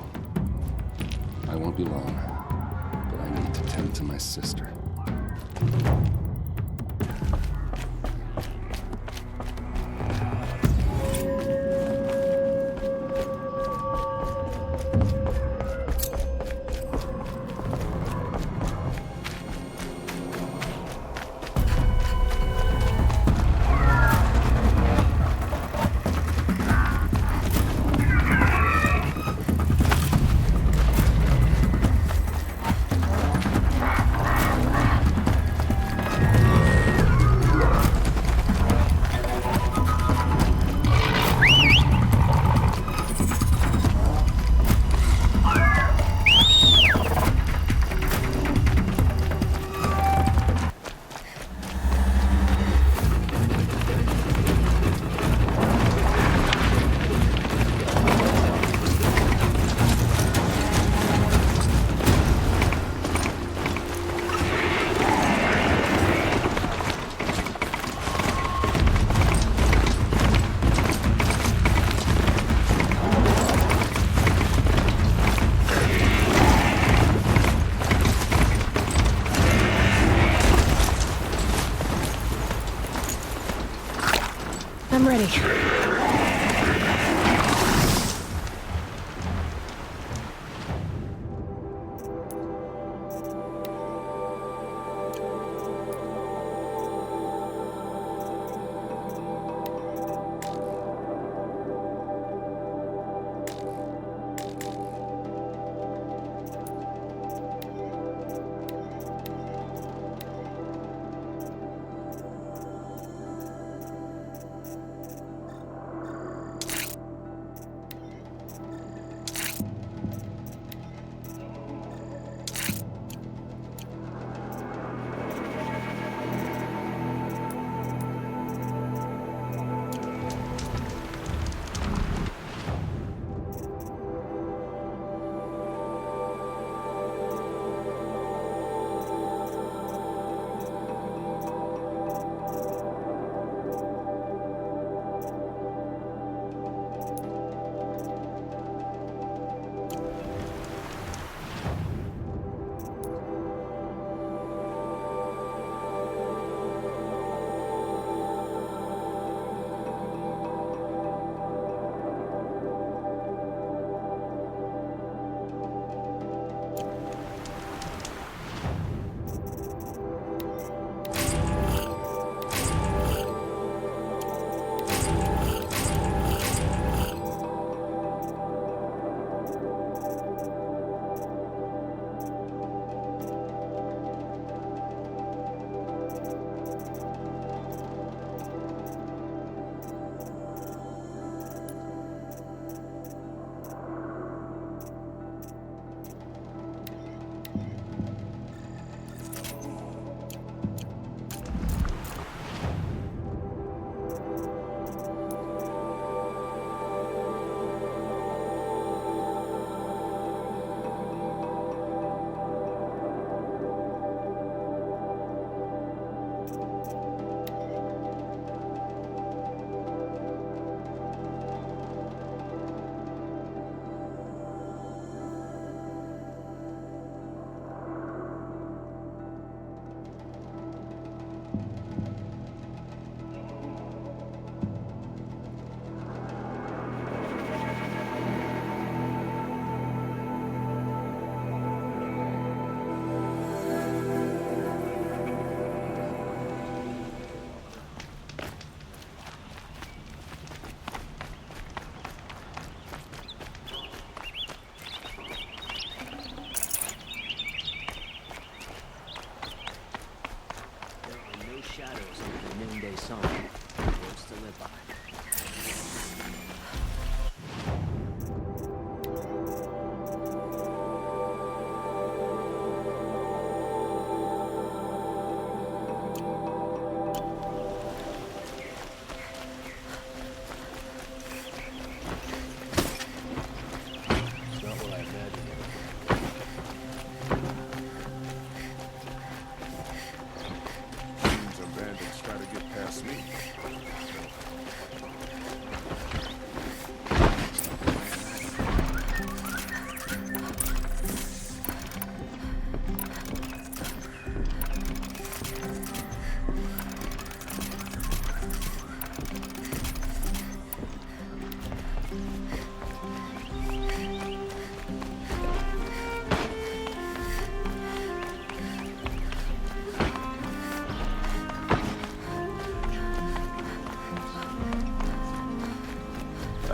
I won't be long, but I need to tend to my sister.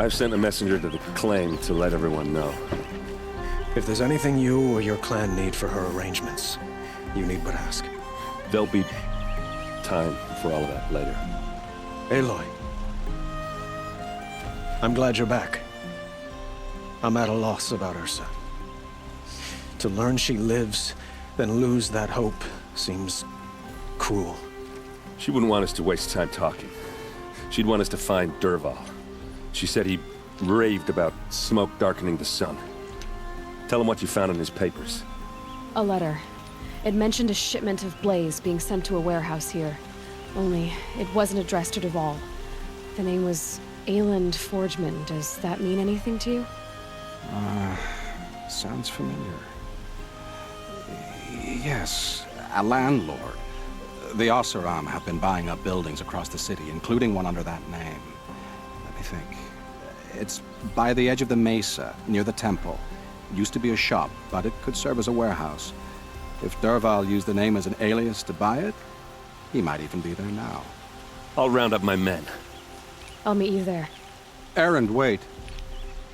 I've sent a messenger to the claim to let everyone know. If there's anything you or your clan need for her arrangements, you need but ask. There'll be time for all of that later. Aloy. I'm glad you're back. I'm at a loss about Ursa. To learn she lives, then lose that hope, seems cruel. She wouldn't want us to waste time talking. She'd want us to find Dervahl. She said he raved about smoke darkening the sun. Tell him what you found in his papers. A letter. It mentioned a shipment of blaze being sent to a warehouse here. Only, it wasn't addressed to Dervahl. The name was Ayland Forgeman. Does that mean anything to you? Sounds familiar. Yes, a landlord. The Oseram have been buying up buildings across the city, including one under that name. Let me think. It's by the edge of the mesa, near the temple. It used to be a shop, but it could serve as a warehouse. If Dervahl used the name as an alias to buy it, he might even be there now. I'll round up my men. I'll meet you there. Erend, wait.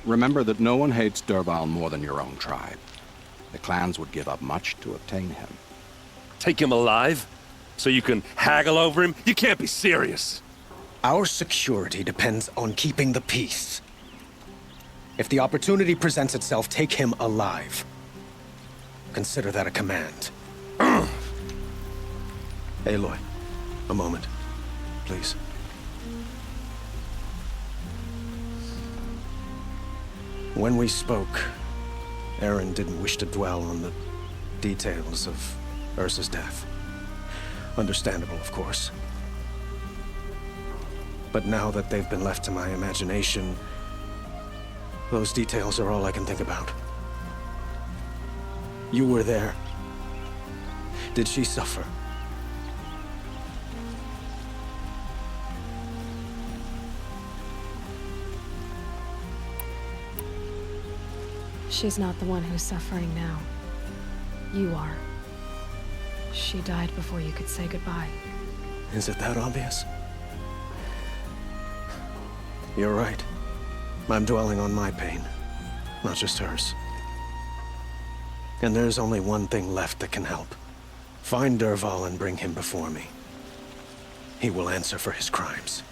Remember that no one hates Dervahl more than your own tribe. The clans would give up much to obtain him. Take him alive? So you can haggle over him? You can't be serious. Our security depends on keeping the peace. If the opportunity presents itself, take him alive. Consider that a command. Aloy, a moment, please. When we spoke, Erend didn't wish to dwell on the details of Ursa's death. Understandable, of course. But now that they've been left to my imagination, those details are all I can think about. You were there. Did she suffer? She's not the one who's suffering now. You are. She died before you could say goodbye. Is it that obvious? You're right. I'm dwelling on my pain, not just hers. And there's only one thing left that can help. Find Dervahl and bring him before me. He will answer for his crimes.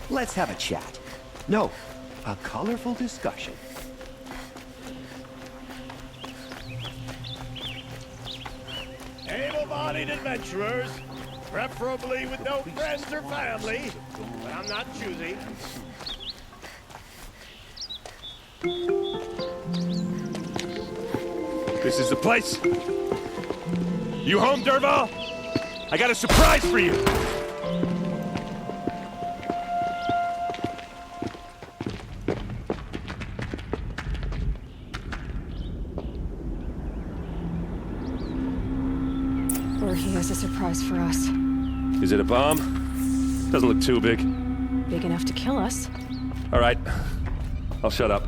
Let's have a chat. No, a colorful discussion. Able-bodied adventurers, preferably with no friends or family, but I'm not choosy. This is the place. You home, Dervahl? I got a surprise for you. Or he has a surprise for us. Is it a bomb? Doesn't look too big. Big enough to kill us. All right. I'll shut up.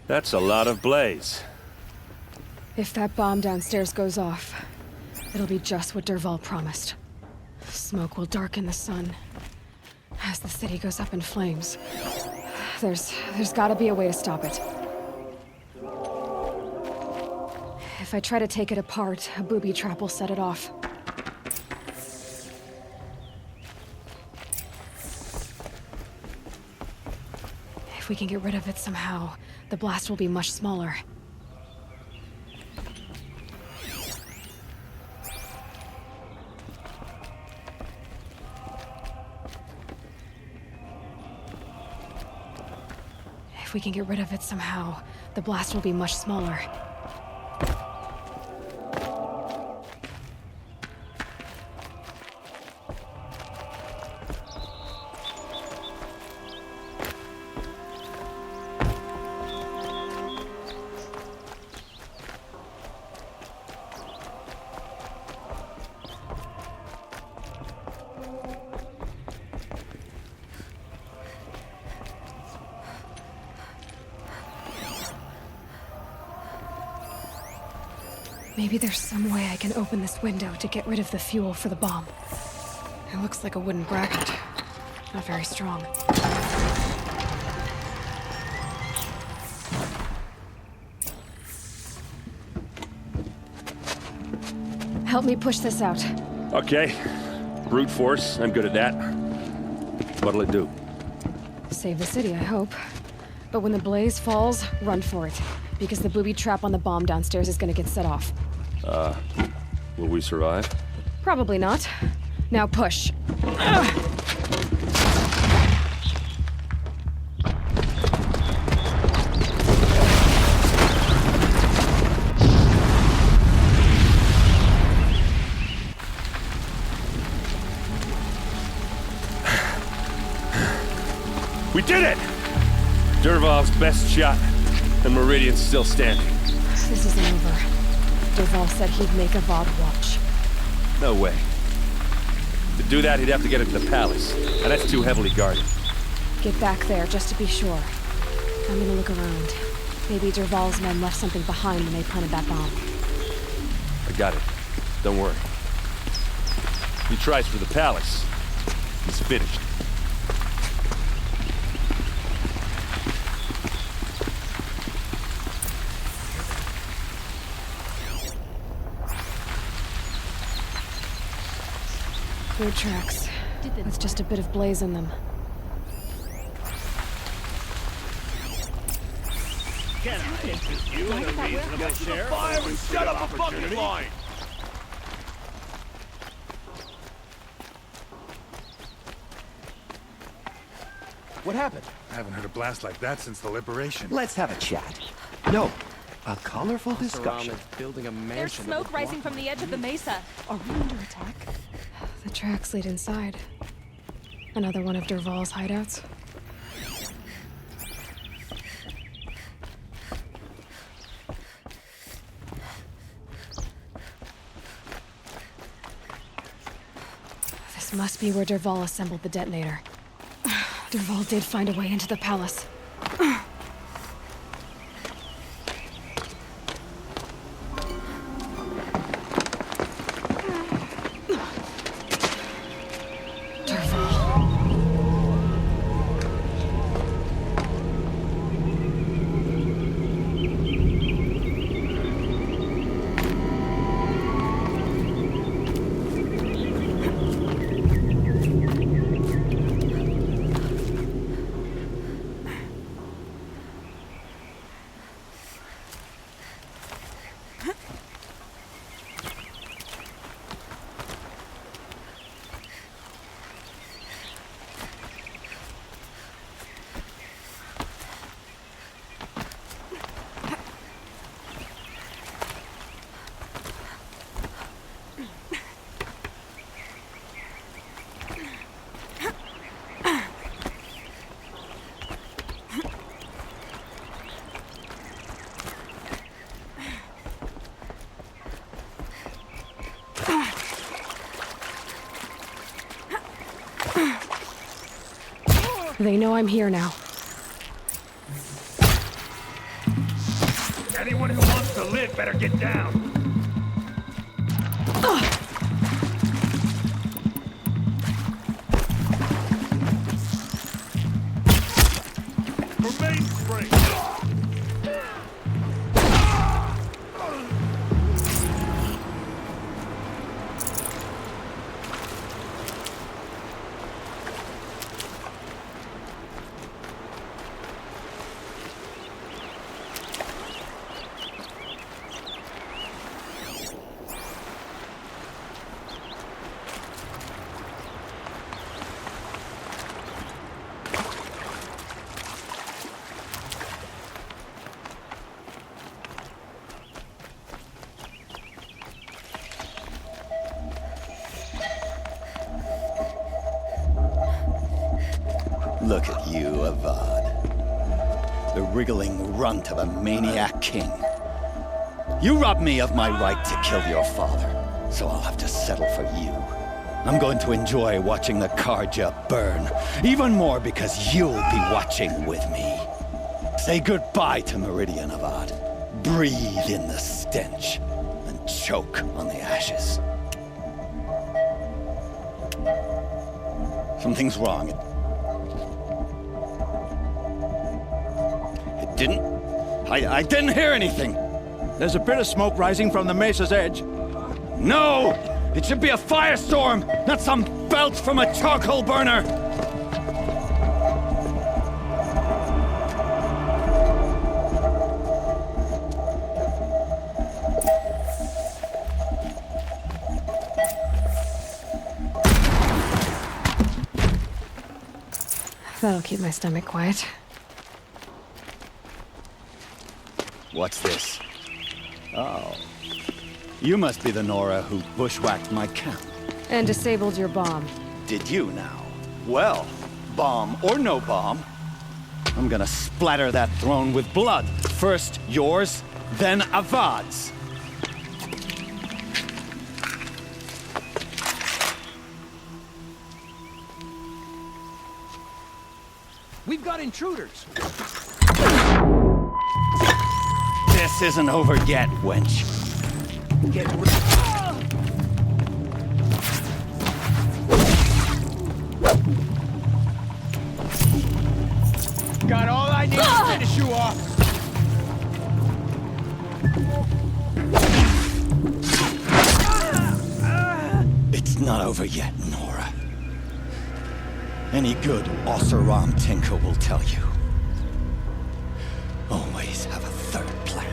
That's a lot of blaze. If that bomb downstairs goes off, it'll be just what Dervahl promised. Smoke will darken the sun as the city goes up in flames. There's gotta be a way to stop it. If I try to take it apart, a booby trap will set it off. If we can get rid of it somehow, the blast will be much smaller. If we can get rid of it somehow, the blast will be much smaller. Maybe there's some way I can open this window to get rid of the fuel for the bomb. It looks like a wooden bracket. Not very strong. Help me push this out. Okay. Brute force, I'm good at that. What'll it do? Save the city, I hope. But when the blaze falls, run for it. Because the booby trap on the bomb downstairs is gonna get set off. Will we survive? Probably not. Now push. We did it! Dervahl's best shot, and Meridian's still standing. This isn't over. Dervahl said he'd make a VOD watch. No way. To do that, he'd have to get into the palace, and that's too heavily guarded. Get back there, just to be sure. I'm gonna look around. Maybe Dervahl's men left something behind when they planted that bomb. I got it. Don't worry. He tries for the palace. He's finished. Food tracks. With just a bit of blaze in them. Can I interest you in a reasonable share of the Shut up the fucking line! What happened? I haven't heard a blast like that since the liberation. Let's have a chat. No, a colorful discussion. Building a mansion. There's smoke rising from the edge of the mesa. Are we under attack? The tracks lead inside. Another one of Dervahl's hideouts. This must be where Dervahl assembled the detonator. Dervahl did find a way into the palace. They know I'm here now. Anyone who wants to live better get down. For mainspring. Look at you, Avad. The wriggling runt of a maniac king. You robbed me of my right to kill your father, so I'll have to settle for you. I'm going to enjoy watching the Karja burn, even more because you'll be watching with me. Say goodbye to Meridian, Avad. Breathe in the stench, and choke on the ashes. Something's wrong. It didn't... I didn't hear anything. There's a bit of smoke rising from the mesa's edge. No! It should be a firestorm, not some belch from a charcoal burner! That'll keep my stomach quiet. What's this? Oh. You must be the Nora who bushwhacked my camp. And disabled your bomb. Did you now? Well, bomb or no bomb, I'm gonna splatter that throne with blood. First yours, then Avad's. We've got intruders. This isn't over yet, wench. Get Got all I need to finish you off. It's not over yet, Nora. Any good Oseram Tinker will tell you. Always have a third plan.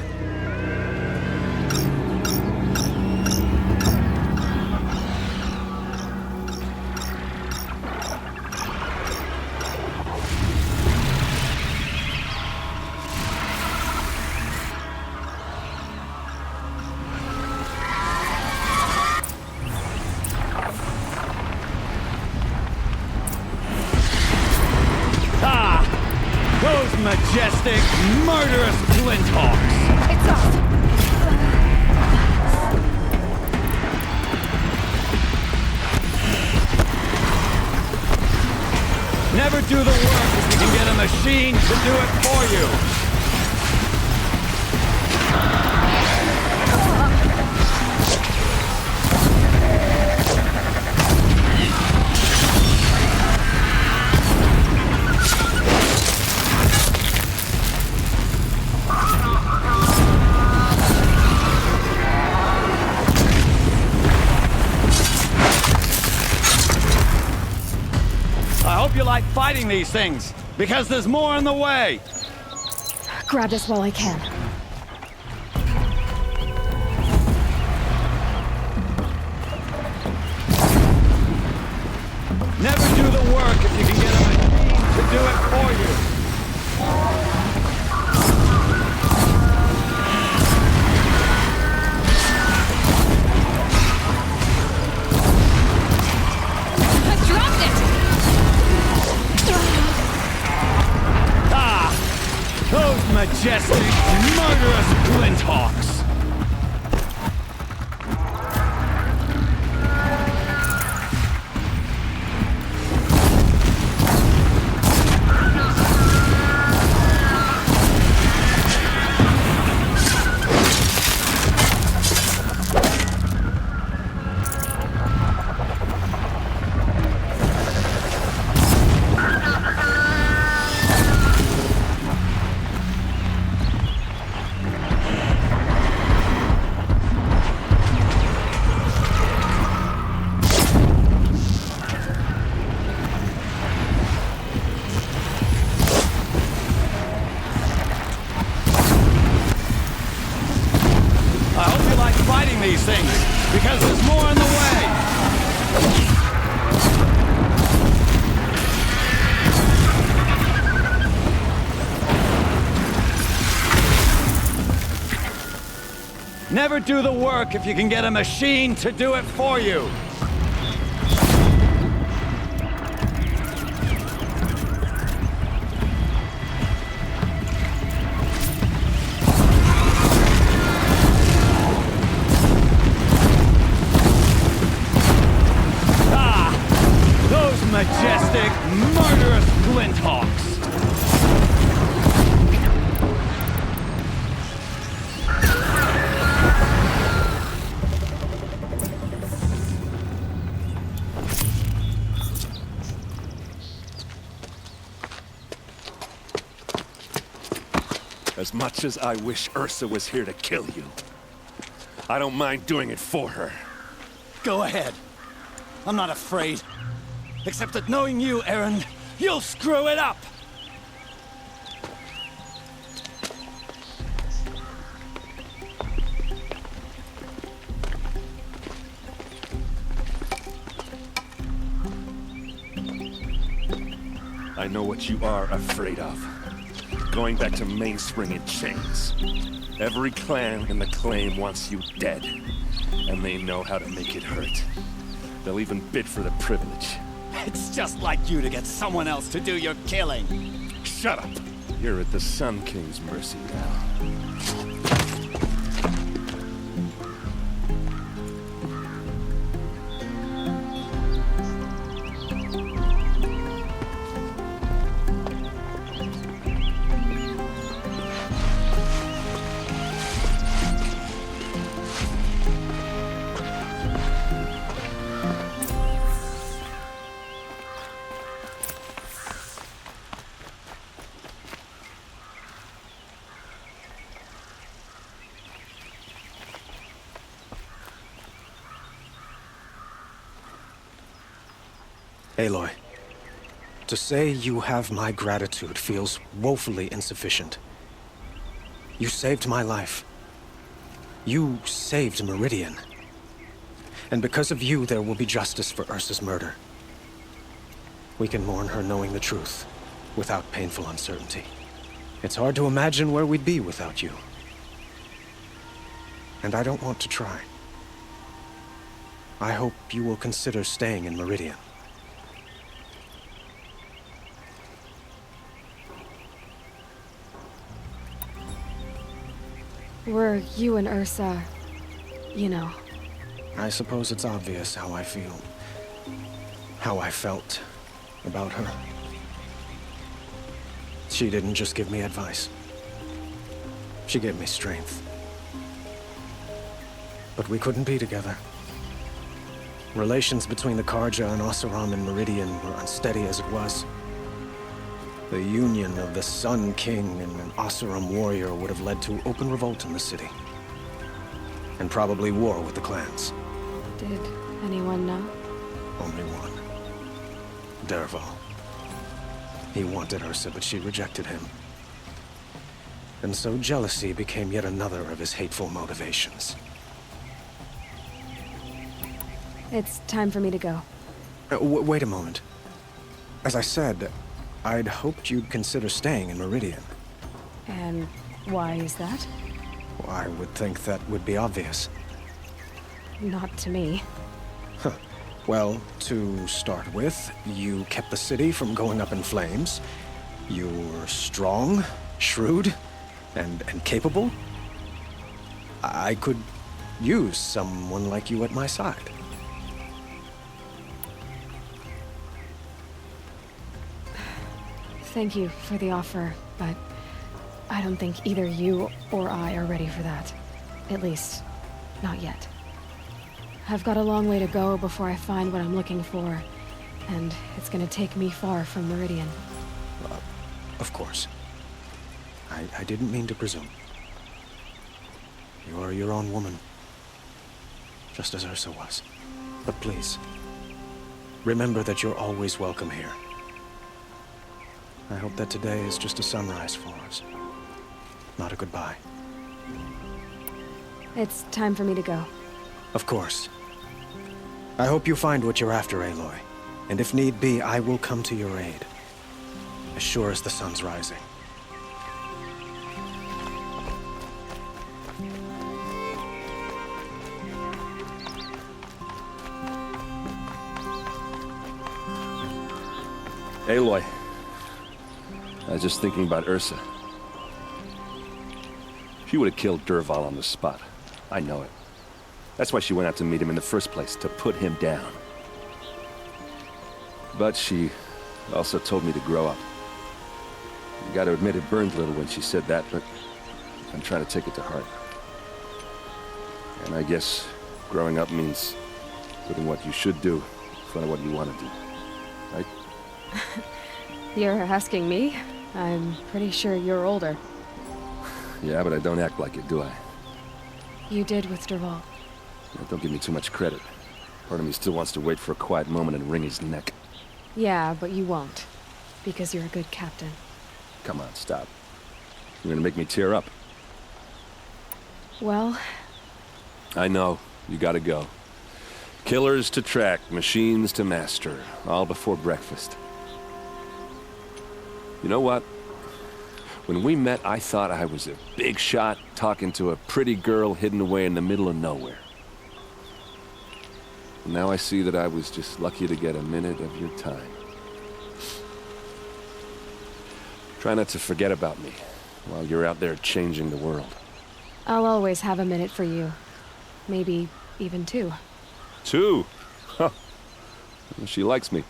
Majestic, murderous flinthawks! It's off! Never do the work if you can get a machine to do it for you! You like fighting these things, because there's more in the way. Grab this while I can. Never do the work if you can get a machine to do it for you. I dropped it! Those majestic, murderous flinthawks! These things, because there's more in the way. Never do the work if you can get a machine to do it for you. as much as I wish Ursa was here to kill you. I don't mind doing it for her. Go ahead. I'm not afraid. Except that knowing you, Aaron, you'll screw it up! I know what you are afraid of. Going back to Mainspring in chains. Every clan in the claim wants you dead. And they know how to make it hurt. They'll even bid for the privilege. It's just like you to get someone else to do your killing. Shut up! You're at the Sun King's mercy now. Aloy, to say you have my gratitude feels woefully insufficient. You saved my life. You saved Meridian. And because of you, there will be justice for Ursa's murder. We can mourn her knowing the truth, without painful uncertainty. It's hard to imagine where we'd be without you. And I don't want to try. I hope you will consider staying in Meridian. Were you and Ursa, you know? I suppose it's obvious how I feel. How I felt about her. She didn't just give me advice. She gave me strength. But we couldn't be together. Relations between the Karja and Oseram and Meridian were unsteady as it was. The union of the Sun King and an Oseram warrior would have led to open revolt in the city. And probably war with the clans. Did anyone know? Only one. Dervahl. He wanted Ursa, but she rejected him. And so jealousy became yet another of his hateful motivations. It's time for me to go. Wait a moment. As I said, I'd hoped you'd consider staying in Meridian. And why is that? Well, I would think that would be obvious. Not to me. Huh. Well, to start with, you kept the city from going up in flames. You were strong, shrewd, and capable. I could use someone like you at my side. Thank you for the offer, but I don't think either you or I are ready for that. At least, not yet. I've got a long way to go before I find what I'm looking for, and it's gonna take me far from Meridian. Of course. I didn't mean to presume. You are your own woman, just as Ursa was. But please, remember that you're always welcome here. I hope that today is just a sunrise for us, not a goodbye. It's time for me to go. Of course. I hope you find what you're after, Aloy. And if need be, I will come to your aid. As sure as the sun's rising. Aloy. I was just thinking about Ursa. She would have killed Dervahl on the spot. I know it. That's why she went out to meet him in the first place, to put him down. But she also told me to grow up. You gotta admit it burned a little when she said that, but I'm trying to take it to heart. And I guess growing up means putting what you should do in front of what you want to do, right? You're asking me? I'm pretty sure you're older. Yeah, but I don't act like it, do I? You did with Dervahl. Yeah, don't give me too much credit. Part of me still wants to wait for a quiet moment and wring his neck. Yeah, but you won't. Because you're a good captain. Come on, stop. You're gonna make me tear up. Well... I know. You gotta go. Killers to track, machines to master. All before breakfast. You know what? When we met, I thought I was a big shot talking to a pretty girl hidden away in the middle of nowhere. And now I see that I was just lucky to get a minute of your time. Try not to forget about me while you're out there changing the world. I'll always have a minute for you. Maybe even 2. 2? Huh. Well, she likes me.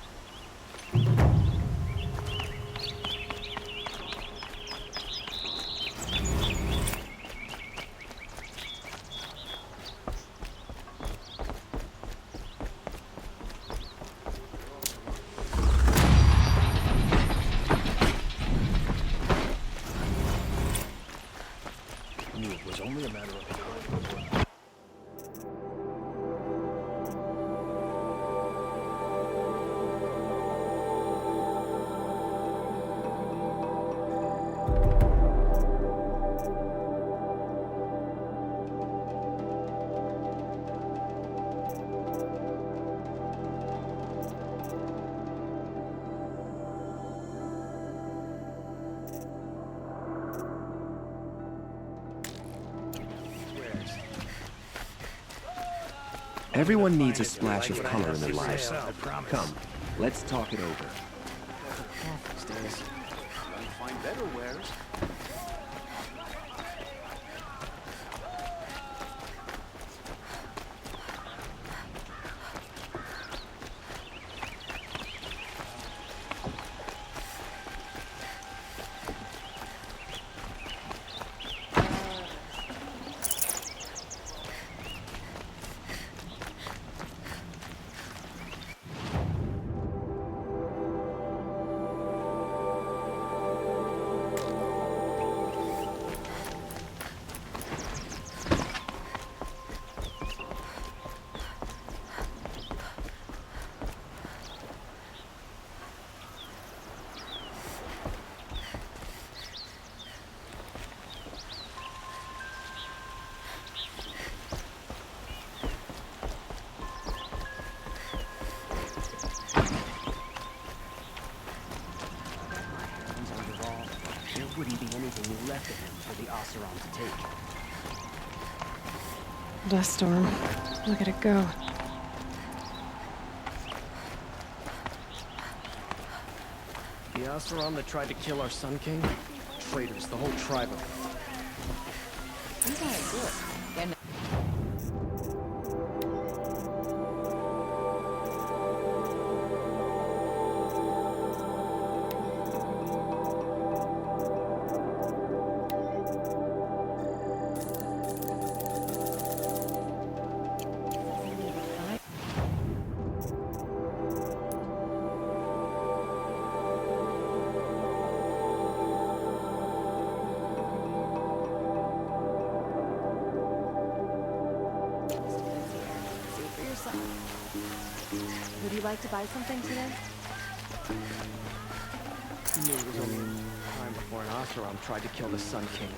Knew it was only a matter of time. Everyone needs a splash of color in their lives. Come, let's talk it over. Find better wares. Wouldn't be anything left of him for the Oseram to take. Dust storm. Look at it go. The Oseram that tried to kill our Sun King? Traitors, the whole tribe of them. These aren't good. And Would you like to buy something today? He knew it was only time before an Oseram tried to kill the Sun King.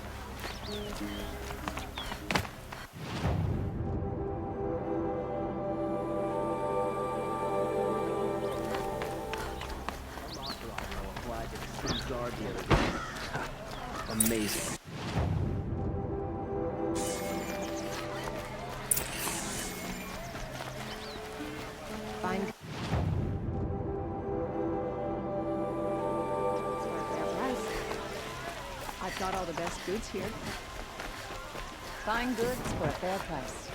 Amazing. Find. I've got all the best goods here. Fine goods for a fair price.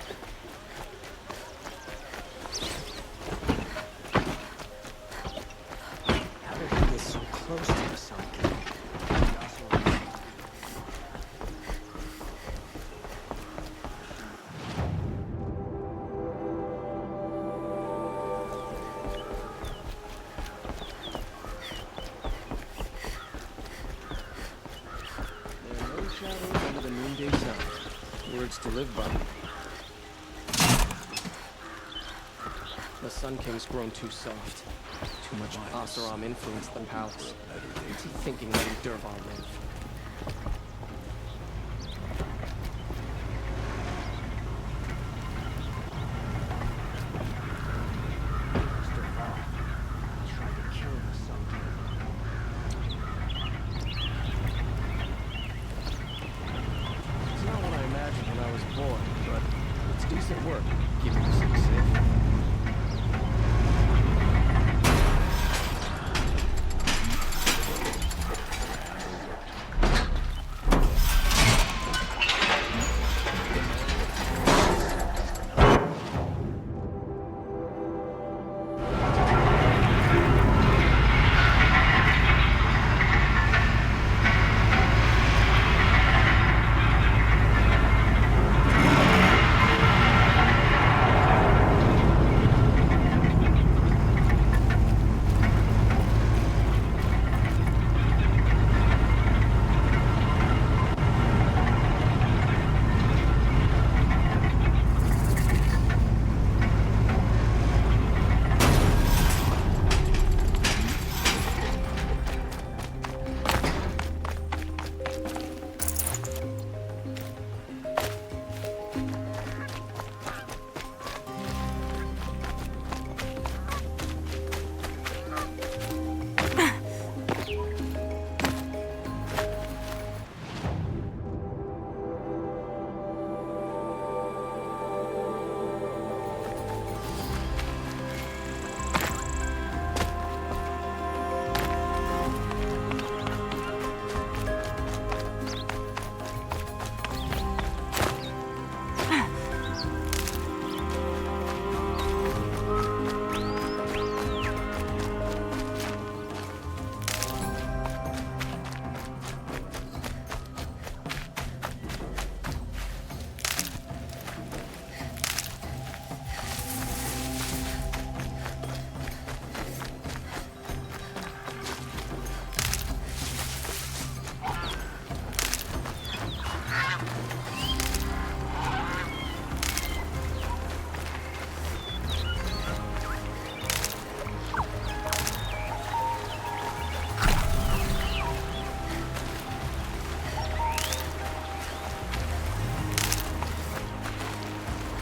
How did he get so close to the Sun King? words to live by. The Sun King's grown too soft. Too much Oseram influenced the palace. What's he thinking letting Dervahl live?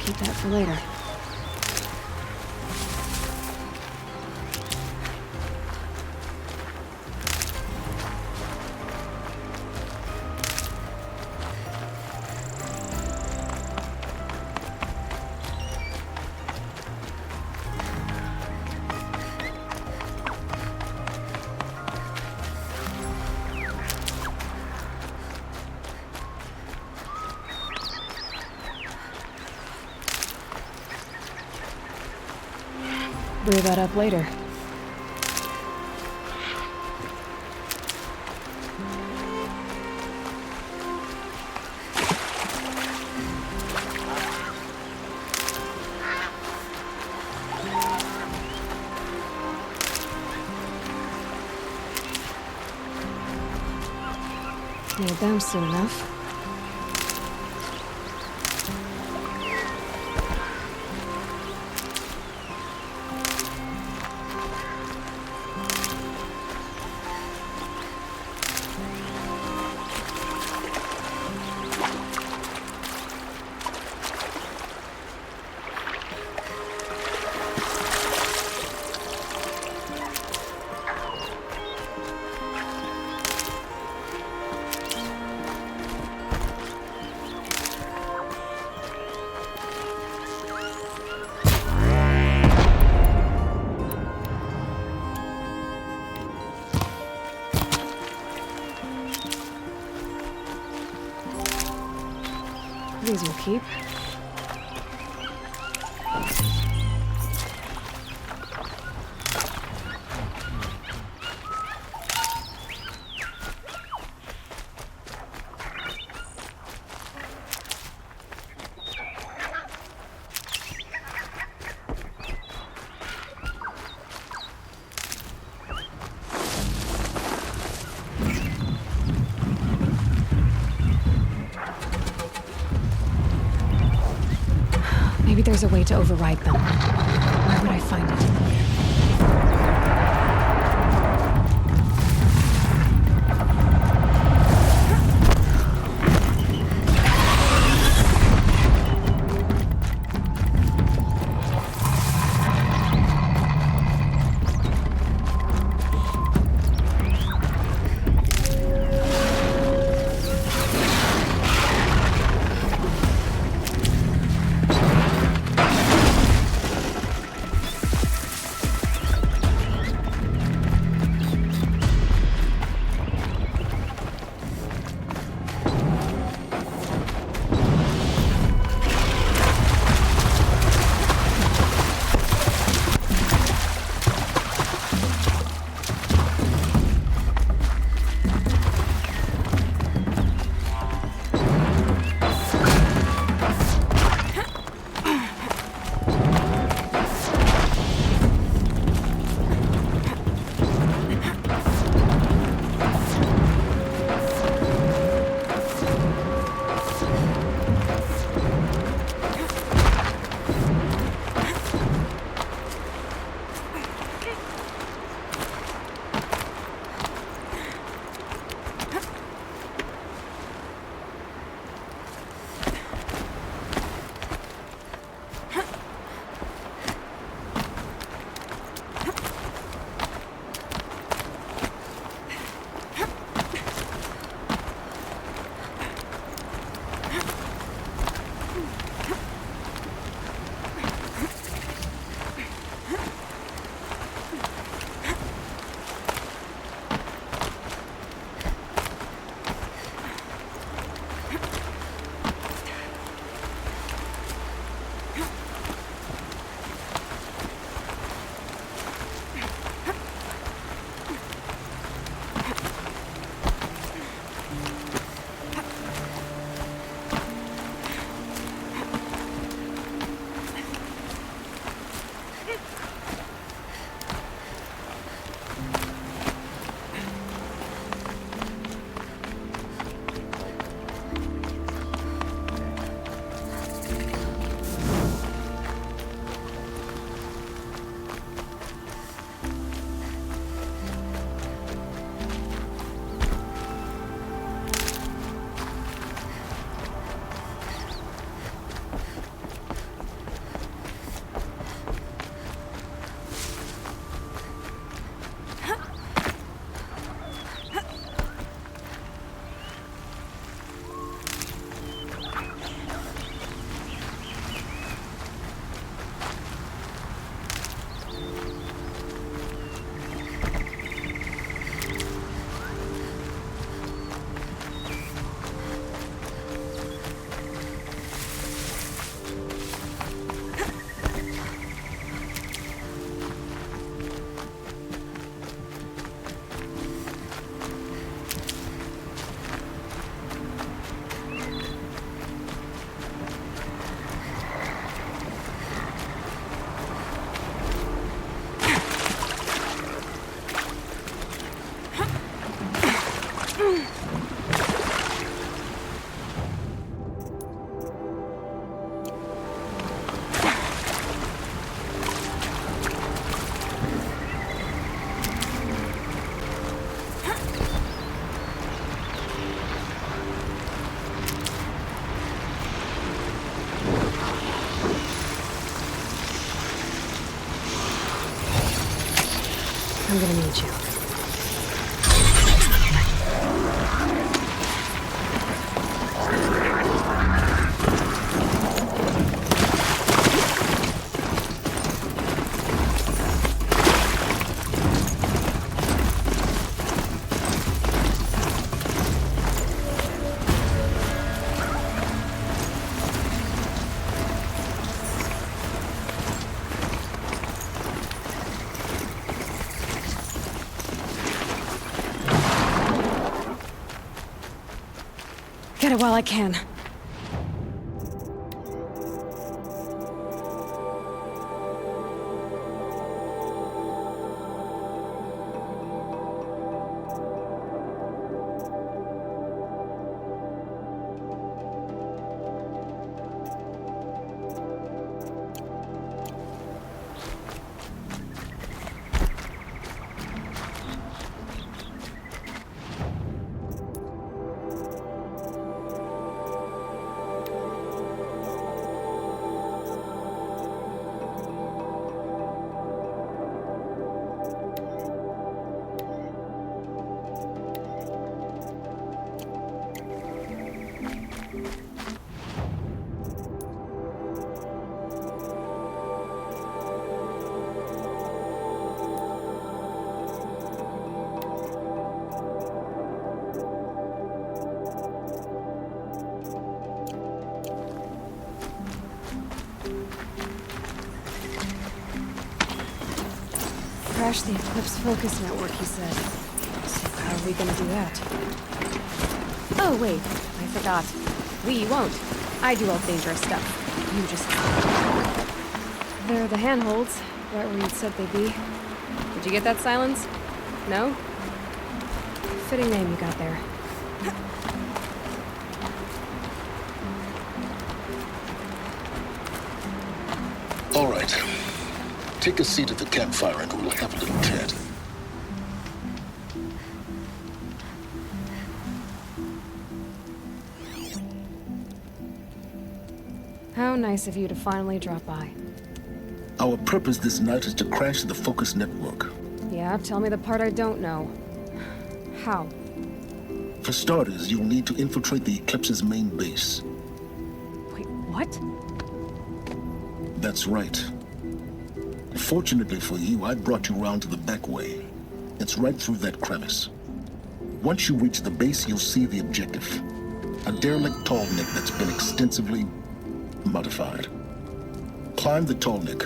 Keep that for later. Brew that up later. Need them soon enough. These will keep. Maybe there's a way to override them. Where would I find it? I'm gonna need you. Get it while I can. crash the Eclipse focus network, he said. So how are we gonna do that? Oh, wait. I forgot. We won't. I do all the dangerous stuff. You just... They're the handholds, right where you'd said they'd be. Did you get that, Silence? No? Fitting name you got there. All right. Take a seat at the campfire and we'll have a little chat. How nice of you to finally drop by. Our purpose this night is to crash the focus network. Yeah, tell me the part I don't know. How? For starters, you'll need to infiltrate the Eclipse's main base. Wait, what? That's right. Fortunately for you, I brought you round to the back way. It's right through that crevice. Once you reach the base, you'll see the objective. A derelict tall neck that's been extensively modified. Climb the tall neck.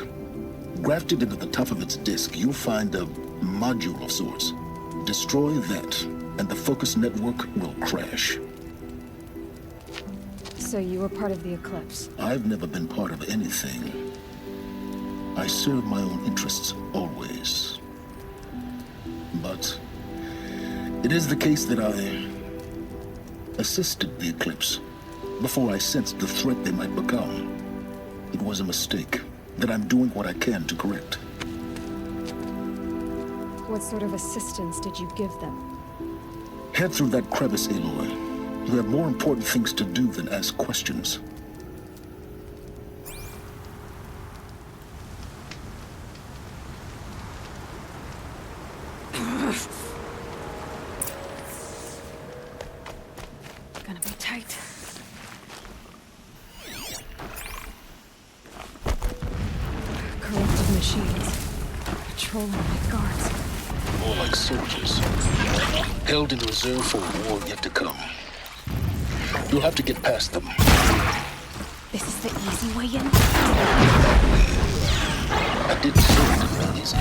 Grafted into the top of its disk, you'll find a module of sorts. Destroy that, and the focus network will crash. So you were part of the Eclipse? I've never been part of anything. I serve my own interests, always. But it is the case that I assisted the Eclipse before I sensed the threat they might become. It was a mistake that I'm doing what I can to correct. What sort of assistance did you give them? Head through that crevice, Aloy. You have more important things to do than ask questions. Gonna be tight. Corrupted machines. Patrolling like guards. More like soldiers. Held in reserve for a war yet to come. You'll have to get past them. This is the easy way in? I didn't say it would be easy.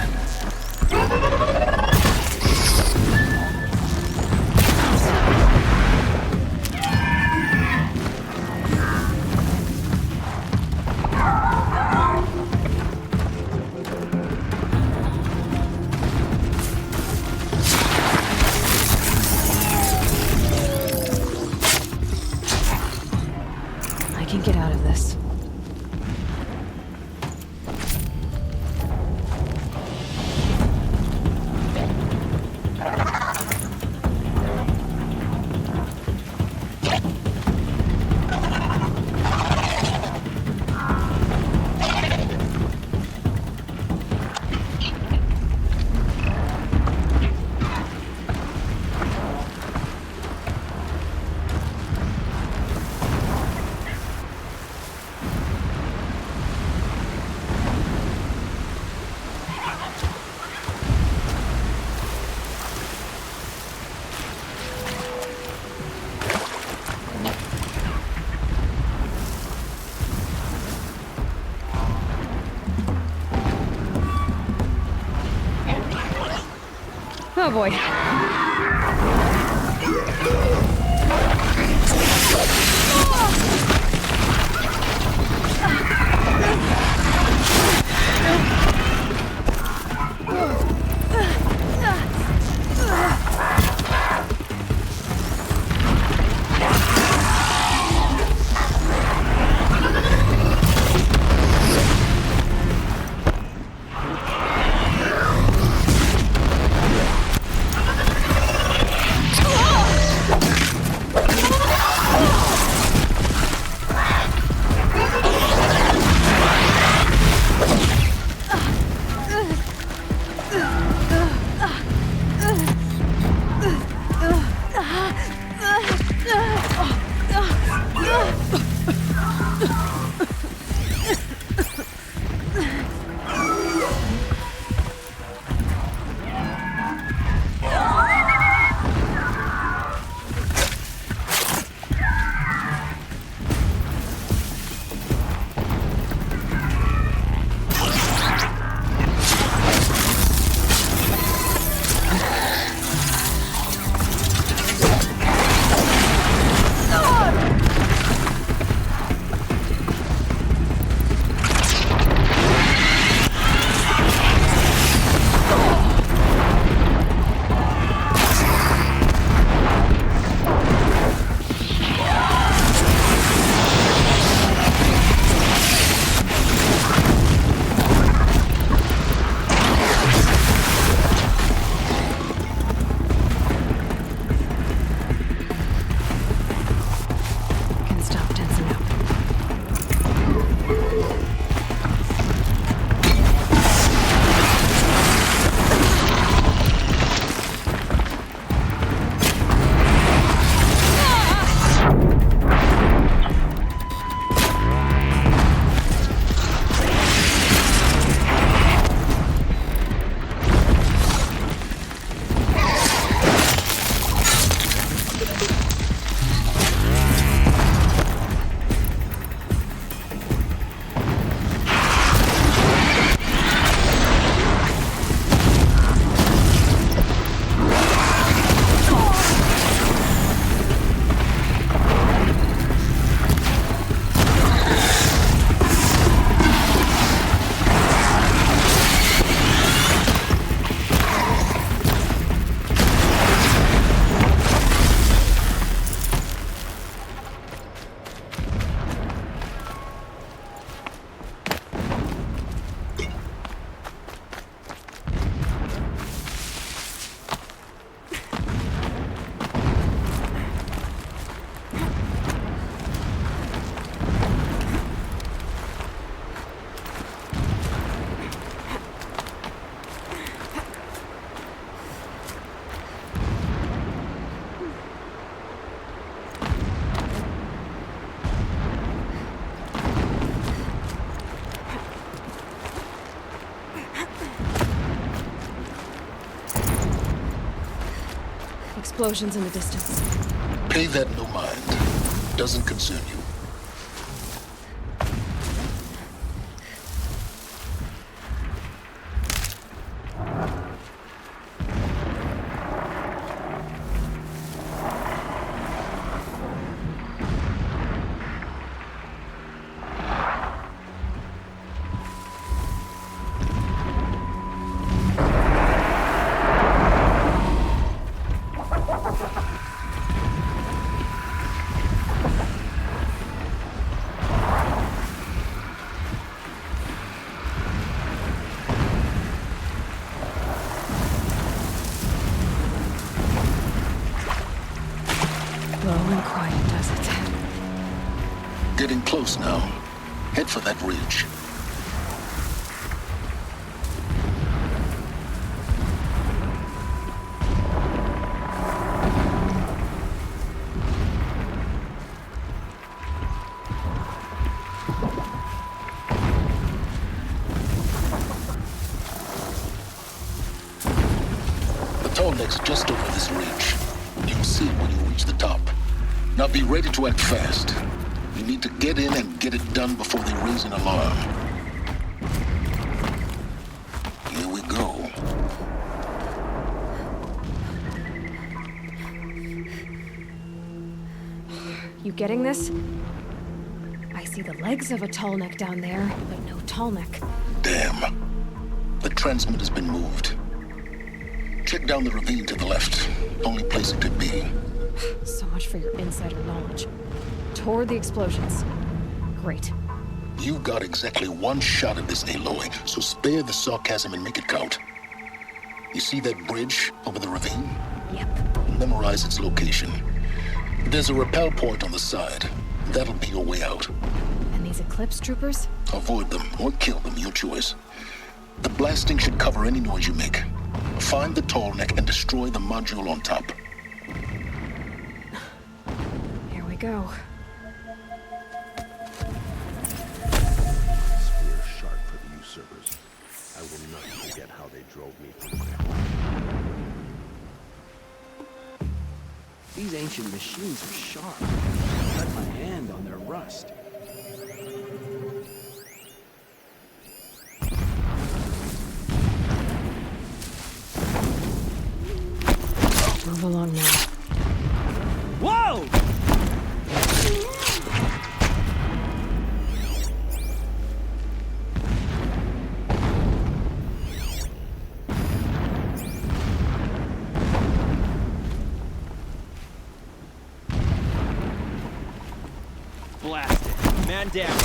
I can get out of this. Oh boy. explosions in the distance. Pay that no mind. Doesn't concern you. Getting close now. Head for that ridge. The tall neck's just over this ridge. You'll see it when you reach the top. Now be ready to act fast. You need to get in and get it done before they raise an alarm. Here we go. You getting this? I see the legs of a tall neck down there, but no tall neck. Damn. The transmitter's been moved. Check down the ravine to the left. Only place it could be. So much for your insider knowledge. Toward the explosions. Great. You've got exactly one shot at this, Aloy, so spare the sarcasm and make it count. You see that bridge over the ravine? Yep. Memorize its location. There's a rappel point on the side. That'll be your way out. And these Eclipse troopers? Avoid them or kill them, your choice. The blasting should cover any noise you make. Find the tall neck and destroy the module on top. Here we go. Spear sharp for the usurpers. I will not forget how they drove me from there. These ancient machines are sharp. I cut my hand on their rust. Move along now. Whoa! Blast it. Man down.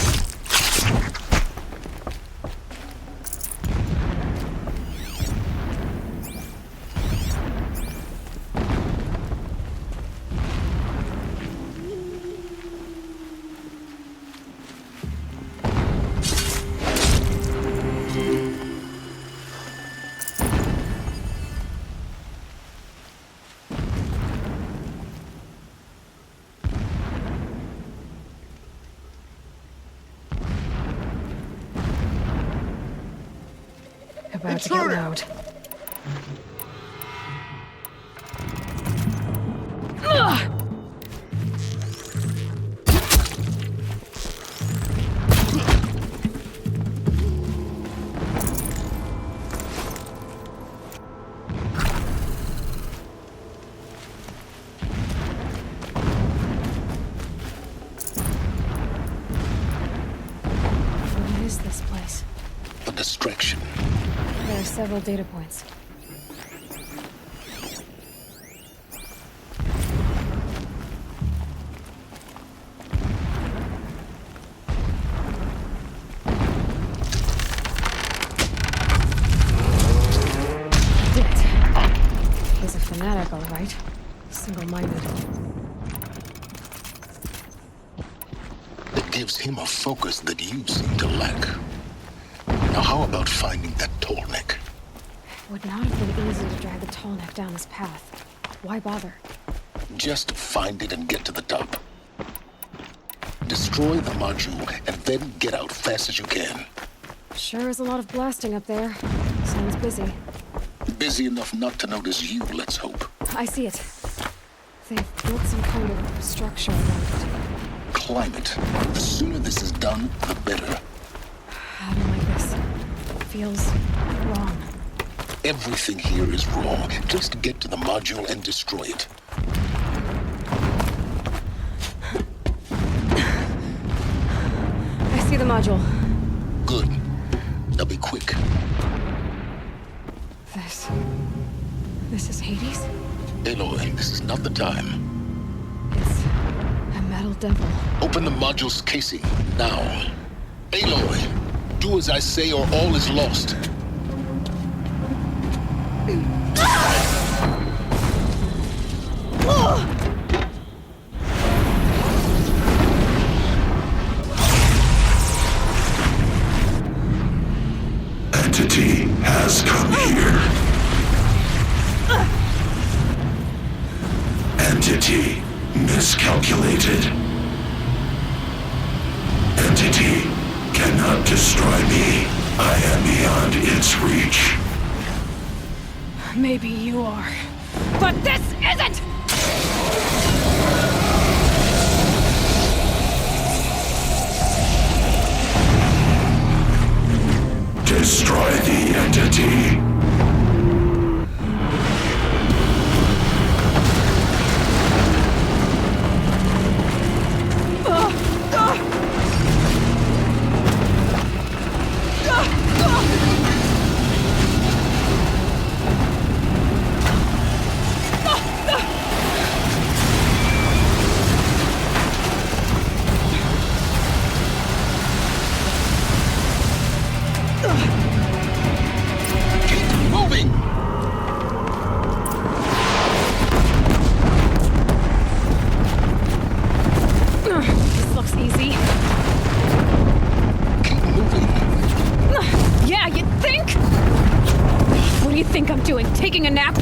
About to get loud. What is this place? A distraction. There are several data points. Did it. He's a fanatic, all right. Single-minded. It gives him a focus that you seem to lack. Now how about finding that tall neck? Would not have been easy to drag the tall neck down this path. Why bother? Just find it and get to the top. Destroy the module and then get out fast as you can. Sure is a lot of blasting up there. Sounds busy. Busy enough not to notice you, let's hope. I see it. they've built some kind of structure around it. Climate. The sooner this is done, the better. I don't like this. It feels wrong. Everything here is wrong. Just get to the module and destroy it. I see the module. Good. Now be quick. This is Hades? Aloy, this is not the time. It's a metal devil. Open the module's casing, now. Aloy, do as I say or all is lost. Entity has come here. Entity miscalculated. Entity cannot destroy me. I am beyond its reach. Maybe you are, but this isn't! Destroy the entity. Taking a nap?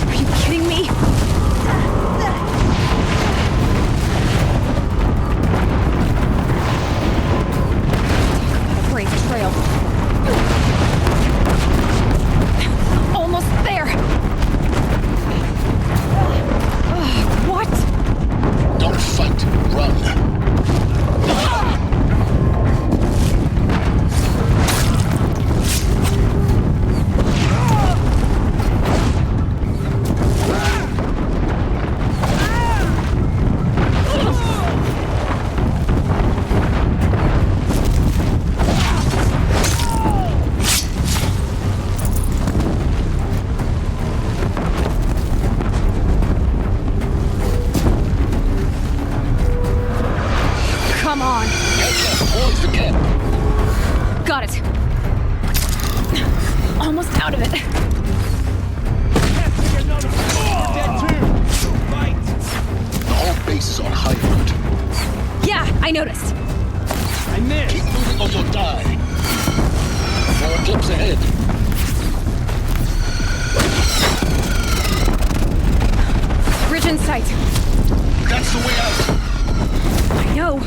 Are you kidding me? Brave trail. Almost there. What? Don't fight. Run. Got it. Almost out of it. The whole base is on high alert. Yeah, I noticed. I missed. Keep moving or you'll die. There are clips ahead. Bridge in sight. That's the way out. I know.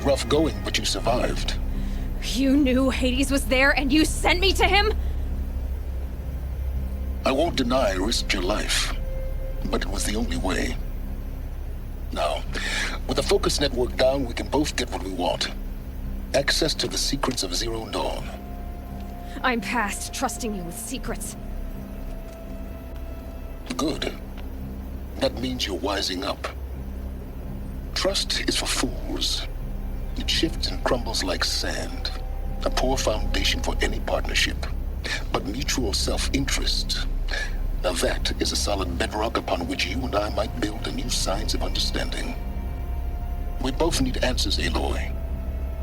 Rough going, but you survived. You knew Hades was there and you sent me to him? I won't deny I risked your life, but it was the only way. Now, with the focus network down, we can both get what we want. Access to the secrets of Zero Dawn. I'm past trusting you with secrets. Good. That means you're wising up. Trust is for fools. It shifts and crumbles like sand. A poor foundation for any partnership. But mutual self-interest, now that is a solid bedrock upon which you and I might build a new science of understanding. We both need answers, Aloy.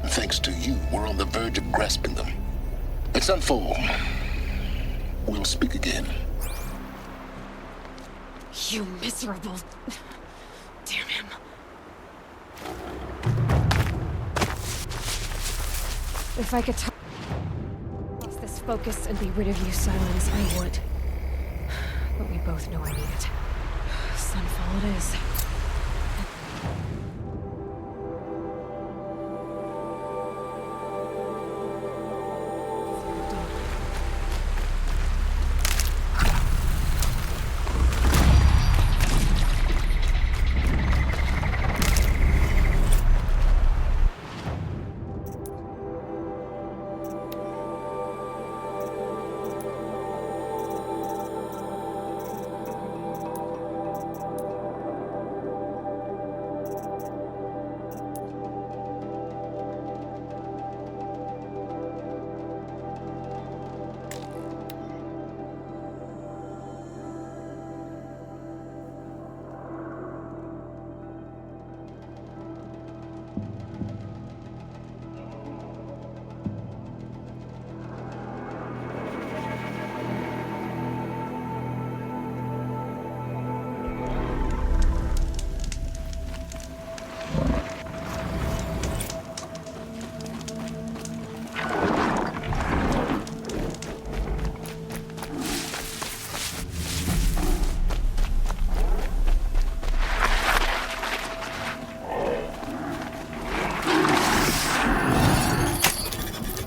And thanks to you, we're on the verge of grasping them. At Sunfall, we'll speak again. You miserable... Damn him. If I could lose this focus and be rid of you, Silence, I would. But we both know I need it. Sunfall it is.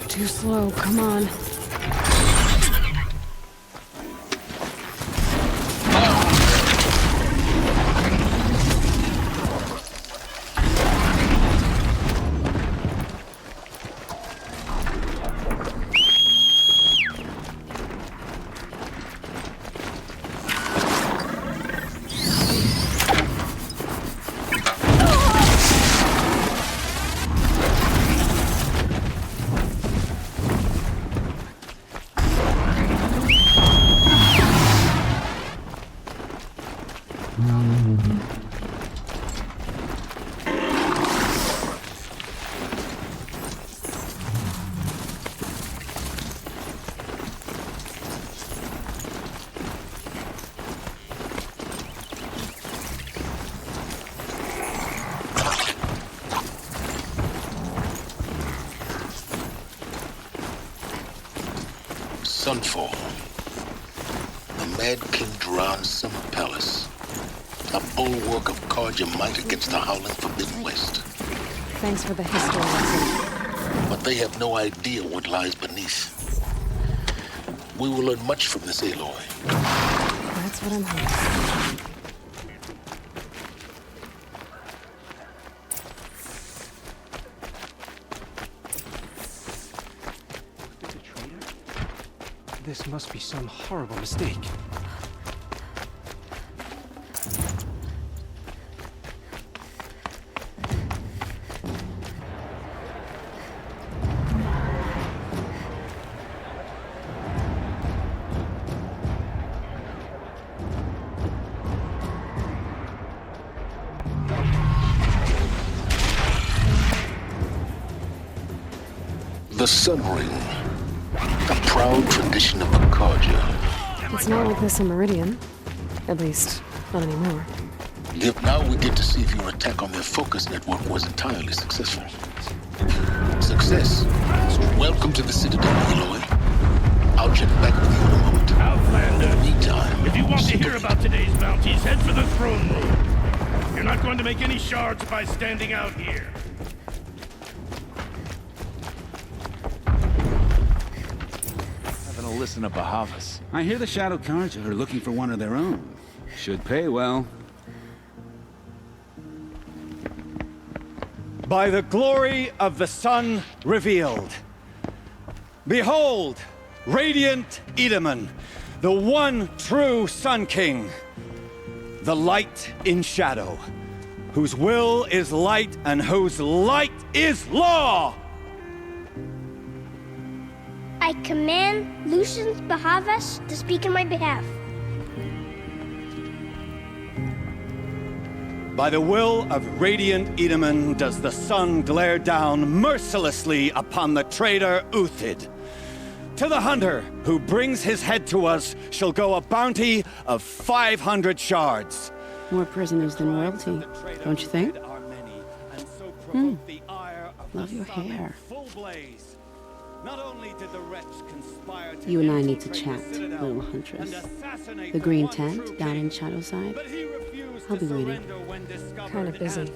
Too slow, come on. Sunfall. The Mad King Duran's summer palace. A bulwark of Karja might against the howling Forbidden West. Thanks for the history lesson. But they have no idea what lies beneath. We will learn much from this Aloy. That's what I'm hoping. This must be some horrible mistake. The Sun Ring. A proud tradition of Karja. It's not like this in Meridian. At least, not anymore. Now we get to see if your attack on their focus network was entirely successful. Success. Welcome to the Citadel, Aloy. I'll check back with you in a moment. Outlander, In the meantime, if you want to hear about today's bounties, head for the throne room. You're not going to make any shards by standing out here. Listen to Bahavas. I hear the Shadow Karja are looking for one of their own. Should pay well. By the glory of the sun revealed. Behold, radiant Edaman, the one true Sun King. The light in shadow, whose will is light and whose light is law! I command Lucius Bahavas to speak in my behalf. By the will of radiant Edaman does the sun glare down mercilessly upon the traitor Uthid. To the hunter who brings his head to us shall go a bounty of 500 shards. More prisoners than royalty, don't you think? Love your hair. You and I need to chat, little huntress. The green tent down in Shadowside. I'll be waiting. Kind of busy.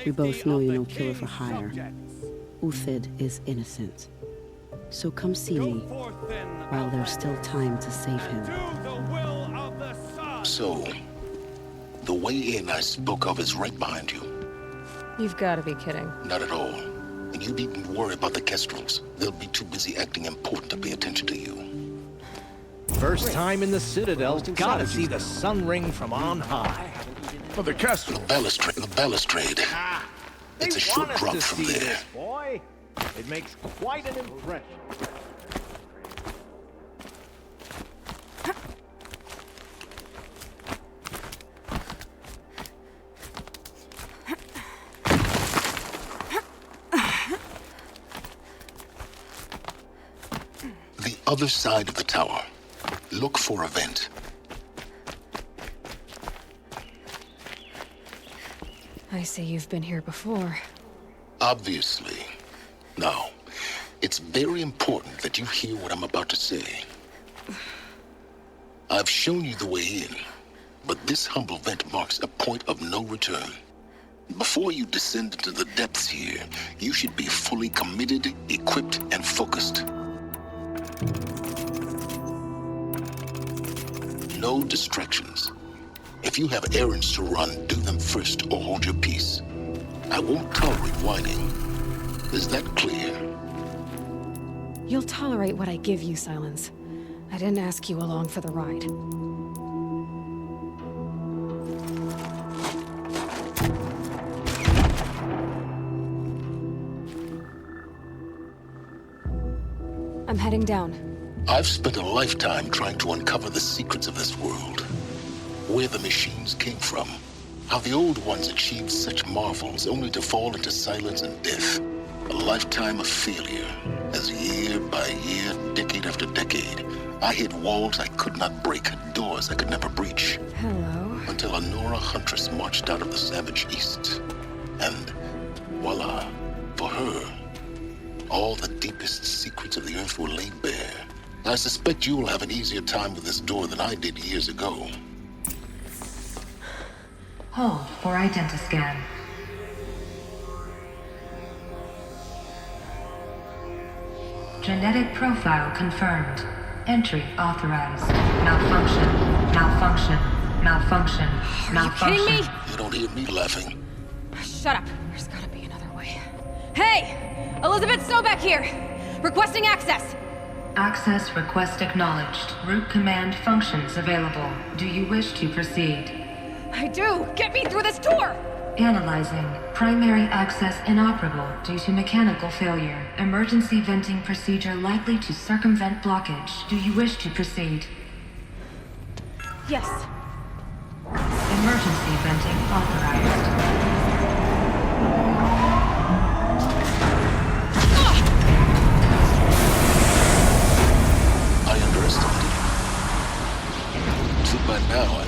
We both know you're no killer for hire. Uthid is innocent. So come see me while there's still time to save him. So, the way in I spoke of is right behind you. You've got to be kidding. Not at all. And you needn't worry about the Kestrels. They'll be too busy acting important to pay attention to you. First time in the Citadel, gotta see the sun ring from on high. For the Kestrel. The balustrade. It's a short drop from there. This, boy. It makes quite an impression. The other side of the tower. Look for a vent. I see you've been here before. Obviously. Now, it's very important that you hear what I'm about to say. I've shown you the way in, but this humble vent marks a point of no return. Before you descend into the depths here, you should be fully committed, equipped, and focused. No distractions. If you have errands to run, do them first or hold your peace. I won't tolerate whining. Is that clear? You'll tolerate what I give you, Silence. I didn't ask you along for the ride. I'm heading down. I've spent a lifetime trying to uncover the secrets of this world. Where the machines came from. How the old ones achieved such marvels only to fall into silence and death. A lifetime of failure. As year by year, decade after decade, I hit walls I could not break, doors I could never breach. Hello. Until a Nora huntress marched out of the savage east. And voila, for her, all the deepest secrets of the earth were laid bare. I suspect you will have an easier time with this door than I did years ago. Hold for identiscan. Genetic profile confirmed. Entry authorized. Malfunction. Malfunction. Malfunction. Malfunction. Are you kidding me? You don't hear me laughing. Shut up. There's gotta be another way. Hey! Elizabeth Snowback here! Requesting access! Access request acknowledged. Root command functions available. Do you wish to proceed? I do! Get me through this door! Analyzing. Primary access inoperable due to mechanical failure. Emergency venting procedure likely to circumvent blockage. Do you wish to proceed? Yes. Emergency venting authorized. I underestimated. Too bad now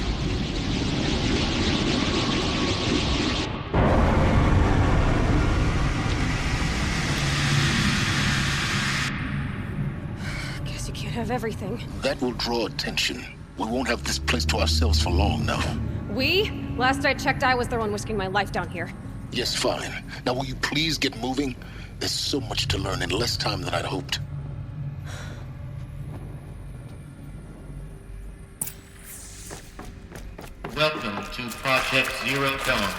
Guess you can't have everything. that will draw attention. We won't have this place to ourselves for long now. We? Last I checked, I was the one risking my life down here. Yes, fine. Now will you please get moving? There's so much to learn in less time than I'd hoped. Welcome to Project Zero Dawn.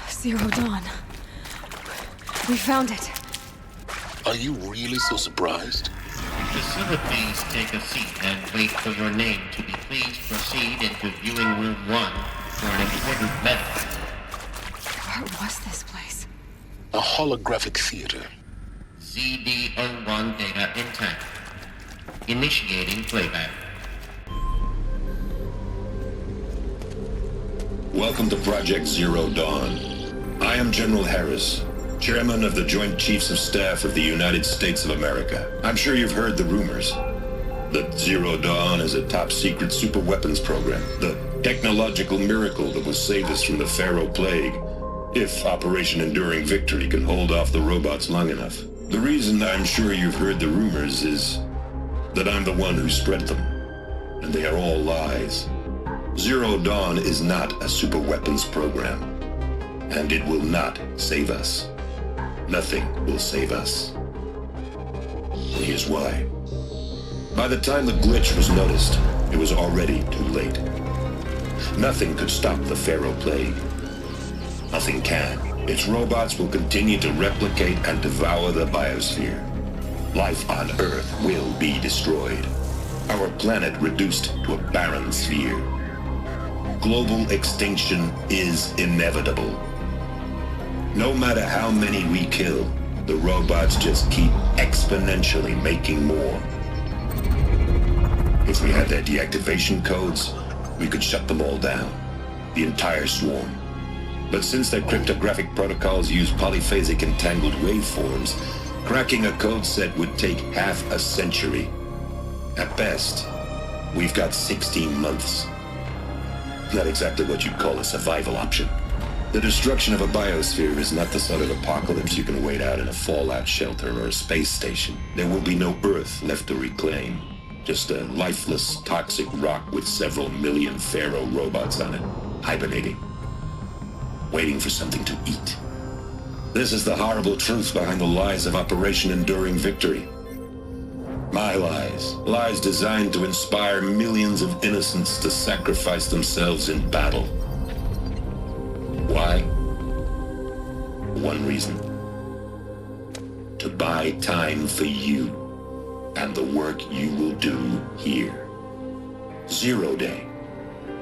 Zero Dawn. We found it. Are you really so surprised? Decima, please take a seat and wait for your name to be. Please proceed into viewing room 1 for an important message. What was this place? A holographic theater. ZD-01 data intact. Initiating playback. Welcome to Project Zero Dawn. I am General Harris, Chairman of the Joint Chiefs of Staff of the United States of America. I'm sure you've heard the rumors that Zero Dawn is a top-secret superweapons program, the technological miracle that will save us from the Pharaoh Plague, if Operation Enduring Victory can hold off the robots long enough. The reason I'm sure you've heard the rumors is that I'm the one who spread them, and they are all lies. Zero Dawn is not a superweapons program, and it will not save us. Nothing will save us. And here's why. By the time the glitch was noticed, it was already too late. Nothing could stop the Pharaoh Plague. Nothing can. Its robots will continue to replicate and devour the biosphere. Life on Earth will be destroyed. Our planet reduced to a barren sphere. Global extinction is inevitable. No matter how many we kill, the robots just keep exponentially making more. If we had their deactivation codes, we could shut them all down. The entire swarm. But since their cryptographic protocols use polyphasic entangled waveforms, cracking a code set would take half a century. At best, we've got 16 months. Not exactly what you'd call a survival option. The destruction of a biosphere is not the sort of apocalypse you can wait out in a fallout shelter or a space station. There will be no Earth left to reclaim. Just a lifeless, toxic rock with several million Pharaoh robots on it, hibernating, waiting for something to eat. This is the horrible truth behind the lies of Operation Enduring Victory. My lies. Lies designed to inspire millions of innocents to sacrifice themselves in battle. Why? One reason. To buy time for you and the work you will do here. Zero Day,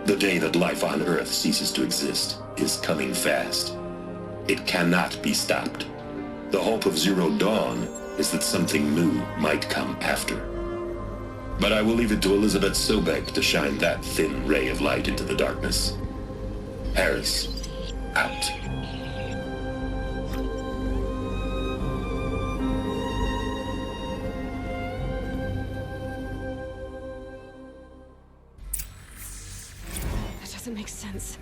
the day that life on Earth ceases to exist, is coming fast. It cannot be stopped. The hope of Zero Dawn is that something new might come after. But I will leave it to Elizabeth Sobek to shine that thin ray of light into the darkness. Harris, out. That doesn't make sense.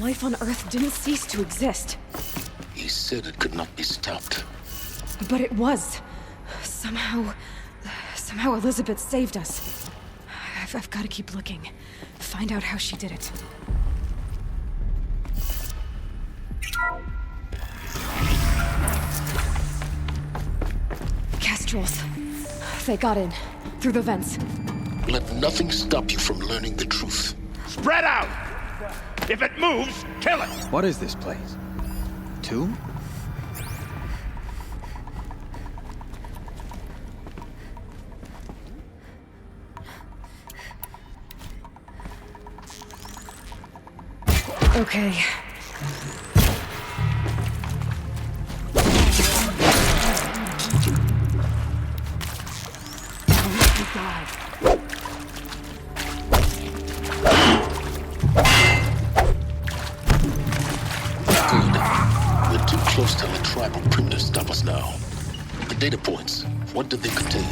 Life on Earth didn't cease to exist. He said it could not be stopped. But it was. Somehow Elizabeth saved us. I've got to keep looking. Find out how she did it. Kestrels. They got in. Through the vents. Let nothing stop you from learning the truth. Spread out! If it moves, kill it! What is this place? Tomb? Okay. We're too close to let tribal primitives stop us now. The data points, what did they contain?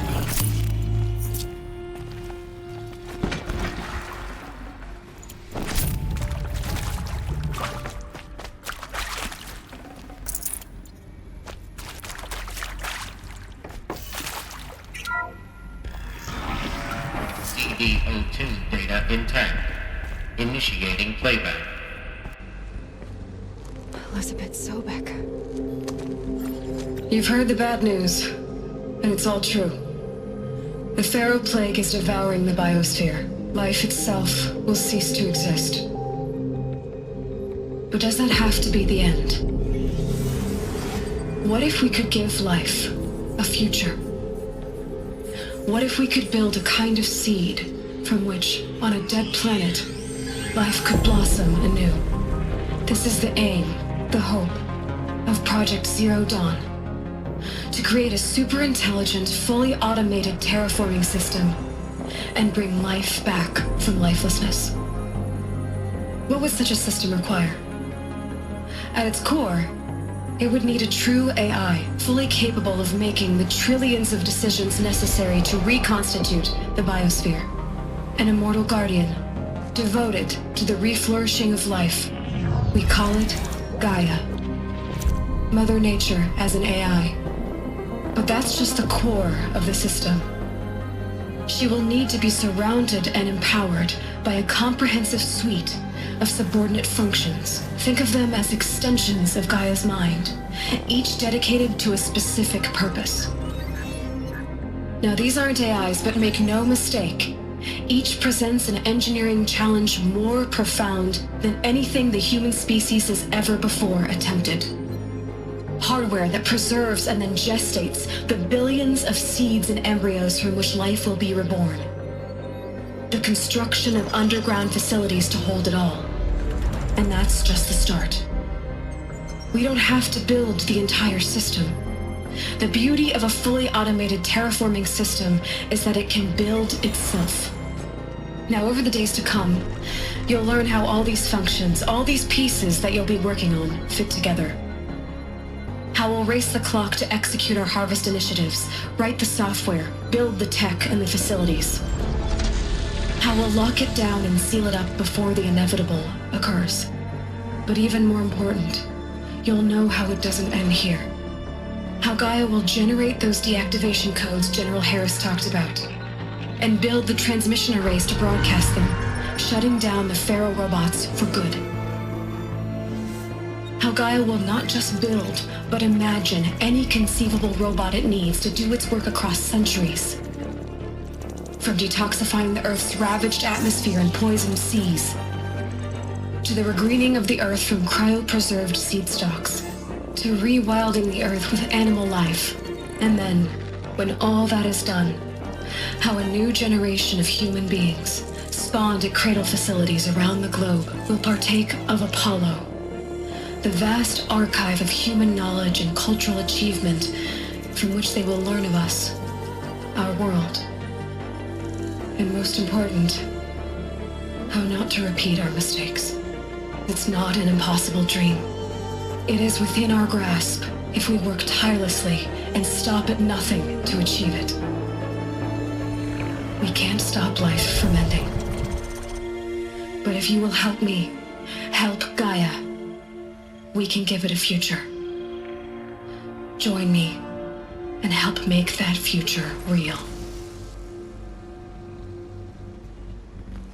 CD02 data intact. Initiating playback. Elizabeth Sobek. You've heard the bad news, and it's all true. The Pharaoh Plague is devouring the biosphere. Life itself will cease to exist. But does that have to be the end? What if we could give life a future? What if we could build a kind of seed from which, on a dead planet, life could blossom anew? This is the aim, the hope, of Project Zero Dawn. To create a super intelligent, fully automated terraforming system and bring life back from lifelessness. What would such a system require? At its core, it would need a true AI, fully capable of making the trillions of decisions necessary to reconstitute the biosphere. An immortal guardian, devoted to the reflourishing of life. We call it Gaia. Mother Nature as an AI. But that's just the core of the system. She will need to be surrounded and empowered by a comprehensive suite of subordinate functions. Think of them as extensions of Gaia's mind, each dedicated to a specific purpose. Now, these aren't AIs, but make no mistake, each presents an engineering challenge more profound than anything the human species has ever before attempted. Hardware that preserves and then gestates the billions of seeds and embryos from which life will be reborn. The construction of underground facilities to hold it all. And that's just the start. We don't have to build the entire system. The beauty of a fully automated terraforming system is that it can build itself. Now, over the days to come, you'll learn how all these functions, all these pieces that you'll be working on, fit together. How we'll race the clock to execute our harvest initiatives, write the software, build the tech and the facilities. How we'll lock it down and seal it up before the inevitable occurs. But even more important, you'll know how it doesn't end here. How Gaia will generate those deactivation codes General Harris talked about, and build the transmission arrays to broadcast them, shutting down the feral robots for good. How Gaia will not just build, but imagine any conceivable robot it needs to do its work across centuries. From detoxifying the Earth's ravaged atmosphere and poisoned seas, to the regreening of the Earth from cryopreserved seed stalks, to rewilding the Earth with animal life. And then, when all that is done, how a new generation of human beings, spawned at cradle facilities around the globe, will partake of Apollo, the vast archive of human knowledge and cultural achievement from which they will learn of us, our world. And most important, how not to repeat our mistakes. It's not an impossible dream. It is within our grasp if we work tirelessly and stop at nothing to achieve it. We can't stop life from ending. But if you will help me, help Gaia, we can give it a future. Join me and help make that future real.